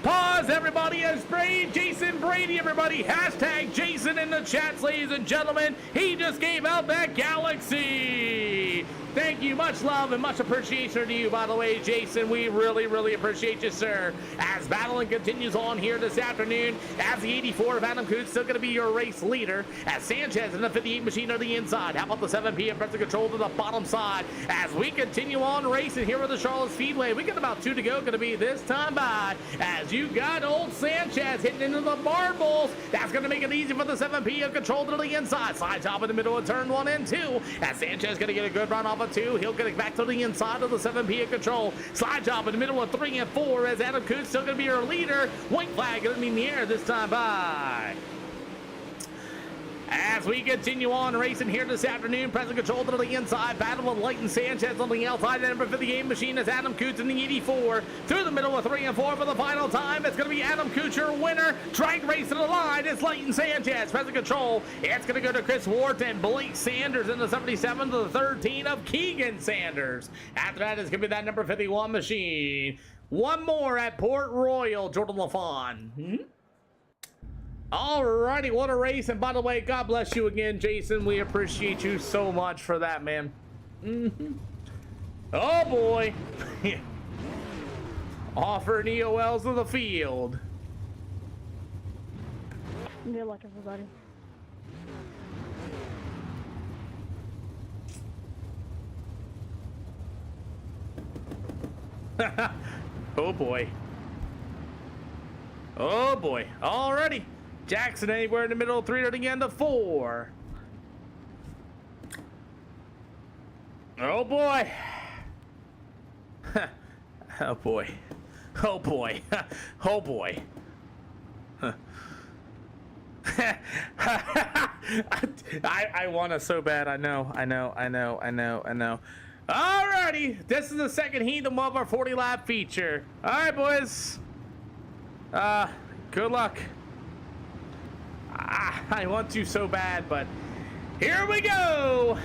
Pause, everybody, as Jason Brady, everybody. Hashtag Jason in the chats, ladies and gentlemen. He just gave out that Galaxy. Thank you. Much love and much appreciation to you, by the way, Jason. We really, really appreciate you, sir. As battling continues on here this afternoon, as the 84 of Adam Coots still going to be your race leader, as Sanchez in the 58 machine on the inside. How about the 7 p.m. pressure control to the bottom side? As we continue on racing here at the Charlotte Speedway, we got about 2 to go. Going to be this time by, as you got old Sanchez hitting into the marbles. That's going to make it easy for the 7 p.m. control to the inside. Side top in the middle of turn 1 and 2. As Sanchez going to get a good run off of 2. He'll get it back to the inside of the 7 p.m. control. Slide job in the middle of 3 and 4 as Adam Coots still going to be your leader. White flag going to be in the air this time by. As we continue on racing here this afternoon, present control to the inside, battle with Leighton Sanchez on the outside. The number 58 machine is Adam Coots in the 84. Through the middle of 3 and 4 for the final time. It's going to be Adam Coots, your winner. Drag race to the line. It's Leighton Sanchez. Present control. It's going to go to Chris Wharton. Blake Sanders in the 77 to the 13 of Keegan Sanders. After that, it's going to be that number 51 machine. One more at Port Royal, Jordan LaFon. Alrighty, what a race. And by the way, God bless you again, Jason. We appreciate you so much for that, man. Oh boy. Offer EOLs to the field. Good luck, everybody. Oh boy. Oh boy. Alrighty. Jackson anywhere in the middle, 3 to the end of 4. Oh boy. Oh boy. Oh boy. Oh boy. I want to so bad. I know. Alrighty. This is the second heat of our 40 lap feature. Alright, boys. Good luck. I want to so bad, but here we go.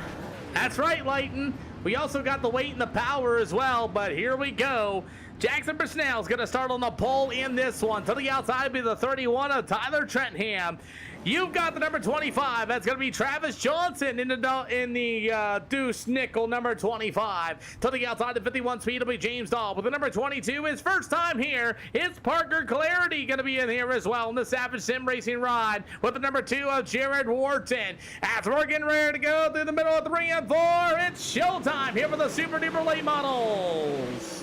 That's right, Leighton. We also got the weight and the power as well, but here we go. Jackson Bushnell's going to start on the pole in this one. To the outside will be the 31 of Tyler Trentham. You've got the number 25. That's going to be Travis Johnson in the Deuce Nickel number 25. To the outside, the 51 speed will be James Dahl. With the number 22, his first time here, it's Parker Clarity going to be in here as well in the Savage Sim Racing ride. With the number 2 of Jared Wharton. As we're getting ready to go through the middle of 3 and 4, it's showtime here for the Super Duper Late Models.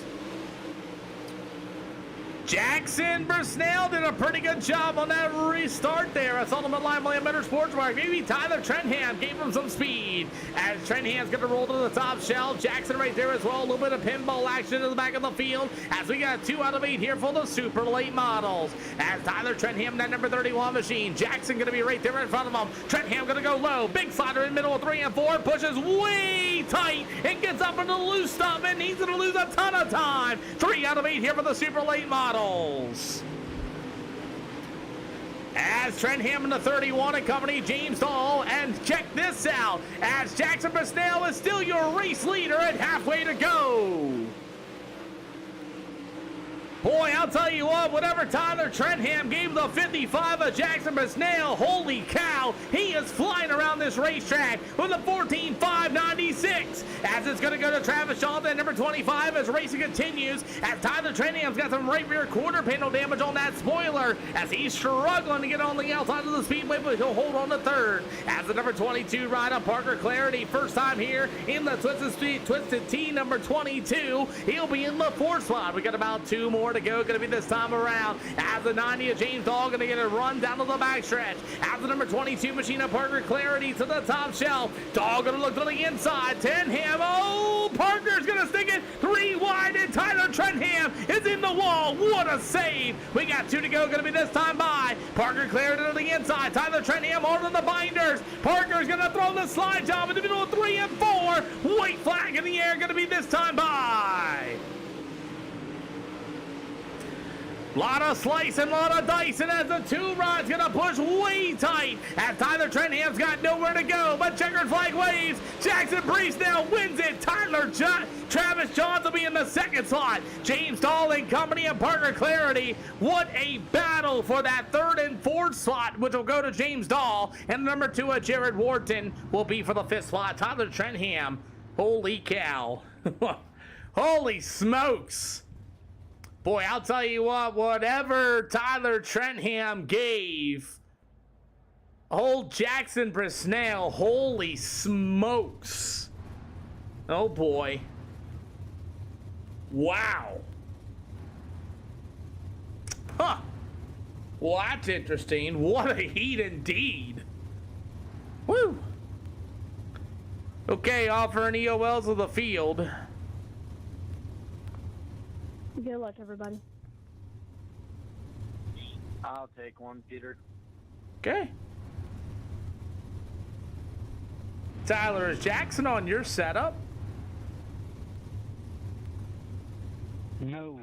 Jackson Brisnell did a pretty good job on that restart there. I saw him at Limelight Motorsports Park. Maybe Tyler Trenham gave him some speed. As Trenham's going to roll to the top shelf. Jackson right there as well. A little bit of pinball action in the back of the field. As we got 2 out of 8 here for the Super Late Models. As Tyler Trenham, that number 31 machine. Jackson going to be right there in front of him. Trenham going to go low. Big slider in middle of 3 and 4. Pushes way tight and gets up into the loose stop. And he's going to lose a ton of time. 3 out of 8 here for the Super Late Models. As Trenham in the 31 and company, James Dahl, and check this out, as Jackson Brisnell is still your race leader at halfway to go. Boy, I'll tell you what, whatever Tyler Trenham gave the 55 of Jackson Brisnell, holy cow, he is flying around this racetrack with a 14.596. As it's going to go to Travis Johnson, number 25, as racing continues, as Tyler Trenham's got some right rear quarter panel damage on that spoiler, as he's struggling to get on the outside of the speedway, but he'll hold on to third. As the number 22 ride on Parker Clarity, first time here in the Twisted T number 22, he'll be in the 4th slot. We got about 2 more to go, going to be this time around. As the 90 of James Dahl going to get a run down to the backstretch. As the number 22 machine of Parker Clarity to the top shelf. Dahl going to look to the inside. Trenham, oh, Parker's going to stick it 3 wide, and Tyler Trenham is in the wall. What a save. We got 2 to go, going to be this time by. Parker Clarity to the inside. Tyler Trenham holding the binders. Parker's going to throw the slide job in the middle of 3 and 4. White flag in the air, going to be this time by. Lot of slicing, lot of dicing as the 2 rod's gonna push way tight as Tyler Trenham's got nowhere to go, but checkered flag waves. Jackson Brisnell wins it. Travis Johnson will be in the 2nd slot. James Dahl and company and Parker Clarity. What a battle for that 3rd and 4th slot, which will go to James Dahl, and number 2 of Jared Wharton will be for the 5th slot. Tyler Trenham, holy cow. Holy smokes. Boy, I'll tell you what, whatever Tyler Trenham gave old Jackson Brisnell, holy smokes. Oh boy. Wow. Huh. Well, that's interesting. What a heat indeed. Woo. Okay, offering EOLs of the field. Good luck, everybody. I'll take one, Peter. Okay. Tyler, is Jackson on your setup? No.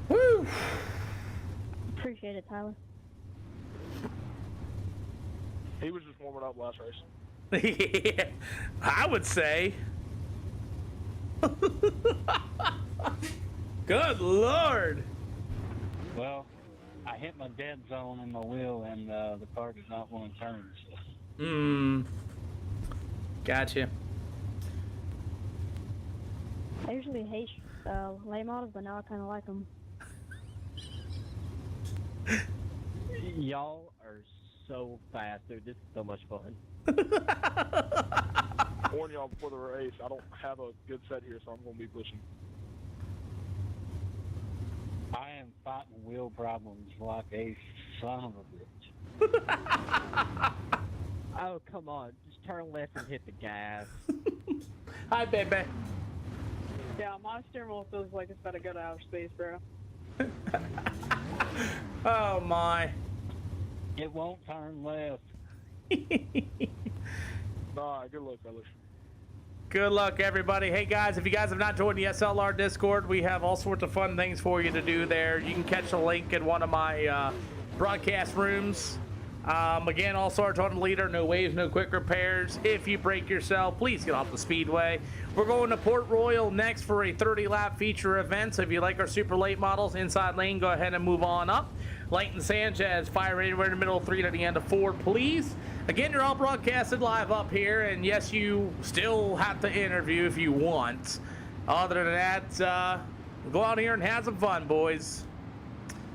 Woo! Appreciate it, Tyler. He was just warming up last race. Yeah, I would say. Good Lord. Well, I hit my dead zone in my wheel, and the car does not want to turn. So. Gotcha. I usually hate late models, but now I kind of like them. Y'all are so fast, dude. This is so much fun. Warn y'all before the race, I don't have a good set here, so I'm going to be pushing. I am fighting wheel problems like a son of a bitch. Oh, come on. Just turn left and hit the gas. Hi, baby. Yeah, my steering wheel feels like it's about to go to outer space, bro. Oh, my. It won't turn left. Nah, good luck, fellas. Good luck, everybody. Hey, guys, if you guys have not joined the SLR Discord, we have all sorts of fun things for you to do there. You can catch a link in one of my broadcast rooms. Again, also our total leader, no waves, no quick repairs. If you break yourself, please get off the speedway. We're going to Port Royal next for a 30-lap feature event. So if you like our super late models, inside lane, go ahead and move on up. Leighton Sanchez, fire rated right in the middle of 3 to the end of 4, please. Again, you're all broadcasted live up here, and yes, you still have to interview if you want. Other than that, go out here and have some fun, boys.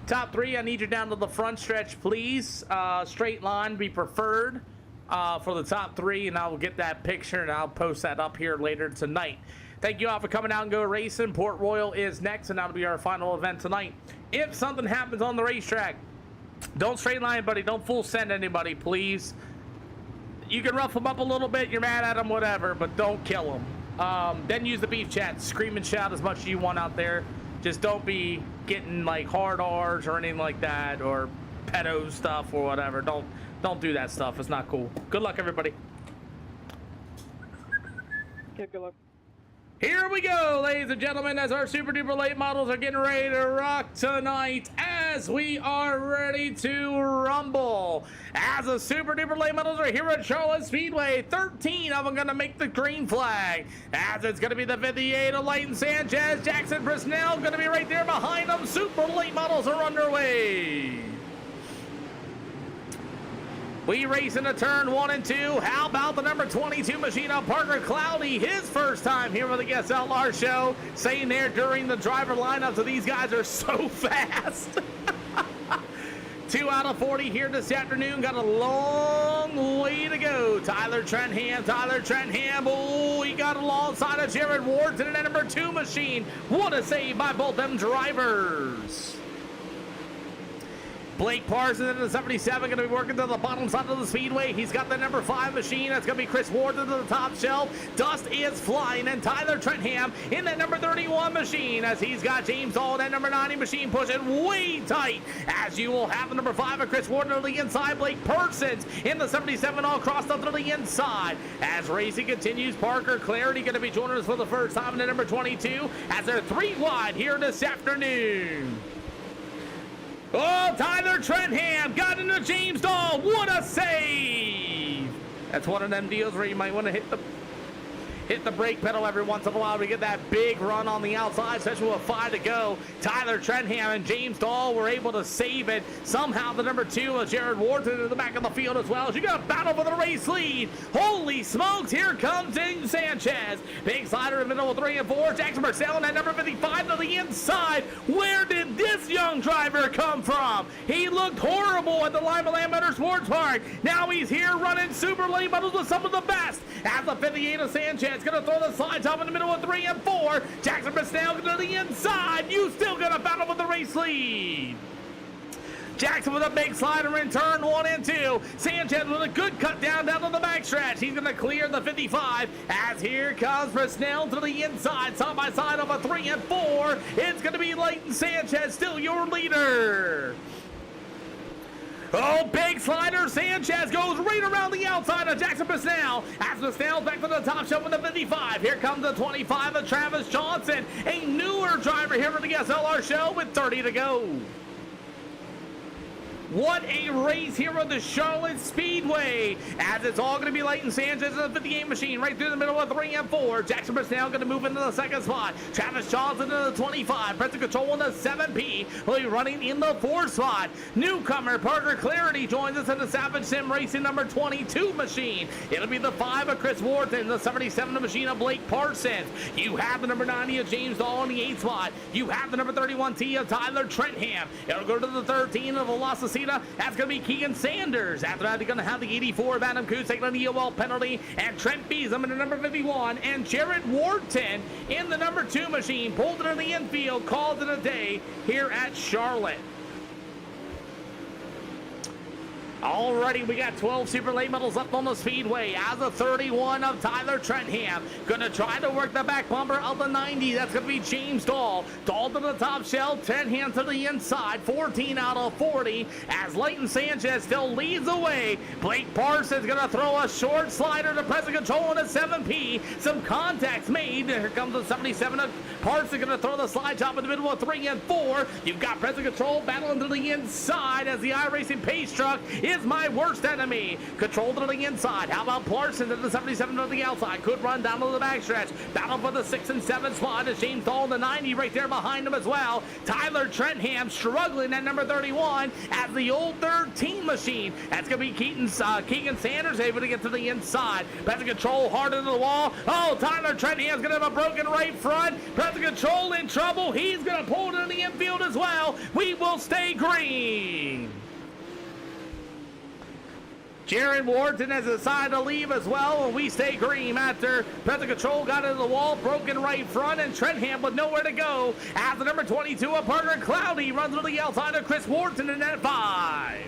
Top 3, I need you down to the front stretch, please. Straight line be preferred for the top 3, and I'll get that picture and I'll post that up here later tonight. Thank you all for coming out and go racing. Port Royal is next, and that'll be our final event tonight. If something happens on the racetrack, don't straight line, buddy. Don't full send anybody, please. You can rough them up a little bit. You're mad at them, whatever, but don't kill them. Then use the beef chat. Scream and shout as much as you want out there. Just don't be getting like hard R's or anything like that, or pedo stuff or whatever. Don't do that stuff. It's not cool. Good luck, everybody. Okay, good luck. Here we go, ladies and gentlemen, as our super duper late models are getting ready to rock tonight, as we are ready to rumble. As the super duper late models are here at Charlotte Speedway, 13 of them going to make the green flag. As it's going to be the 58 of Leighton Sanchez, Jackson Brisnell going to be right there behind them. Super late models are underway. We race into turn 1 and 2. How about the number 22 machine of Parker Cloudy? His first time here with the SLR show. Saying there during the driver lineup, so these guys are so fast. 2 out of 40 here this afternoon. Got a long way to go. Tyler Trentham. Oh, he got alongside of Jared Ward to the number 2 machine. What a save by both them drivers. Blake Parsons in the 77 going to be working to the bottom side of the speedway. He's got the number 5 machine. That's going to be Chris Ward to the top shelf. Dust is flying, and Tyler Trentham in that number 31 machine as he's got James Dahl, that number 90 machine pushing way tight. As you will have the number 5 of Chris Ward to the inside. Blake Parsons in the 77 all crossed up to the inside. As racing continues, Parker Clarity going to be joining us for the first time in the number 22 as they're 3 wide here this afternoon. Oh, Tyler Trentham got into James Dahl. What a save! That's one of them deals where you might want to hit the brake pedal every once in a while to get that big run on the outside, especially with 5 to go. Tyler Trentham and James Dahl were able to save it. Somehow the number 2 of Jared Ward to the back of the field as well. As you got a battle for the race lead. Holy smokes, here comes James Sanchez. Big slider in the middle of 3 and 4. Jackson Marcel and that number 55 to the inside. Where did this young driver come from? He looked horrible at the Lima Land Motorsports Park. Now he's here running super late models with some of the best. As the 58 of Sanchez going to throw the slides up in the middle of 3 and 4. Jackson Brisnell to the inside. You still going to battle with the race lead. Jackson with a big slider in turn 1 and 2. Sanchez with a good cut down to the backstretch. He's going to clear the 55 as here comes Brisnell to the inside. Side by side of a 3 and 4. It's going to be Leighton Sanchez, still your leader. Oh, big slider. Sanchez goes right around the outside of Jackson Brisnell. As Brisnell's back to the top shelf with the 55. Here comes the 25 of Travis Johnson, a newer driver here for the SLR show with 30 to go. What a race here on the Charlotte Speedway, as it's all going to be Leighton Sanchez in the 58 machine right through the middle of 3 and 4. Jackson Brisnell going to move into the second spot. Travis Johnson in the 25. Preston Control in the 7P. Will be running in the 4th spot. Newcomer Parker Clarity joins us in the Savage Sim Racing number 22 machine. It'll be the 5 of Chris Wharton, the 77 machine of Blake Parsons. You have the number 90 of James Dahl in the 8th spot. You have the number 31T of Tyler Trentham. It'll go to the 13 of Velocity. That's going to be Keegan Sanders. After that, they're going to have the 84 of Adam Coos taking an EOL penalty, and Trent Beesham in the number 51, and Jared Wharton in the number 2 machine. Pulled it in the infield, called it a day here at Charlotte. Alrighty, we got 12 super late models up on the speedway. As a 31 of Tyler Trentham. Gonna try to work the back bumper of the 90. That's gonna be James Dahl. Dahl to the top shelf, Trentham to the inside. 14 out of 40 as Leighton Sanchez still leads the way. Blake Parsons gonna throw a short slider to Preston Control in a 7P. Some contacts made. Here comes the 77 of Parsons gonna throw the slide chop in the middle of 3 and 4. You've got Preston Control battling to the inside as the Iracing pace truck is is my worst enemy. Control to the inside. How about Parsons at the 77 to the outside? Could run down to the backstretch. Battle for the 6 and 7 spot as James Dahl, the 90 right there behind him as well. Tyler Trentham struggling at number 31 as the old 13 machine. That's going to be Keegan Sanders able to get to the inside. Present control hard into the wall. Oh, Tyler Trentham's going to have a broken right front. Present control in trouble. He's going to pull it in the infield as well. We will stay green. Jared Wharton has decided to leave as well, and we stay green after present control got into the wall, broken right front, and Trentham with nowhere to go. As the number 22 of Parker Cloudy runs to the outside of Chris Wharton in that 5.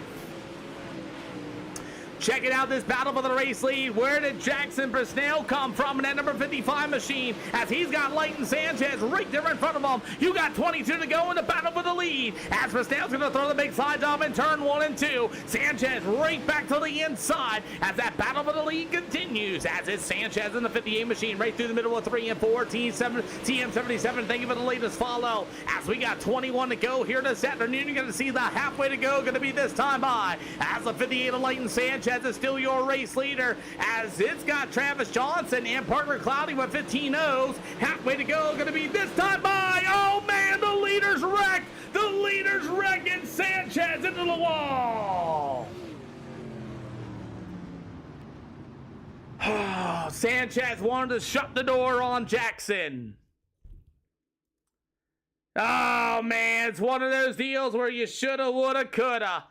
Checking out this battle for the race lead. Where did Jackson Brisnell come from in that number 55 machine? As he's got Leighton Sanchez right there in front of him. You got 22 to go in the battle for the lead. As Brisnell's going to throw the big slide job in turn 1 and 2. Sanchez right back to the inside as that battle for the lead continues. As it's Sanchez in the 58 machine right through the middle of 3 and 4. TM77, thank you for the latest follow. As we got 21 to go here this afternoon, you're going to see the halfway to go going to be this time by. As the 58 of Leighton Sanchez is still your race leader, as it's got Travis Johnson and Parker Cloudy with 15 O's. Halfway to go, going to be this time by. Oh man, the leader's wrecked. The leader's wrecking Sanchez into the wall. Sanchez wanted to shut the door on Jackson. Oh man, it's one of those deals where you shoulda, woulda, coulda.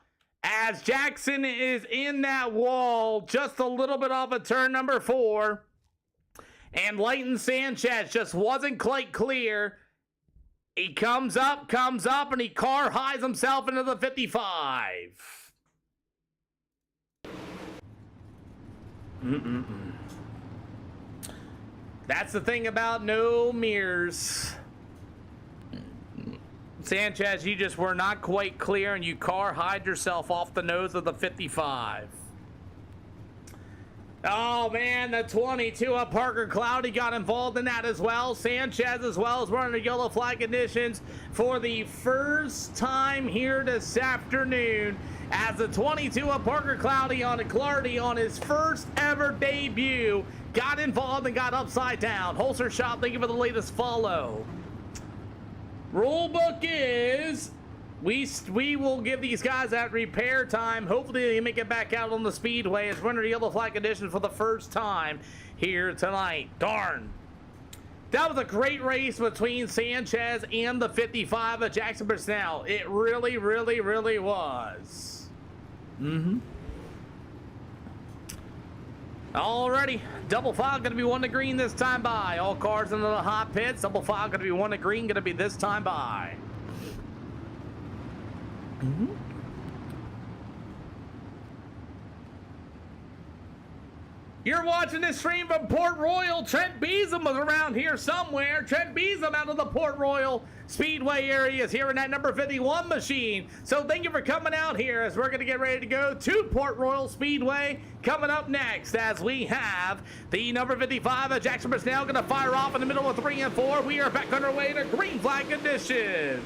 As Jackson is in that wall, just a little bit off of turn number 4. And Leighton Sanchez just wasn't quite clear. He comes up, and he car highs himself into the 55. That's the thing about no mirrors. Sanchez, you just were not quite clear, and you car hide yourself off the nose of the 55. Oh, man, the 22 of Parker Cloudy got involved in that as well. Sanchez as well is running the yellow flag conditions for the first time here this afternoon. As the 22 of Parker Cloudy on his first ever debut got involved and got upside down. Holster shot, thank you for the latest follow. Rule book is we will give these guys that repair time. Hopefully they make it back out on the speedway as running the yellow flag condition for the first time here tonight. Darn. That was a great race between Sanchez and the 55 of Jackson Brisnell. It really, really, really was. Alrighty, double file going to be 1 to green this time by. All cars into the hot pits. Double file going to be 1 to green, going to be this time by. You're watching this stream from Port Royal. Trent Beesham was around here somewhere. Trent Beesham out of the Port Royal Speedway areas here in that number 51 machine. So thank you for coming out here as we're going to get ready to go to Port Royal Speedway. Coming up next as we have the number 55 of Jackson Brisnell going to fire off in the middle of 3 and 4. We are back underway to green flag conditions.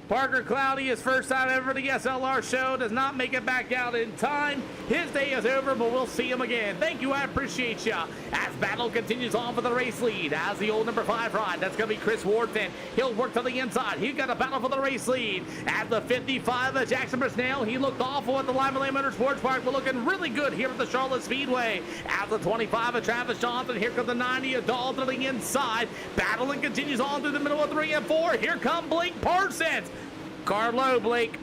Parker Cloudy, his first time ever at the SLR show, does not make it back out in time. His day is over, but we'll see him again. Thank you, I appreciate ya. As battle continues on for the race lead, as the old number 5 ride, that's going to be Chris Wharton. He'll work to the inside. He's got a battle for the race lead. As the 55 of Jackson Brisnell, he looked awful at the Lima Lane Motorsports Park, but looking really good here at the Charlotte Speedway. As the 25 of Travis Johnson, here comes the 90 of Dahl to the inside. Battling continues on through the middle of 3 and 4. Here come Blake Parsons. Car low, Blake.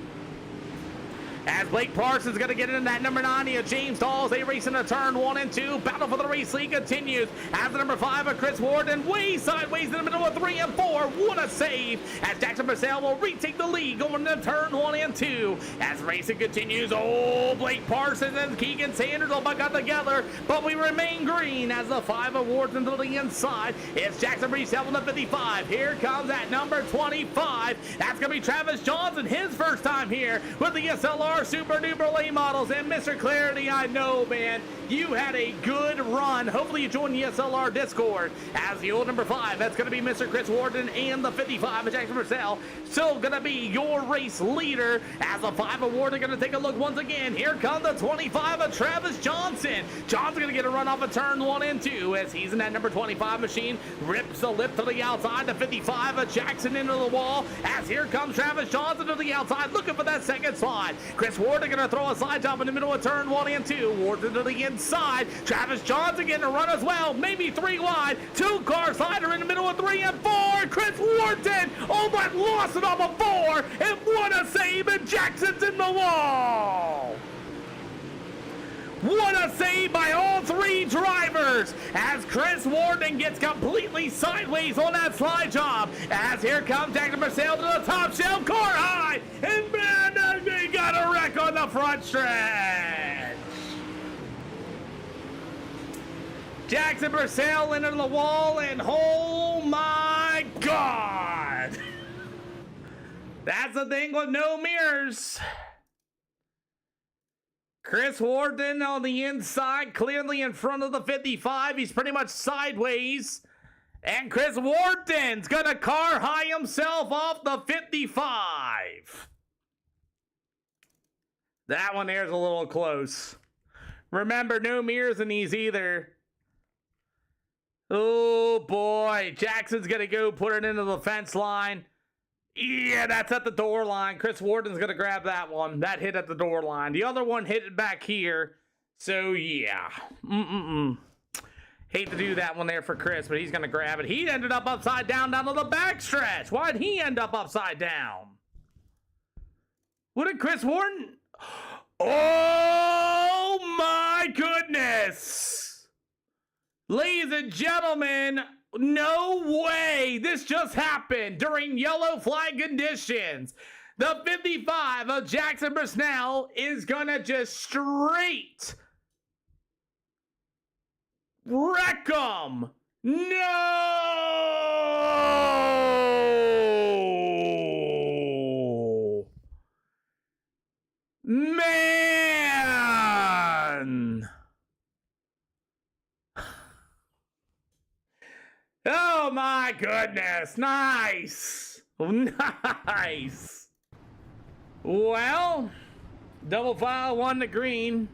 As Blake Parsons going to get into that number 90 of James Dahl. They race into turn 1 and 2. Battle for the race lead continues. As the number 5 of Chris Wharton way sideways in the middle of 3 and 4. What a save. As Jackson Brisnell will retake the lead going into turn 1 and 2. As racing continues. Oh, Blake Parsons and Keegan Sanders all back out together. But we remain green as the 5 of Wharton to the inside. It's Jackson Brisnell on the 55. Here comes that number 25. That's going to be Travis Johnson. His first time here with the SLR SLR Super Duper Late Models. And Mr. Clarity, I know, man, you had a good run. Hopefully you joined the SLR Discord. As the old number 5, that's going to be Mr. Chris Warden, and the 55 of Jackson Purcell, still going to be your race leader. As the 5 award, are going to take a look once again. Here comes the 25 of Travis Johnson. John's going to get a run off of turn 1 and 2 as he's in that number 25 machine. Rips the lip to the outside. The 55 of Jackson into the wall. As here comes Travis Johnson to the outside, looking for that second slide. Chris Warden going to throw a slide jump in the middle of turn 1 and 2. Warden to the inside. Travis Johnson getting a run as well. Maybe 3 wide. 2-car slider in the middle of 3 and 4. Chris Warden, oh, but lost it off of 4. And what a save, and Jackson's in the wall. What a save by all 3 drivers as Chris Warden gets completely sideways on that slide job. As here comes Jackson Purcell to the top shelf, car high, and man, they got a wreck on the front stretch. Jackson Purcell into the wall, and oh my God. That's the thing with no mirrors. Chris Warden on the inside, clearly in front of the 55. He's pretty much sideways. And Chris Warden's gonna car high himself off the 55. That one there's a little close. Remember, no mirrors in these either. Oh boy, Jackson's gonna go put it into the fence line. Yeah, that's at the door line. Chris Warden's going to grab that one. That hit at the door line. The other one hit it back here. So, yeah. Hate to do that one there for Chris, but he's going to grab it. He ended up upside down to the back stretch. Why did he end up upside down? What did Chris Warden... Oh, my goodness. Ladies and gentlemen... No way! This just happened during yellow flag conditions. The 55 of Jackson Purcell is gonna just straight wreck him. No! Man! Oh my goodness, nice, nice. Well, double file 1 to green.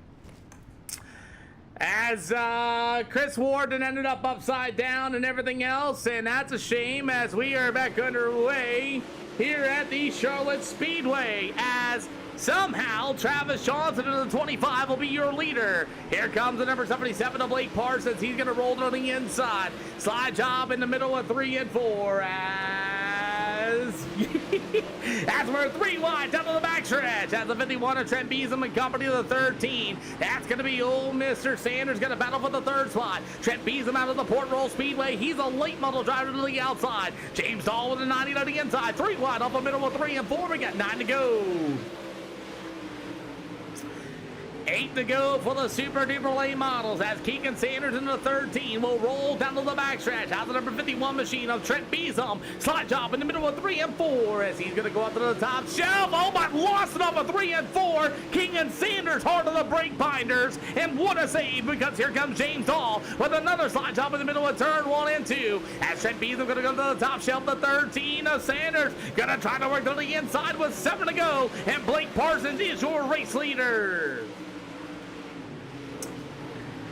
As Chris Warden ended up upside down and everything else, and that's a shame as we are back underway here at the Charlotte Speedway as somehow Travis Johnson in the 25 will be your leader. Here comes the number 77 of Blake Parsons. He's going to roll to the inside. Slide job in the middle of 3 and 4 as that's where 3 wide down to the backstretch. As the 51 of Trent Beesham and company of the 13. That's going to be old Mr. Sanders going to battle for the 3rd spot. Trent Beesham out of the Port Roll Speedway. He's a late model driver to the outside. James Dahl with a 90 to the inside. 3 wide off the middle of 3 and 4. We got 9 to go. 8 to go for the Super Duper Late Models as Keegan Sanders in the 13 will roll down to the backstretch. Out the number 51 machine of Trent Beesham. Slide job in the middle of 3 and 4 as he's going to go up to the top shelf. Oh, but lost it off of 3 and 4. Keegan Sanders hard to the brake binders. And what a save because here comes James Dahl with another slide job in the middle of turn 1 and 2. As Trent Beesham going to go to the top shelf. The 13 of Sanders going to try to work to the inside with 7 to go. And Blake Parsons is your race leader.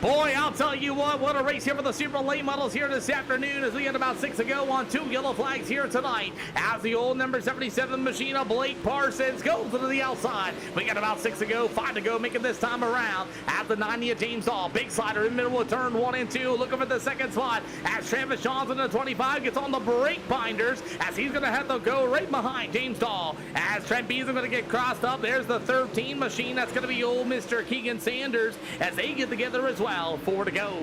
Boy, I'll tell you what a race here for the Super Late Models here this afternoon as we get about 6 to go on 2 yellow flags here tonight. As the old number 77 machine of Blake Parsons goes to the outside. We got about 6 to go, 5 to go, making this time around. At the 90 of James Dahl, big slider in the middle of turn 1 and 2, looking for the 2nd spot. As Travis Johnson in the 25 gets on the brake binders, as he's going to have to go right behind James Dahl. As Trent Beesham going to get crossed up, there's the 13 machine. That's going to be old Mr. Keegan Sanders as they get together as well. 4 to go.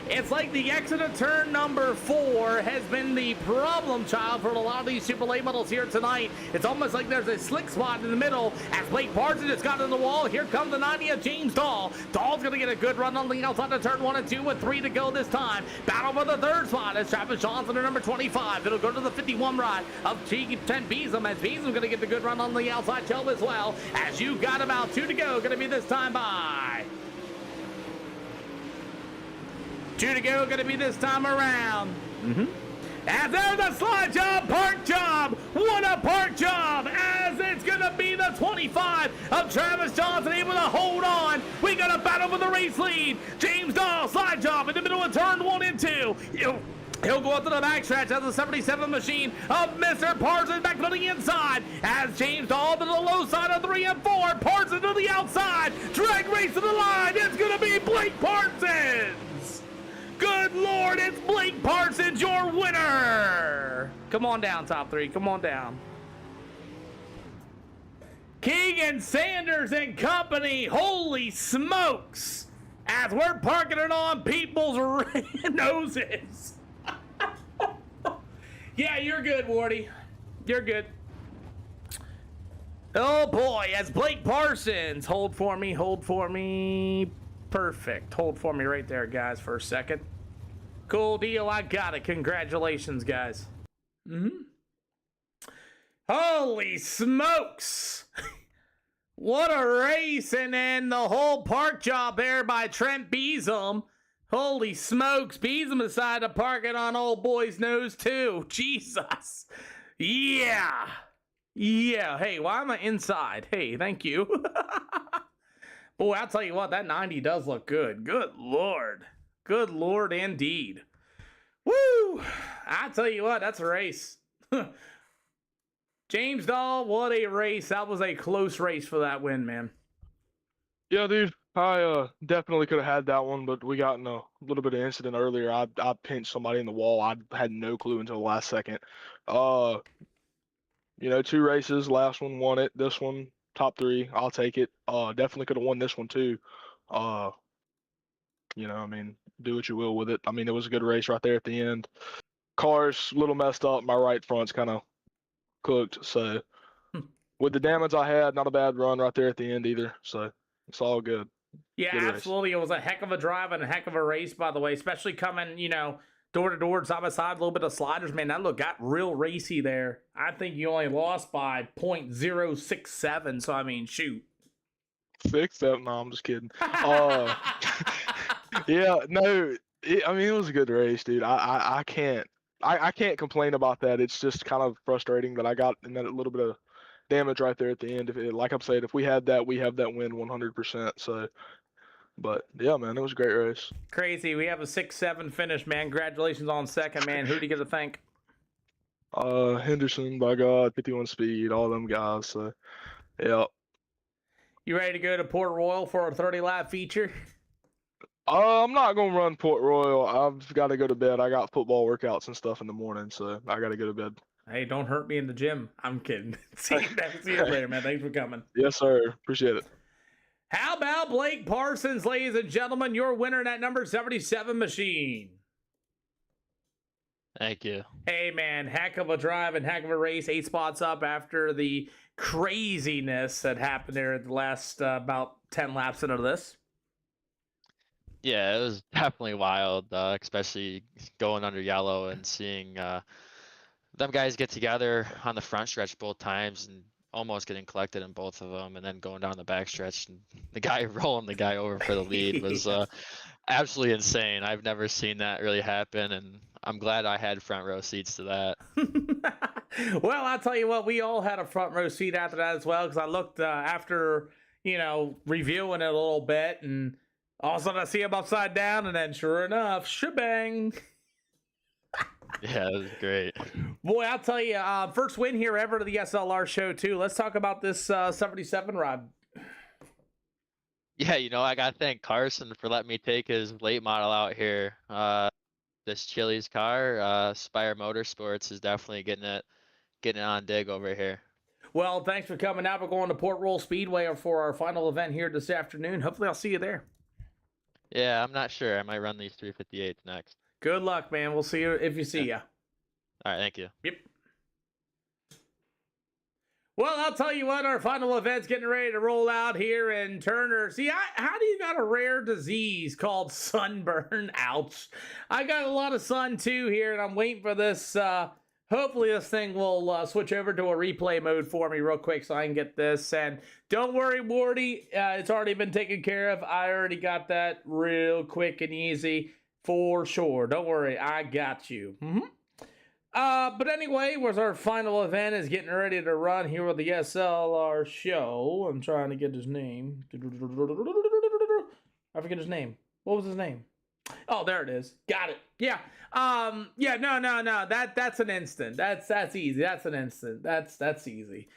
It's like the exit of turn number 4 has been the problem child for a lot of these super late models here tonight. It's almost like there's a slick spot in the middle as Blake Parsons has got in the wall. Here comes the 90 of James Dahl. Dahl's going to get a good run on the outside of turn 1 and 2 with 3 to go this time. Battle for the third spot as Travis Johnson at number 25. It'll go to the 51 ride of Trent Beeson as Beeson's going to get the good run on the outside shelf as well. As you've got about 2 to go. Going to be this time by 2 to go, going to be this time around. And there's the slide job, park job. What a park job, as it's going to be the 25 of Travis Johnson able to hold on. We got a battle for the race lead. James Dahl, slide job in the middle of turn 1 and 2. He'll go up to the backstretch as the 77 machine of Mr. Parsons back to the inside as James Dahl to the low side of 3 and 4. Parsons to the outside. Drag race to the line. It's going to be Blake Parsons. Good Lord, it's Blake Parsons, your winner. Come on down, top 3. Come on down. Keegan Sanders and company. Holy smokes. As we're parking it on people's noses. Yeah, you're good, Wardy. You're good. Oh, boy, as Blake Parsons. Hold for me, hold for me. Perfect. Hold for me right there, guys, for a second. Cool deal. I got it. Congratulations, guys. Holy smokes. What a race. And then the whole park job there by Trent Beeson. Holy smokes. Beeson decided to park it on old boy's nose, too. Jesus. Yeah. Yeah. Hey, why am I inside? Hey, thank you. Boy, I'll tell you what, that 90 does look good. Good Lord. Good Lord indeed. Woo! I tell you what, that's a race. James Dahl, what a race. That was a close race for that win, man. Yeah, dude. I definitely could have had that one, but we got in a little bit of incident earlier. I pinched somebody in the wall. I had no clue until the last second. 2 races. Last one won it. This one, top 3. I'll take it. Definitely could have won this one too. Do what you will with it. I mean, it was a good race right there at the end. Car's a little messed up. My right front's kind of cooked. So with the damage I had, not a bad run right there at the end either. So it's all good. Yeah, good absolutely. Race. It was a heck of a drive and a heck of a race, by the way, especially coming, door to door, side by side, a little bit of sliders, man. That got real racy there. I think you only lost by 0.067. So, I mean, shoot. 6-7? No, I'm just kidding. Yeah, no. It was a good race, dude. I can't complain about that. It's just kind of frustrating that I got in that little bit of damage right there at the end. Like I'm saying, if we had that, we have that win 100%. So, but yeah, man, it was a great race. Crazy. We have a 6-7 finish, man. Congratulations on second, man. Who do you get to thank? Henderson, by God, 51 speed, all them guys. So, yeah. You ready to go to Port Royal for a 30-lap feature? I'm not gonna run Port Royal. I've got to go to bed. I got football workouts and stuff in the morning, so I got to go to bed. Hey, don't hurt me in the gym. I'm kidding. See you later, man. Thanks for coming. Yes, sir. Appreciate it. How about Blake Parsons, ladies and gentlemen? Your winner in that number 77 machine. Thank you. Hey, man. Heck of a drive and heck of a race. 8 spots up after the craziness that happened there at the last about 10 laps into this. Yeah, it was definitely wild, especially going under yellow and seeing them guys get together on the front stretch both times and almost getting collected in both of them, and then going down the back stretch and the guy rolling the guy over for the lead was absolutely insane. I've never seen that really happen, and I'm glad I had front row seats to that. Well, I'll tell you what, we all had a front row seat after that as well, because I looked after, reviewing it a little bit, and all of a sudden I see him upside down, and then sure enough, shebang. Yeah, it was great. Boy, I'll tell you, first win here ever to the SLR show, too. Let's talk about this 77 rod. Yeah, I got to thank Carson for letting me take his late model out here. This Chili's car, Spire Motorsports, is definitely getting it on dig over here. Well, thanks for coming out. We're going to Port Royal Speedway for our final event here this afternoon. Hopefully I'll see you there. Yeah, I'm not sure. I might run these 358s next. Good luck, man. We'll see you if you see ya. All right, thank you. Yep. Well, I'll tell you what, our final event's getting ready to roll out here in Turner. See, how do you got a rare disease called sunburn? Ouch. I got a lot of sun too here, and I'm waiting for this. Hopefully this thing will switch over to a replay mode for me real quick so I can get this. And don't worry, Morty, it's already been taken care of. I already got that real quick and easy for sure. Don't worry, I got you. But anyway, was our final event is getting ready to run here with the SLR show. I'm trying to get his name. I forget his name. What was his name? Oh, there it is. Got it. Yeah. Yeah. No. That's an instant. That's easy. That's an instant. That's easy.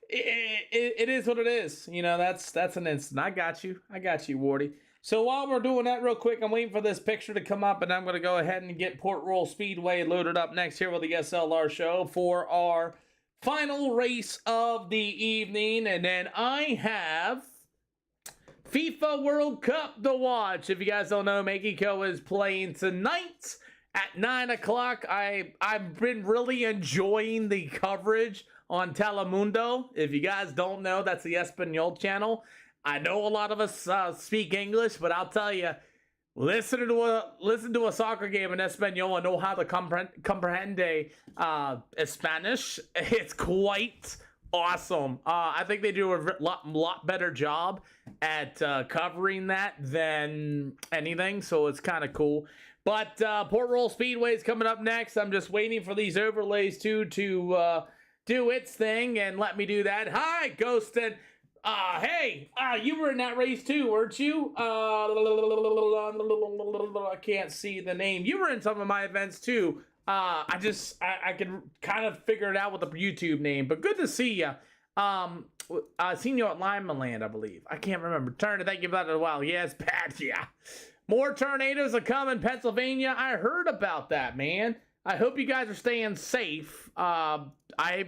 It is what it is. You know, that's an instant. I got you, Wardy. So while we're doing that real quick, I'm waiting for this picture to come up, and I'm going to go ahead and get Port Royal Speedway loaded up next here with the SLR show for our final race of the evening. And then I have FIFA World Cup to watch. If you guys don't know, Mexico is playing tonight at 9 o'clock. I've been really enjoying the coverage on Telemundo. If you guys don't know, that's the Espanol channel. I know a lot of us speak English, but I'll tell you, listen to a soccer game in Espanol and know how to comprehend Spanish. It's quite awesome. I think they do a lot better job at covering that than anything, so it's kind of cool. But Port Royal Speedway is coming up next. I'm just waiting for these overlays to do its thing and let me do that. Hi, Ghostin. Hey, you were in that race too, weren't you? I can't see the name. You were in some of my events too. I can kind of figure it out with the YouTube name, but good to see you. I seen you at Lima Land, I believe. I can't remember. Turner, thank you for that as well. Yes, Pat, yeah. More tornadoes are coming, Pennsylvania. I heard about that, man. I hope you guys are staying safe. I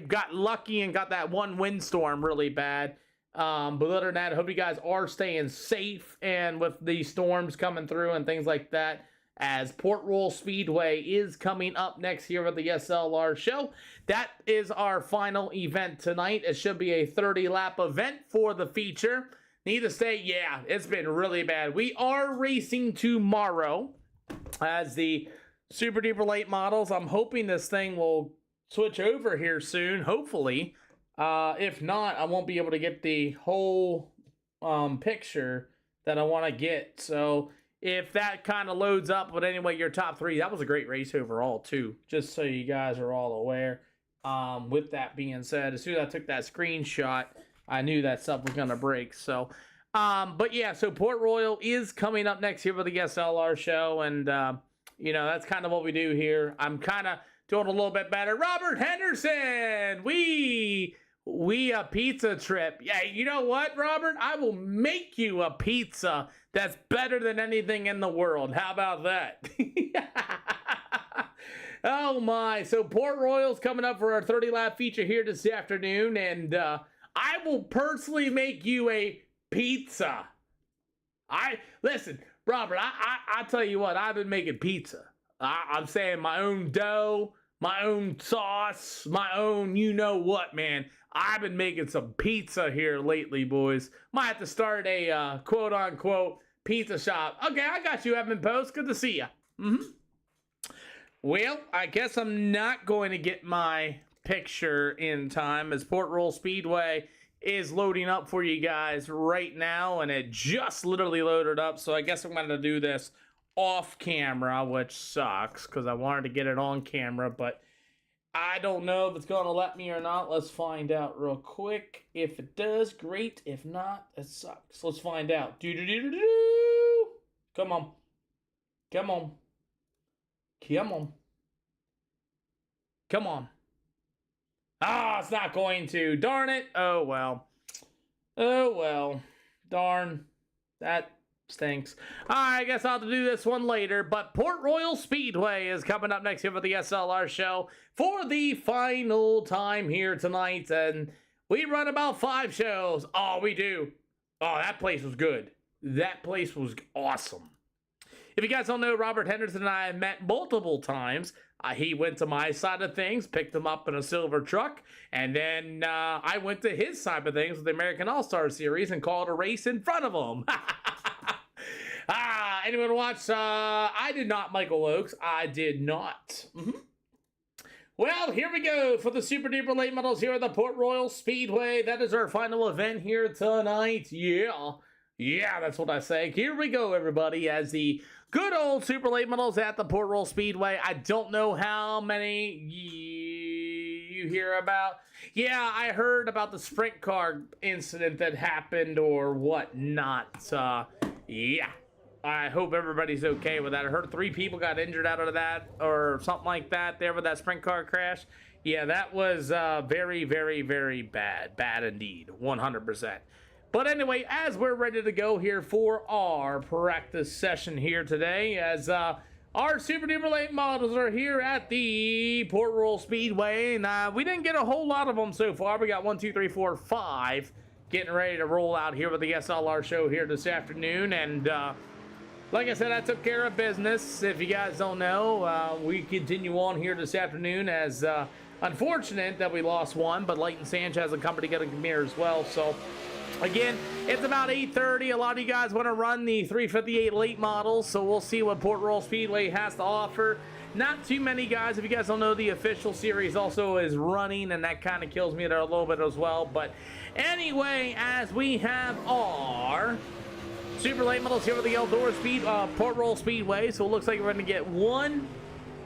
got lucky and got that one windstorm really bad. But other than that, I hope you guys are staying safe and with the storms coming through and things like that, as Port Royal Speedway is coming up next here with the SLR show. That is our final event tonight. It should be a 30-lap event for the feature. Need to say, yeah, it's been really bad. We are racing tomorrow as the super duper late models. I'm hoping this thing will switch over here soon, hopefully. If not, I won't be able to get the whole picture that I want to get. So if that kind of loads up, but anyway, your top three, that was a great race overall too, just so you guys are all aware. With that being said, as soon as I took that screenshot, I knew that stuff was going to break. So, but yeah, so Port Royal is coming up next here for the SLR show. And, you know, that's kind of what we do here. I'm kind of doing a little bit better. Robert Henderson, we a pizza trip. Yeah, you know what, Robert? I will make you a pizza that's better than anything in the world. How about that? Oh my. So Port Royal's coming up for our 30-lap feature here this afternoon, and I will personally make you a pizza. Listen, Robert, I tell you what, I've been making pizza. I'm saying my own dough, my own sauce, my own you know what, man. I've been making some pizza here lately, boys. Might have to start a quote-unquote pizza shop. Okay, I got you, Evan Post. Good to see you. Well, I guess I'm not going to get my picture in time, as Port Royal Speedway is loading up for you guys right now, and it just literally loaded up. So I guess I'm going to do this off camera, which sucks because I wanted to get it on camera, but I don't know if it's going to let me or not. Let's find out real quick. If it does, great. If not, it sucks. Let's find out. Come on. Come on. Come on. Come on. Ah, it's not going to. Darn it. Oh, well. Oh, well. Darn. That stinks. I guess I'll have to do this one later, but Port Royal Speedway is coming up next here for the SLR show for the final time here tonight, and we run about 5 shows. Oh, we do. Oh, that place was good. That place was awesome. If you guys don't know, Robert Henderson and I met multiple times. He went to my side of things, picked him up in a silver truck, and then I went to his side of things with the American All-Star Series and called a race in front of him. Anyone watch? I did not, Michael Oakes. I did not. Well, here we go for the Super Duper Late Models here at the Port Royal Speedway. That is our final event here tonight. Yeah, that's what I say. Here we go, everybody, as the good old Super Late Models at the Port Royal Speedway. I don't know how many you hear about. Yeah, I heard about the sprint car incident that happened or whatnot. Yeah. I hope everybody's okay with that. I heard 3 people got injured out of that or something like that there with that sprint car crash. Yeah, that was very, very, very bad. Bad indeed. 100%. But anyway, as we're ready to go here for our practice session here today, as our Super Duper Late Models are here at the Port Royal Speedway, and we didn't get a whole lot of them so far. We got 1, 2, 3, 4, 5 getting ready to roll out here with the SLR show here this afternoon, and like I said, I took care of business. If you guys don't know, we continue on here this afternoon as unfortunate that we lost one, but Leighton Sanchez and company getting come here as well. So again, it's about 8:30. A lot of you guys want to run the 358 late models, so we'll see what Port Royal Speedway has to offer. Not too many guys. If you guys don't know, the official series also is running, and that kind of kills me there a little bit as well. But anyway, as we have our Super Late Models here with the Eldora Port Royal Speedway. So it looks like we're going to get 1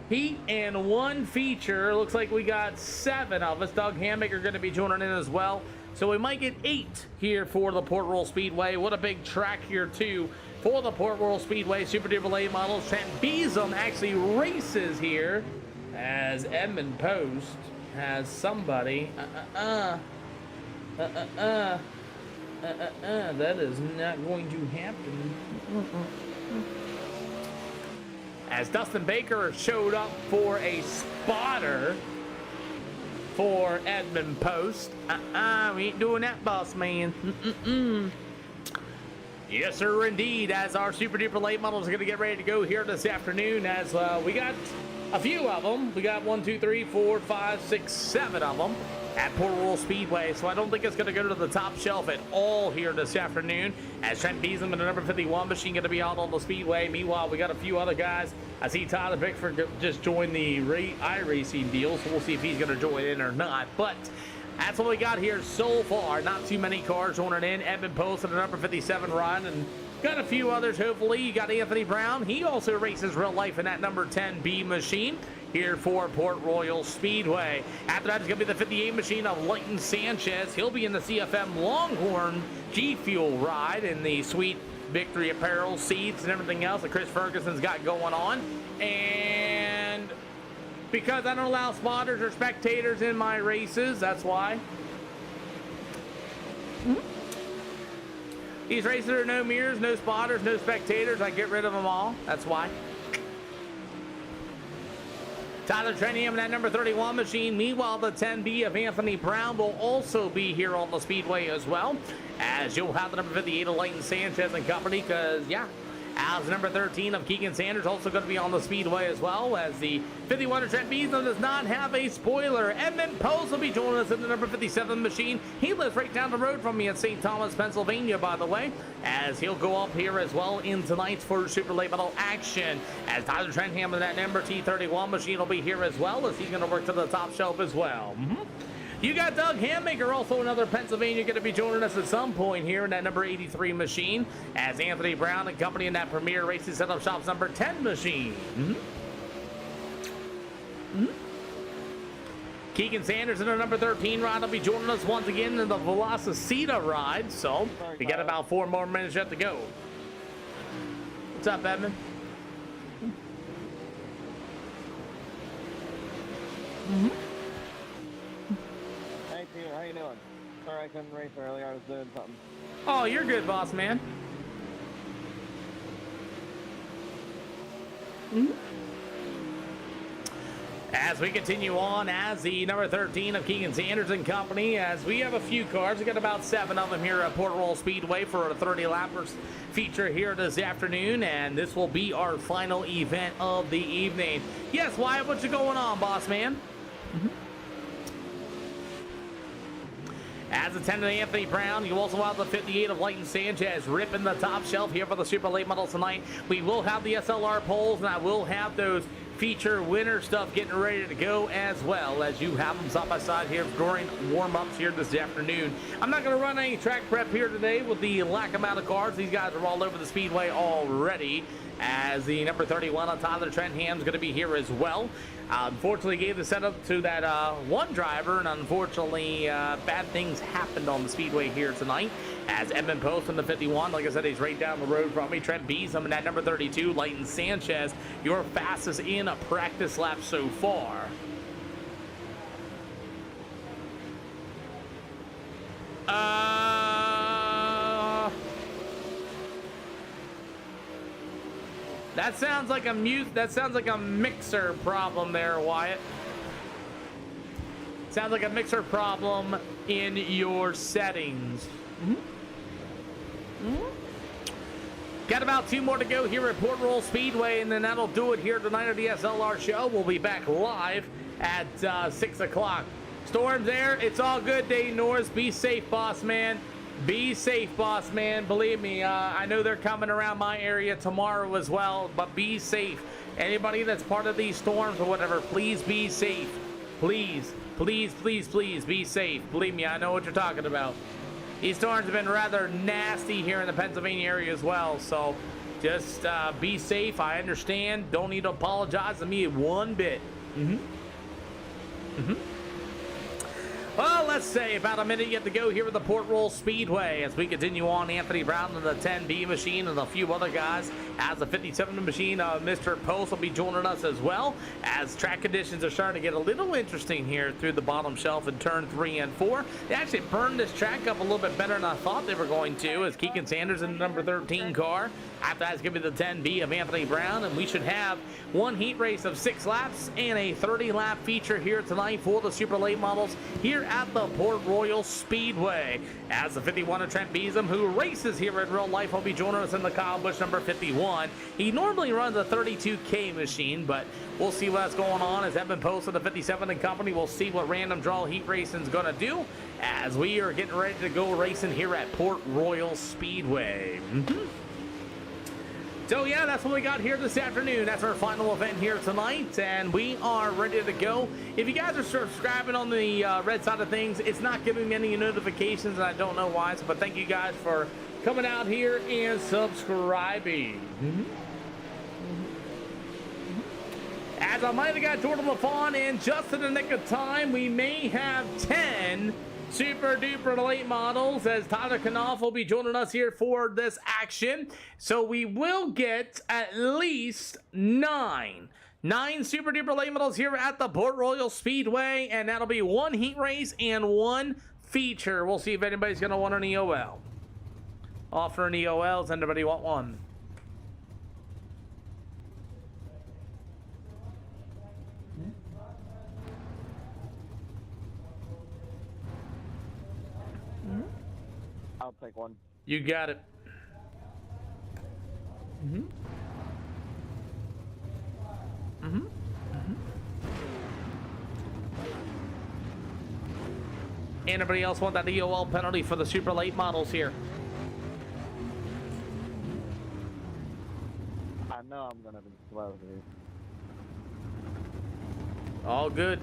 heat and 1 feature. Looks like we got 7 of us. Doug Hammaker going to be joining in as well. So we might get 8 here for the Port Royal Speedway. What a big track here too for the Port Royal Speedway. Super Duper Late Models. Trent Beasom actually races here as Edmund Post has somebody. That is not going to happen. As Dustin Baker showed up for a spotter for Edmund Post. We ain't doing that, boss man. Yes, sir, indeed. As our Super Duper Late Models are going to get ready to go here this afternoon, as we got a few of them. We got 1, 2, 3, 4, 5, 6, 7 of them at Port Royal Speedway, so I don't think it's going to go to the top shelf at all here this afternoon, as Trent Beasom and the number 51 machine going to be out on the speedway. Meanwhile, we got a few other guys. I see Tyler Bickford just joined the iRacing deal, so we'll see if he's going to join in or not. But that's what we got here so far. Not too many cars joining in. Edmund Post and the number 57 run, and got a few others, hopefully. You got Anthony Brown. He also races real life in that number 10B machine here for Port Royal Speedway. After that is going to be the 58 machine of Leighton Sanchez. He'll be in the CFM Longhorn G Fuel ride in the sweet victory apparel, seats, and everything else that Chris Ferguson's got going on. And because I don't allow spotters or spectators in my races, that's why. These races are no mirrors, no spotters, no spectators. I get rid of them all. That's why. Tyler Trenham in that number 31 machine. Meanwhile, the 10B of Anthony Brown will also be here on the speedway as well, as you'll have the number 58 of Leighton Sanchez and company, because, yeah, as number 13 of Keegan Sanders also going to be on the speedway as well, as the 51 of Trent Beason does not have a spoiler. Edmund Post will be joining us in the number 57 machine. He lives right down the road from me in St. Thomas, Pennsylvania, by the way, as he'll go up here as well in tonight's first Super Late Model action, as Tyler Trenham in that number T31 machine will be here as well, as he's going to work to the top shelf as well. You got Doug Hammaker, also another Pennsylvania, going to be joining us at some point here in that number 83 machine, as Anthony Brown and company in that Premier Racing Setup Shop's number 10 machine. Keegan Sanders in the number 13 ride will be joining us once again in the Velocicita ride, so we got about 4 more minutes yet to go. What's up, Edmund? How you doing? Sorry I couldn't race earlier. I was doing something. Oh, you're good, boss man. As we continue on as the number 13 of Keegan Sanders and Company, as we have a few cars, we got about 7 of them here at Port Royal Speedway for a 30 lappers feature here this afternoon, and this will be our final event of the evening. Yes, Wyatt, what's going on, boss man? As a 10 of Anthony Brown, you also have the 58 of Leighton Sanchez ripping the top shelf here for the Super Late Models tonight. We will have the SLR polls, and I will have those feature winner stuff getting ready to go, as well as you have them side by side here during warm-ups here this afternoon. I'm not going to run any track prep here today with the lack amount of cars. These guys are all over the speedway already, as the number 31 on Tyler Trenham's going to be here as well. Unfortunately gave the setup to that one driver, and unfortunately bad things happened on the speedway here tonight, as Edmund Post on the 51, like I said, he's right down the road from me. Trent Beesham in that number 32, Leighton Sanchez, your fastest in a practice lap so far. That sounds like a mixer problem there, Wyatt. Sounds like a mixer problem in your settings. Got about 2 more to go here at Port Royal Speedway, and then that'll do it here tonight at the SLR show. We'll be back live at 6 o'clock. Storm's there. It's all good, Dave Norris. Be safe, boss man. Be safe, boss man. Believe me, I know they're coming around my area tomorrow as well, but be safe. Anybody that's part of these storms or whatever, please be safe. Please, please, please, please be safe. Believe me, I know what you're talking about. These storms have been rather nasty here in the Pennsylvania area as well, so just be safe. I understand. Don't need to apologize to me one bit. Well, let's say about a minute yet to go here at the Port Royal Speedway as we continue on. Anthony Brown and the 10B machine and a few other guys. As the 57 machine, Mr. Post will be joining us as well, as track conditions are starting to get a little interesting here through the bottom shelf in turn 3 and 4. They actually burned this track up a little bit better than I thought they were going to, as Keegan Sanders in the number 13 car. After that's going to be the 10B of Anthony Brown, and we should have one heat race of 6 laps and a 30-lap feature here tonight for the Super Late Models here at the Port Royal Speedway. As the 51 of Trent Beesham, who races here in real life, will be joining us in the Kyle Busch number 51. He normally runs a 32K machine, but we'll see what's going on as Edmund Post of the 57 and Company. We'll see what random draw heat racing is going to do as we are getting ready to go racing here at Port Royal Speedway. So yeah, that's what we got here this afternoon. That's our final event here tonight, and we are ready to go. If you guys are subscribing on the red side of things, it's not giving me any notifications, and I don't know why, but thank you guys for coming out here and subscribing. As I might have got Jordan LaFawn in just in the nick of time, we may have 10 super duper late models, as Tyler Knopf will be joining us here for this action. So we will get at least 9 super duper late models here at the Port Royal Speedway, and that'll be 1 heat race and 1 feature. We'll see if anybody's going to want an EOL. Offering EOLs, anybody want one? I'll take one. You got it. Anybody else want that EOL penalty for the super late models here? I know I'm gonna be slow here. All good.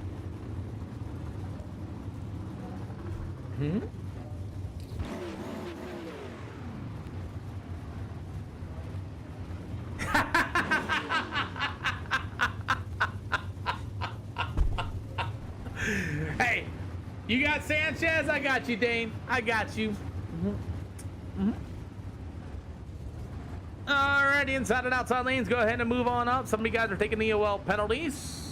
Hey, you got Sanchez? I got you, Dane. I got you. Alright, inside and outside lanes, go ahead and move on up. Some of you guys are taking the EOL penalties.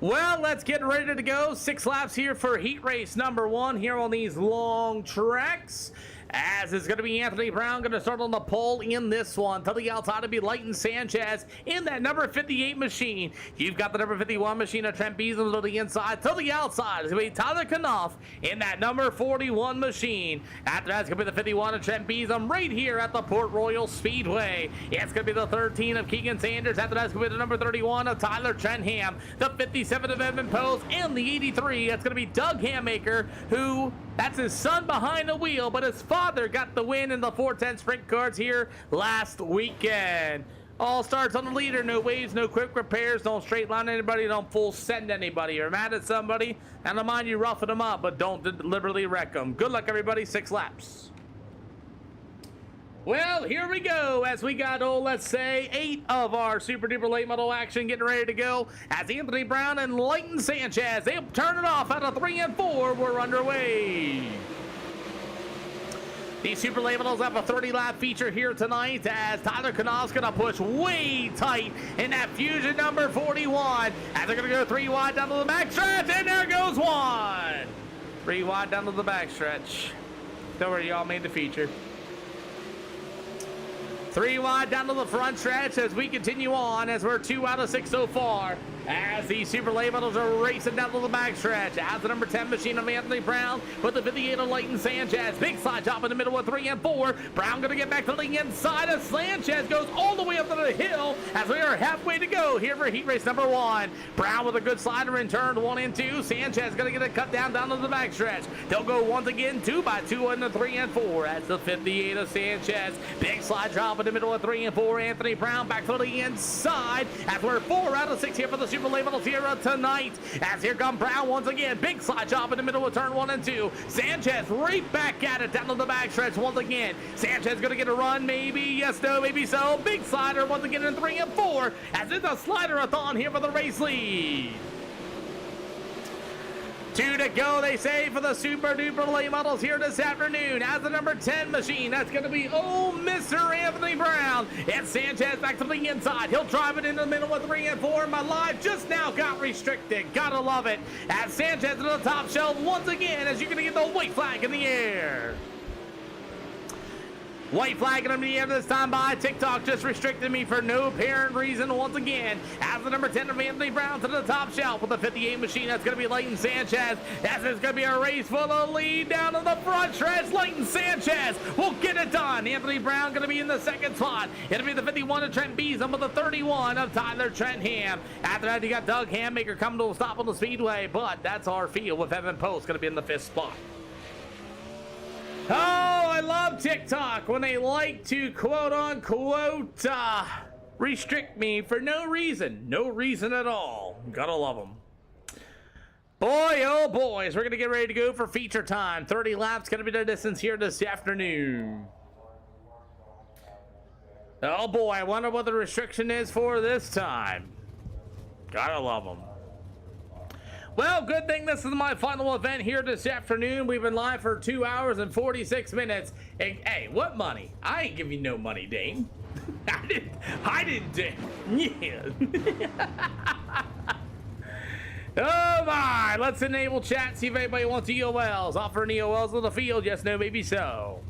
Well, let's get ready to go. 6 laps here for heat race number 1 here on these long tracks. As is going to be Anthony Brown going to start on the pole in this one. To the outside to be Leighton Sanchez in that number 58 machine. You've got the number 51 machine of Trent Beasley to the inside. To the outside is going to be Tyler Knopf in that number 41 machine. After that's going to be the 51 of Trent Beasley right here at the Port Royal Speedway. It's going to be the 13 of Keegan Sanders. After that's going to be the number 31 of Tyler Trenham. The 57 of Evan Post. And the 83, that's going to be Doug Hammaker, who... that's his son behind the wheel, but his father got the win in the 410 sprint cars here last weekend. All starts on the leader, no waves, no quick repairs, don't straight line anybody, don't full send anybody. You're mad at somebody, and I mind you roughing them up, but don't deliberately wreck them. Good luck, everybody. 6 laps. Well, here we go as we got, let's say 8 of our super duper late model action getting ready to go as Anthony Brown and Leighton Sanchez, they'll turn it off out of 3 and 4. We're underway. These super late models have a 30-lap feature here tonight as Tyler Knopf's going to push way tight in that Fusion number 41 as they're going to go 3 wide down to the backstretch, and there goes 1. 3 wide down to the backstretch. Don't worry, y'all made the feature. 3 wide down to the front stretch as we continue on as we're 2 out of 6 so far. As these super late models are racing down to the back stretch. As the number 10 machine of Anthony Brown with the 58 of Leighton Sanchez. Big slide job in the middle of 3 and 4. Brown going to get back to the inside as Sanchez goes all the way up to the hill as we are halfway to go here for heat race number 1. Brown with a good slider in turn 1 and 2. Sanchez going to get a cut down to the back stretch. They'll go once again 2 by 2 into 3 and 4. That's the 58 of Sanchez. Big slide drop in the middle of 3 and 4. Anthony Brown back to the inside as we're 4 out of 6 here for the super late models here tonight. As here come Brown once again. Big slide job in the middle of turn 1 and 2. Sanchez right back at it down to the backstretch once again. Sanchez going to get a run, maybe. Yes, no, maybe so. Big slider once again in 3 and 4. As it's a slider-a-thon here for the race lead. 2 to go, they say, for the super duper late models here this afternoon. As the number 10 machine, that's going to be Mr. Anthony Brown. And Sanchez back to the inside. He'll drive it into the middle of 3 and 4. My live just now got restricted. Gotta love it. As Sanchez to the top shelf once again, as you're going to get the white flag in the air. White flag in the air this time by TikTok just restricted me for no apparent reason once again. As the number 10 of Anthony Brown to the top shelf with the 58 machine, that's going to be Leighton Sanchez. As there's going to be a race full of lead down to the front stretch. Leighton Sanchez will get it done. Anthony Brown going to be in the second spot. It'll be the 51 of Trent Beasley with the 31 of Tyler Trenham. After that, you got Doug Hammaker coming to a stop on the speedway, but that's our field with Evan Post going to be in the 5th spot. Oh, I love TikTok when they like to quote-unquote restrict me for no reason. No reason at all. Gotta love them. Boy, oh boys, we're going to get ready to go for feature time. 30 laps going to be the distance here this afternoon. Oh boy, I wonder what the restriction is for this time. Gotta love them. Well, good thing this is my final event here this afternoon. We've been live for 2 hours and 46 minutes. Hey, what money? I ain't giving you no money, Dane. I didn't. Yeah. Oh my, let's enable chat, see if anybody wants EOLs. Offering EOLs on the field, yes, no, maybe so.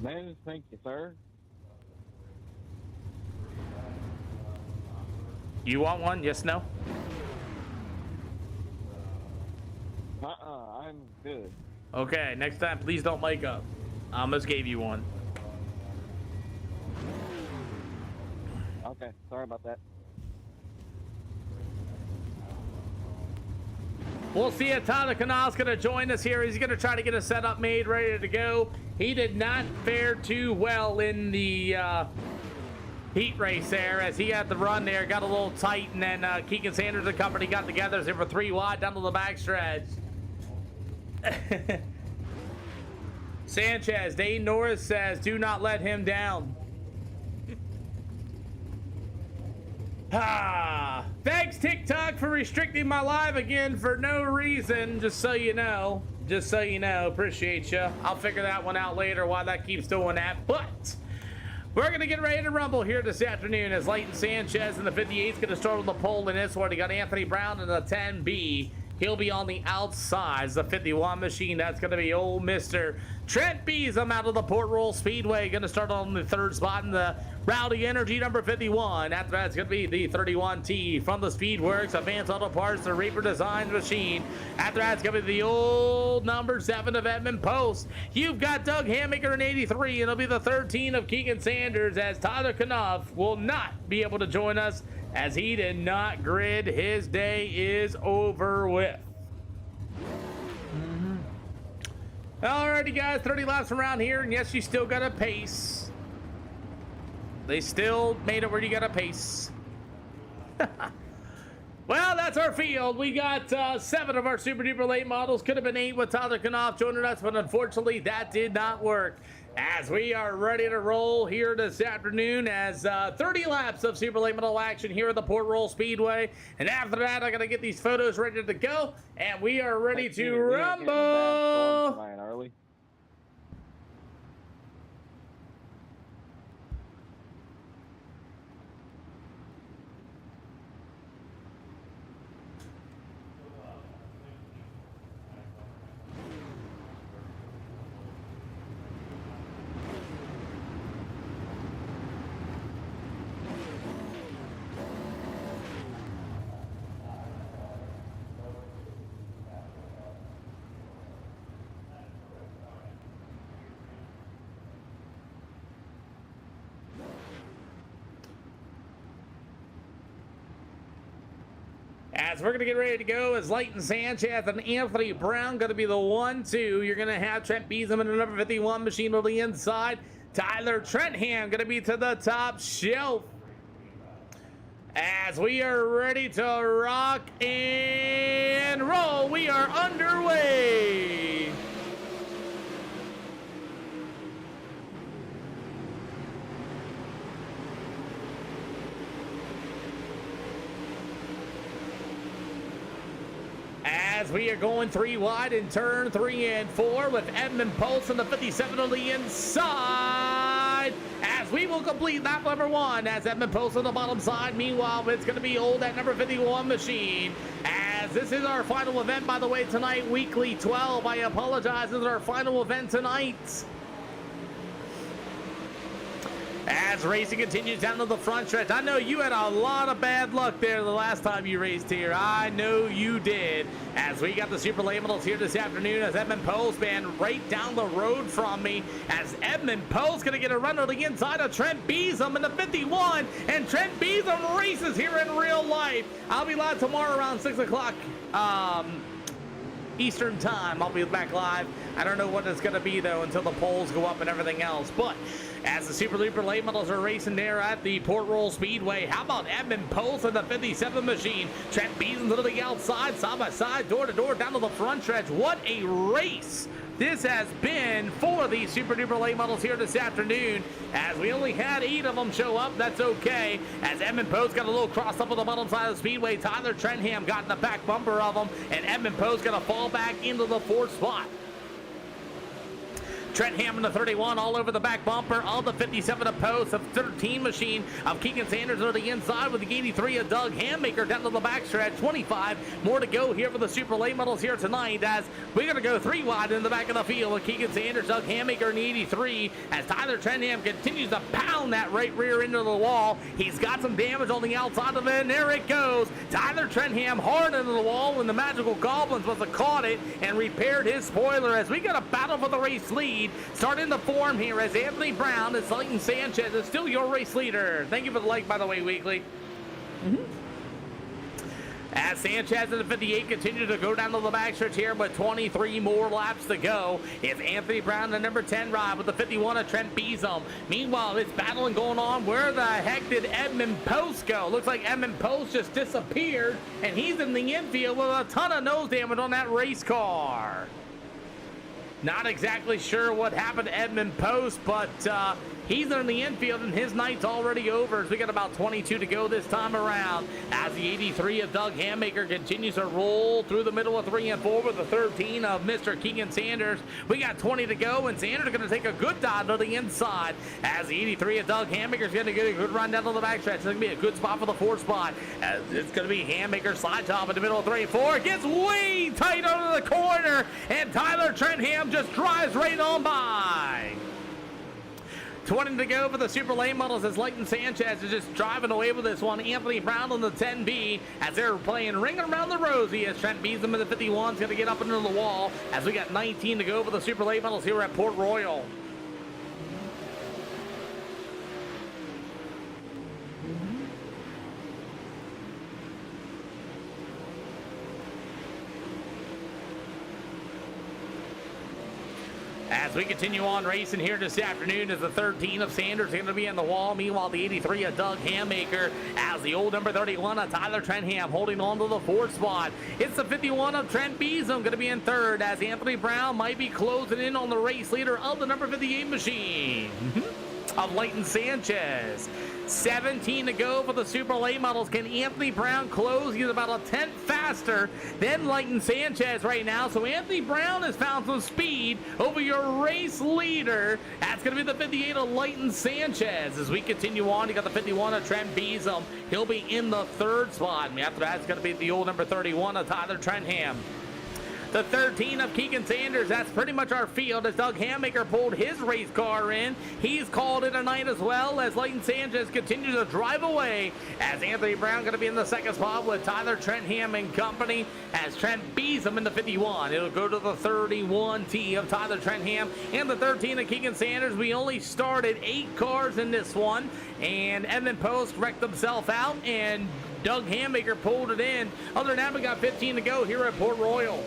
Man, thank you, sir. You want one? Yes, no? I'm good. Okay, next time, please don't make up. I almost gave you one. Okay, sorry about that. We'll see if Tyler Knopf's going to join us here. He's going to try to get a setup made, ready to go. He did not fare too well in the heat race there as he had the run there, got a little tight, and then Keegan Sanders and company got together. They were 3 wide down to the back stretch. Sanchez, Dane Norris says, do not let him down. Thanks, TikTok, for restricting my live again for no reason, just so you know. Just so you know, appreciate you. I'll figure that one out later why that keeps doing that, but we're going to get ready to rumble here this afternoon as Leighton Sanchez in the 58 is going to start on the pole in this one. You got Anthony Brown in the 10B. He'll be on the outsides. The 51 machine, that's going to be old Mr. Trent Beesham out of the Port Royal Speedway. Going to start on the 3rd spot in the Rowdy Energy number 51. After that, it's going to be the 31T from the Speedworks Advanced Auto Parts, the Reaper Designs machine. After that, it's going to be the old number 7 of Edmund Post. You've got Doug Hammaker in 83, and it'll be the 13 of Keegan Sanders as Tyler Knuff will not be able to join us as he did not grid. His day is over with. Alrighty, guys, 30 laps around here, and yes, you still got a pace. They still made it where you got a pace. Well, that's our field. We got 7 of our super duper late models. Could have been 8 with Tyler Knuff joining us, but unfortunately that did not work. As we are ready to roll here this afternoon as 30 laps of super late model action here at the Port Royal Speedway. And after that, I'm going to get these photos ready to go, and we are ready to rumble. As we're going to get ready to go, as Leighton Sanchez and Anthony Brown going to be the 1-2. You're going to have Trent Beesham in the number 51 machine on the inside. Tyler Trentham going to be to the top shelf. As we are ready to rock and roll, we are underway. As we are going 3 wide in turn 3 and 4 with Edmund Pulse on the 57 on the inside. As we will complete lap number 1 as Edmund Pulse on the bottom side. Meanwhile, it's going to be old at number 51 machine. As this is our final event, by the way, tonight, weekly 12. I apologize, this is our final event tonight. As racing continues down to the front stretch. I know you had a lot of bad luck there the last time you raced here. I know you did. As we got the super late models here this afternoon as Edmund Post, man, right down the road from me. As Edmund Post going to get a run on the inside of Trent Beesham in the 51. And Trent Beesham races here in real life. I'll be live tomorrow around 6 o'clock. Eastern time. I'll be back live. I don't know what it's going to be, though, until the polls go up and everything else. But as the Super Duper late models are racing there at the Port Royal Speedway, how about Edmund Post in the 57 machine? Trent Beesham to the outside, side by side, door to door, down to the front stretch. What a race this has been for the Super Duper late models here this afternoon. As we only had 8 of them show up, that's okay. As Edmund Post got a little crossed up on the bottom side of the speedway, Tyler Trentham got in the back bumper of them, and Edmund Post got to fall back into the 4th spot. Trentham in the 31 all over the back bumper of the 57 of Post, the 13 machine of Keegan Sanders on the inside with the 83 of Doug Hammaker down to the backstretch. 25 more to go here for the super late models here tonight as we're going to go 3 wide in the back of the field with Keegan Sanders, Doug Hammaker in the 83 as Tyler Trentham continues to pound that right rear into the wall. He's got some damage on the outside of it, and there it goes. Tyler Trentham hard into the wall when the Magical Goblins must have caught it and repaired his spoiler as we got a battle for the race lead. Starting to form here as Anthony Brown and Leighton Sanchez is still your race leader. Thank you for the like, by the way, Weekly. As Sanchez in the 58 continue to go down to the backstretch here with 23 more laps to go. It's Anthony Brown, the number 10 ride with the 51 of Trent Beesham. Meanwhile, it's battling going on. Where the heck did Edmund Post go? Looks like Edmund Post just disappeared, and he's in the infield with a ton of nose damage on that race car. Not exactly sure what happened to Edmund Post, but he's in the infield, and his night's already over as we got about 22 to go this time around. As the 83 of Doug Hammaker continues to roll through the middle of 3 and 4 with the 13 of Mr. Keegan Sanders. We got 20 to go, and Sanders is going to take a good dive to the inside as the 83 of Doug Hammaker is going to get a good run down to the backstretch. It's going to be a good spot for the 4th spot. As it's going to be Hammaker slide top in the middle of 3 and 4. It gets way tight under the corner, and Tyler Trentham just drives right on by. 20 to go for the Super Late Models as Leighton Sanchez is just driving away with this one. Anthony Brown on the 10B as they're playing Ring Around the Rosie as Trent Beesham in the 51 is going to get up into the wall as we got 19 to go for the Super Late Models here at Port Royal. As we continue on racing here this afternoon, as the 13 of Sanders is going to be in the wall. Meanwhile, the 83 of Doug Hammaker as the old number 31 of Tyler Trentham holding on to the 4th spot. It's the 51 of Trent Beesham going to be in 3rd as Anthony Brown might be closing in on the race leader of the number 58 machine of Leighton Sanchez. 17 to go for the Super Late Models. Can Anthony Brown close? He's about a tenth faster than Leighton Sanchez right now. So Anthony Brown has found some speed over your race leader. That's going to be the 58 of Leighton Sanchez. As we continue on, you got the 51 of Trent Beesham. He'll be in the 3rd spot. And after that, it's going to be the old number 31 of Tyler Trentham. The 13 of Keegan Sanders, that's pretty much our field as Doug Hammaker pulled his race car in. He's called it a night as well as Leighton Sanchez continues to drive away as Anthony Brown going to be in the 2nd spot with Tyler Trentham and company as Trent Beesham in the 51. It'll go to the 31T of Tyler Trentham and the 13 of Keegan Sanders. We only started 8 cars in this one, and Edmund Post wrecked himself out and Doug Hammaker pulled it in. Other than that, we got 15 to go here at Port Royal.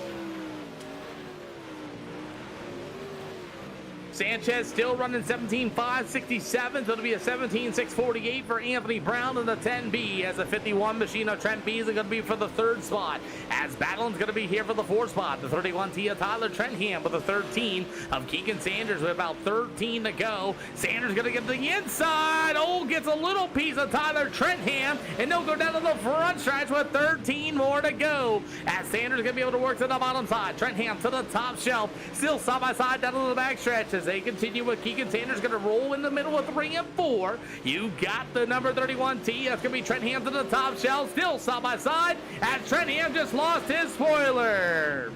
Sanchez still running 17.567, so it'll be a 17.648 for Anthony Brown in the 10B as a 51 machine of Trent Beesham is going to be for the 3rd spot. As Battling's going to be here for the 4th spot. The 31T of Tyler Trentham with the 13 of Keegan Sanders with about 13 to go. Sanders going to get to the inside. Oh, gets a little piece of Tyler Trentham, and they'll go down to the front stretch with 13 more to go. As Sanders going to be able to work to the bottom side. Trentham to the top shelf, still side by side down to the back stretch as they continue with Keegan Sanders going to roll in the middle of 3 and 4. You got the number 31T. That's going to be Trentham to the top shelf, still side by side, as Trentham just lost his spoiler.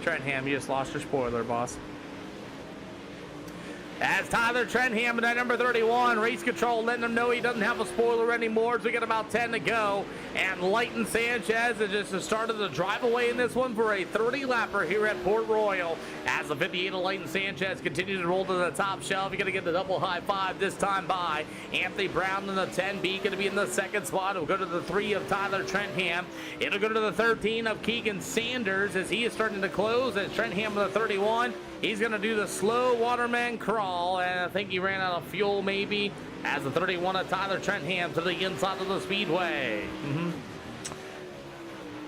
Trentham, you just lost your spoiler, boss. As Tyler Trentham and that number 31, race control letting him know he doesn't have a spoiler anymore. So we got about 10 to go. And Leighton Sanchez has just started to drive away in this one for a 30-lapper here at Port Royal. As the 58 of Leighton Sanchez continues to roll to the top shelf, you're going to get the double high 5 this time by Anthony Brown in the 10B, going to be in the 2nd spot. It'll go to the 3 of Tyler Trentham. It'll go to the 13 of Keegan Sanders as he is starting to close. As Trentham with the 31. He's going to do the slow waterman crawl, and I think he ran out of fuel maybe, as the 31 of Tyler Trentham to the inside of the speedway.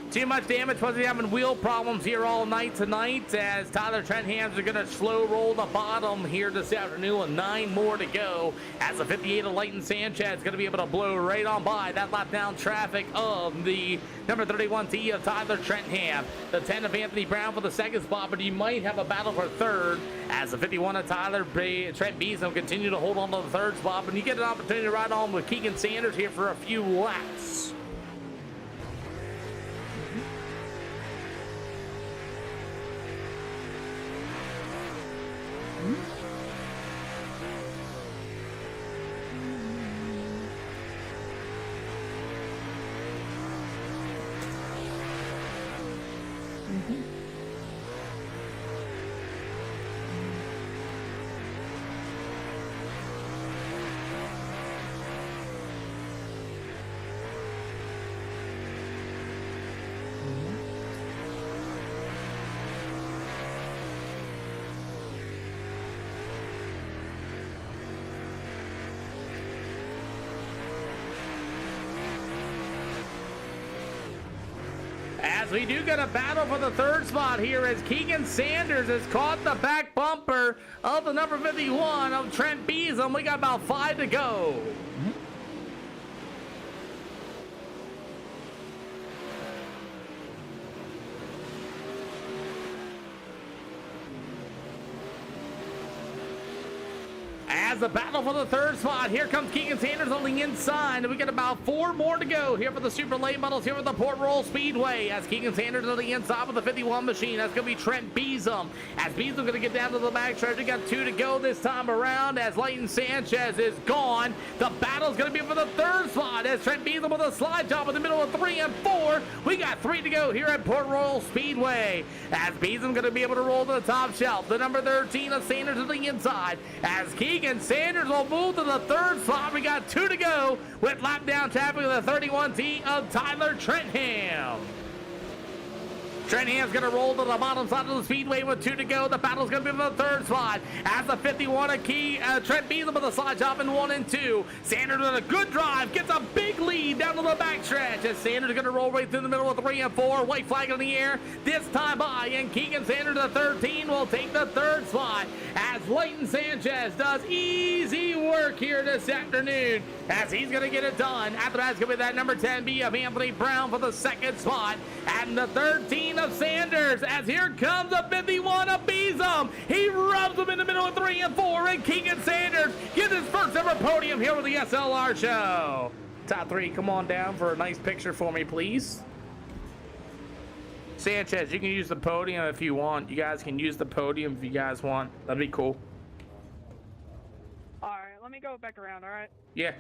Too much damage, was he having wheel problems here all night tonight, as Tyler Trentham are going to slow roll the bottom here this afternoon with 9 more to go, as the 58 of Leighton Sanchez is going to be able to blow right on by that lap down traffic of the number 31T of Tyler Trentham. The 10 of Anthony Brown for the 2nd spot, but you might have a battle for 3rd, as the 51 of Trent Beesham continue to hold on to the 3rd spot, but you get an opportunity to ride on with Keegan Sanders here for a few laps. as we do get a battle for the third spot here as Keegan Sanders has caught the back bumper of the number 51 of Trent Beasley. We got about 5 to go. As the battle for the third spot, here comes Keegan Sanders on the inside. We got about 4 more to go here for the super late models here with the Port Royal Speedway. As Keegan Sanders on the inside with the 51 machine. That's going to be Trent Beasley. As Beasley going to get down to the back stretch. We got 2 to go this time around as Leighton Sanchez is gone. The battle's going to be for the third spot as Trent Beasley with a slide job in the middle of 3 and 4. We got 3 to go here at Port Royal Speedway. As Beasley's going to be able to roll to the top shelf. The number 13 of Sanders on the inside. As Keegan Sanders will move to the third spot. We got 2 to go with lap down traffic with the 31T of Tyler Trentham. Trenham's going to roll to the bottom side of the speedway with 2 to go. The battle's going to be for the third spot. As the 51 a key, Trent Beasley with a slide job in 1 and 2. Sanders with a good drive, gets a big lead down to the backstretch. As Sanders going to roll right through the middle of 3 and 4. White flag in the air this time by. And Keegan Sanders, the 13, will take the third spot. As Leighton Sanchez does easy work here this afternoon. As he's going to get it done. After that's going to be that number 10B of Anthony Brown for the second spot. And the 13 of Sanders, as here comes a 51 of Beasley. He rubs them in the middle of 3 and 4, and Keegan Sanders gets his first ever podium here with the SLR show. Top 3, come on down for a nice picture for me, please. Sanchez, you can use the podium if you want. You guys can use the podium if you guys want. That'd be cool. All right, let me go back around, all right? Yeah.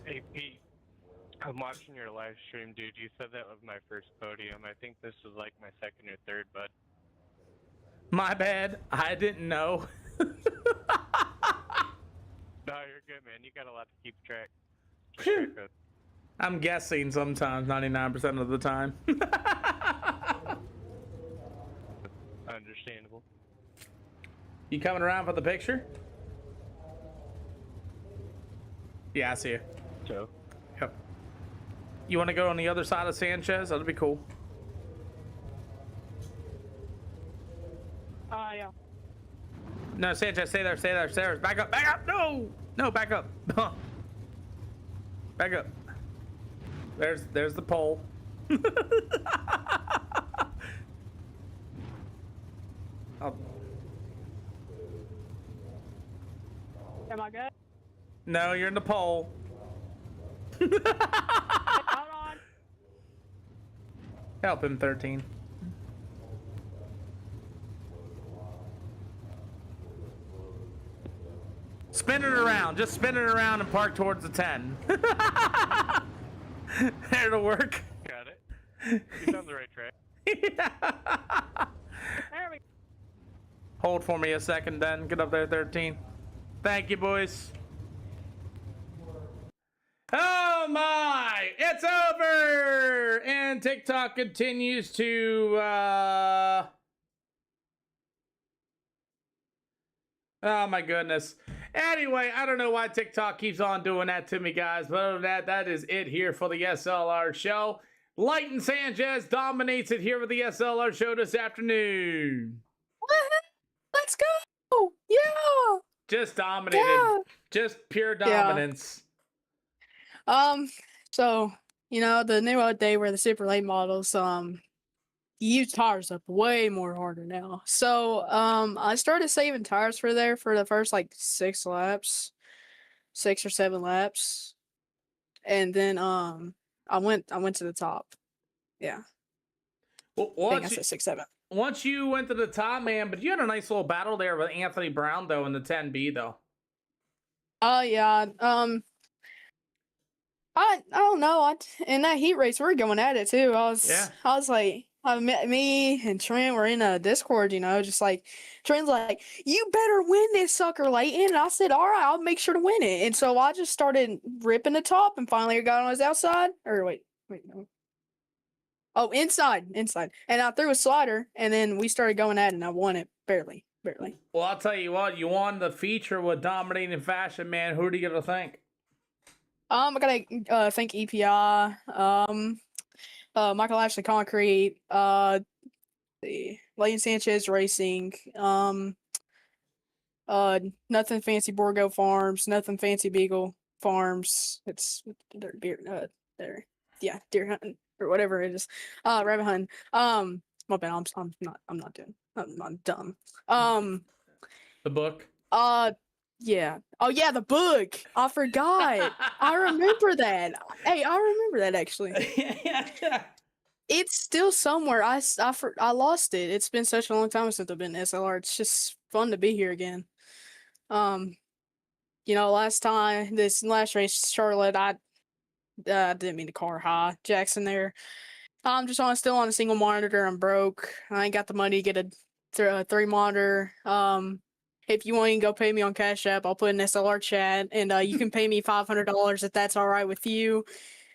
Hey Pete, I'm watching your live stream, dude. You said that was my first podium. I think this was like my second or third, bud. My bad. I didn't know. No, you're good, man. You got a lot to keep track of. I'm guessing sometimes, 99% of the time. Understandable. You coming around for the picture? Yeah, I see you. So? Yep. You want to go on the other side of Sanchez? That'll be cool. Yeah. No, Sanchez, stay there, stay there, stay there. Back up, back up. No, no, back up. Back up. There's the pole. Oh. Am I good? No, you're in the pole. Hold on. Help him, 13. Spin it around. Just spin it around and park towards the 10. It'll work. Got it. He's on the right track. There we go. Hold for me a second then. Get up there, 13. Thank you, boys. Oh my! It's over! And TikTok continues to, oh my goodness. Anyway, I don't know why TikTok keeps on doing that to me, guys. But other than that, that is it here for the SLR show. Leighton Sanchez dominates it here with the SLR show this afternoon. Let's go! Yeah! Just dominated. Yeah. Just pure dominance. So, you know, the new update where the super late models, you use tires up way more harder now. So, I started saving tires for there for the first like 6 laps, 6 or 7 laps. And then, I went to the top. Yeah. Well, I think I said 6, 7. Once you went to the top, man, but you had a nice little battle there with Anthony Brown, though, in the 10B, though. Oh, yeah. I don't know. In that heat race, we were going at it, too. I was like, me and Trent were in a Discord, you know, just like, Trent's like, you better win this sucker, Leighton. And I said, all right, I'll make sure to win it. And so I just started ripping the top, and finally I got on his outside. Or wait, no. Oh, inside. And I threw a slider, and then we started going at it, and I won it barely. Well, I'll tell you what, you won the feature with dominating fashion, man. Who do you gotta thank? I gotta thank EPI, Michael Ashley Concrete, Leighton Sanchez Racing, Nothing Fancy Borgo Farms, Nothing Fancy Beagle Farms. It's deer hunting or whatever it is. Rabbit hunting. My bad. I'm not doing. I'm not dumb. The book. Yeah. Oh yeah, the book. I forgot. I remember that. Hey, I remember that actually. It's still somewhere. I lost it. It's been such a long time since I've been SLR. It's just fun to be here again. Last race, Charlotte, I didn't mean to car high Jackson there. I'm just still on a single monitor. I'm broke. I ain't got the money to get a 3 monitor. If you want, you can go pay me on Cash App. I'll put an SLR chat, and you can pay me $500 if that's all right with you.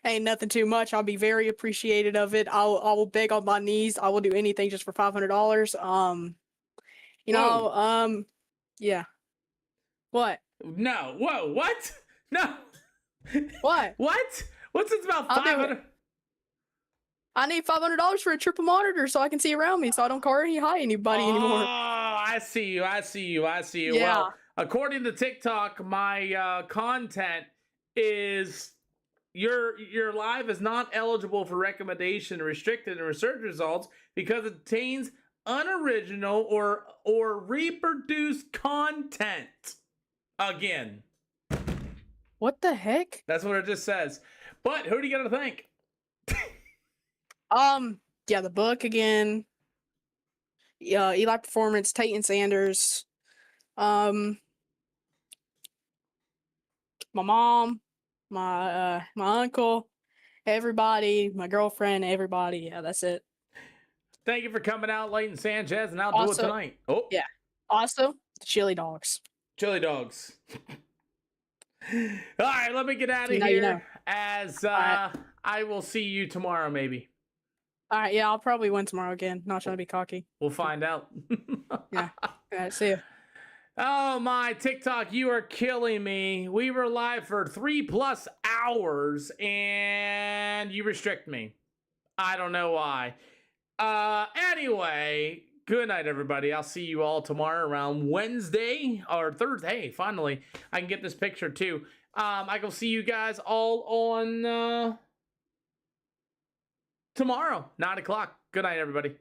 Ain't nothing too much. I'll be very appreciated of it. I will beg on my knees. I will do anything just for $500. Yeah. What? No. Whoa. What? No. What? What? What's this about 500? I need $500 for a triple monitor so I can see around me, so I don't car anybody anymore. Oh, I see you. Yeah. Well, according to TikTok, my content is your live is not eligible for recommendation, restricted, and research results because it contains unoriginal or reproduced content. Again. What the heck? That's what it just says. But who do you gotta thank? Yeah, the book again. Eli Performance, Tate and Sanders. My mom, my uncle, everybody, my girlfriend, everybody. Yeah, that's it. Thank you for coming out, Leighton Sanchez, and I'll do it tonight. Oh, yeah. Also, the chili dogs. Chili dogs. All right, let me get out of here. As I will see you tomorrow, maybe. All right, yeah, I'll probably win tomorrow again. Not trying to be cocky. We'll find out. Yeah. All right, see ya. Oh my TikTok, you are killing me. We were live for 3+ hours and you restrict me. I don't know why. Anyway, good night, everybody. I'll see you all tomorrow around Wednesday or Thursday. Hey, finally, I can get this picture too. I will see you guys all on tomorrow, 9 o'clock. Good night, everybody.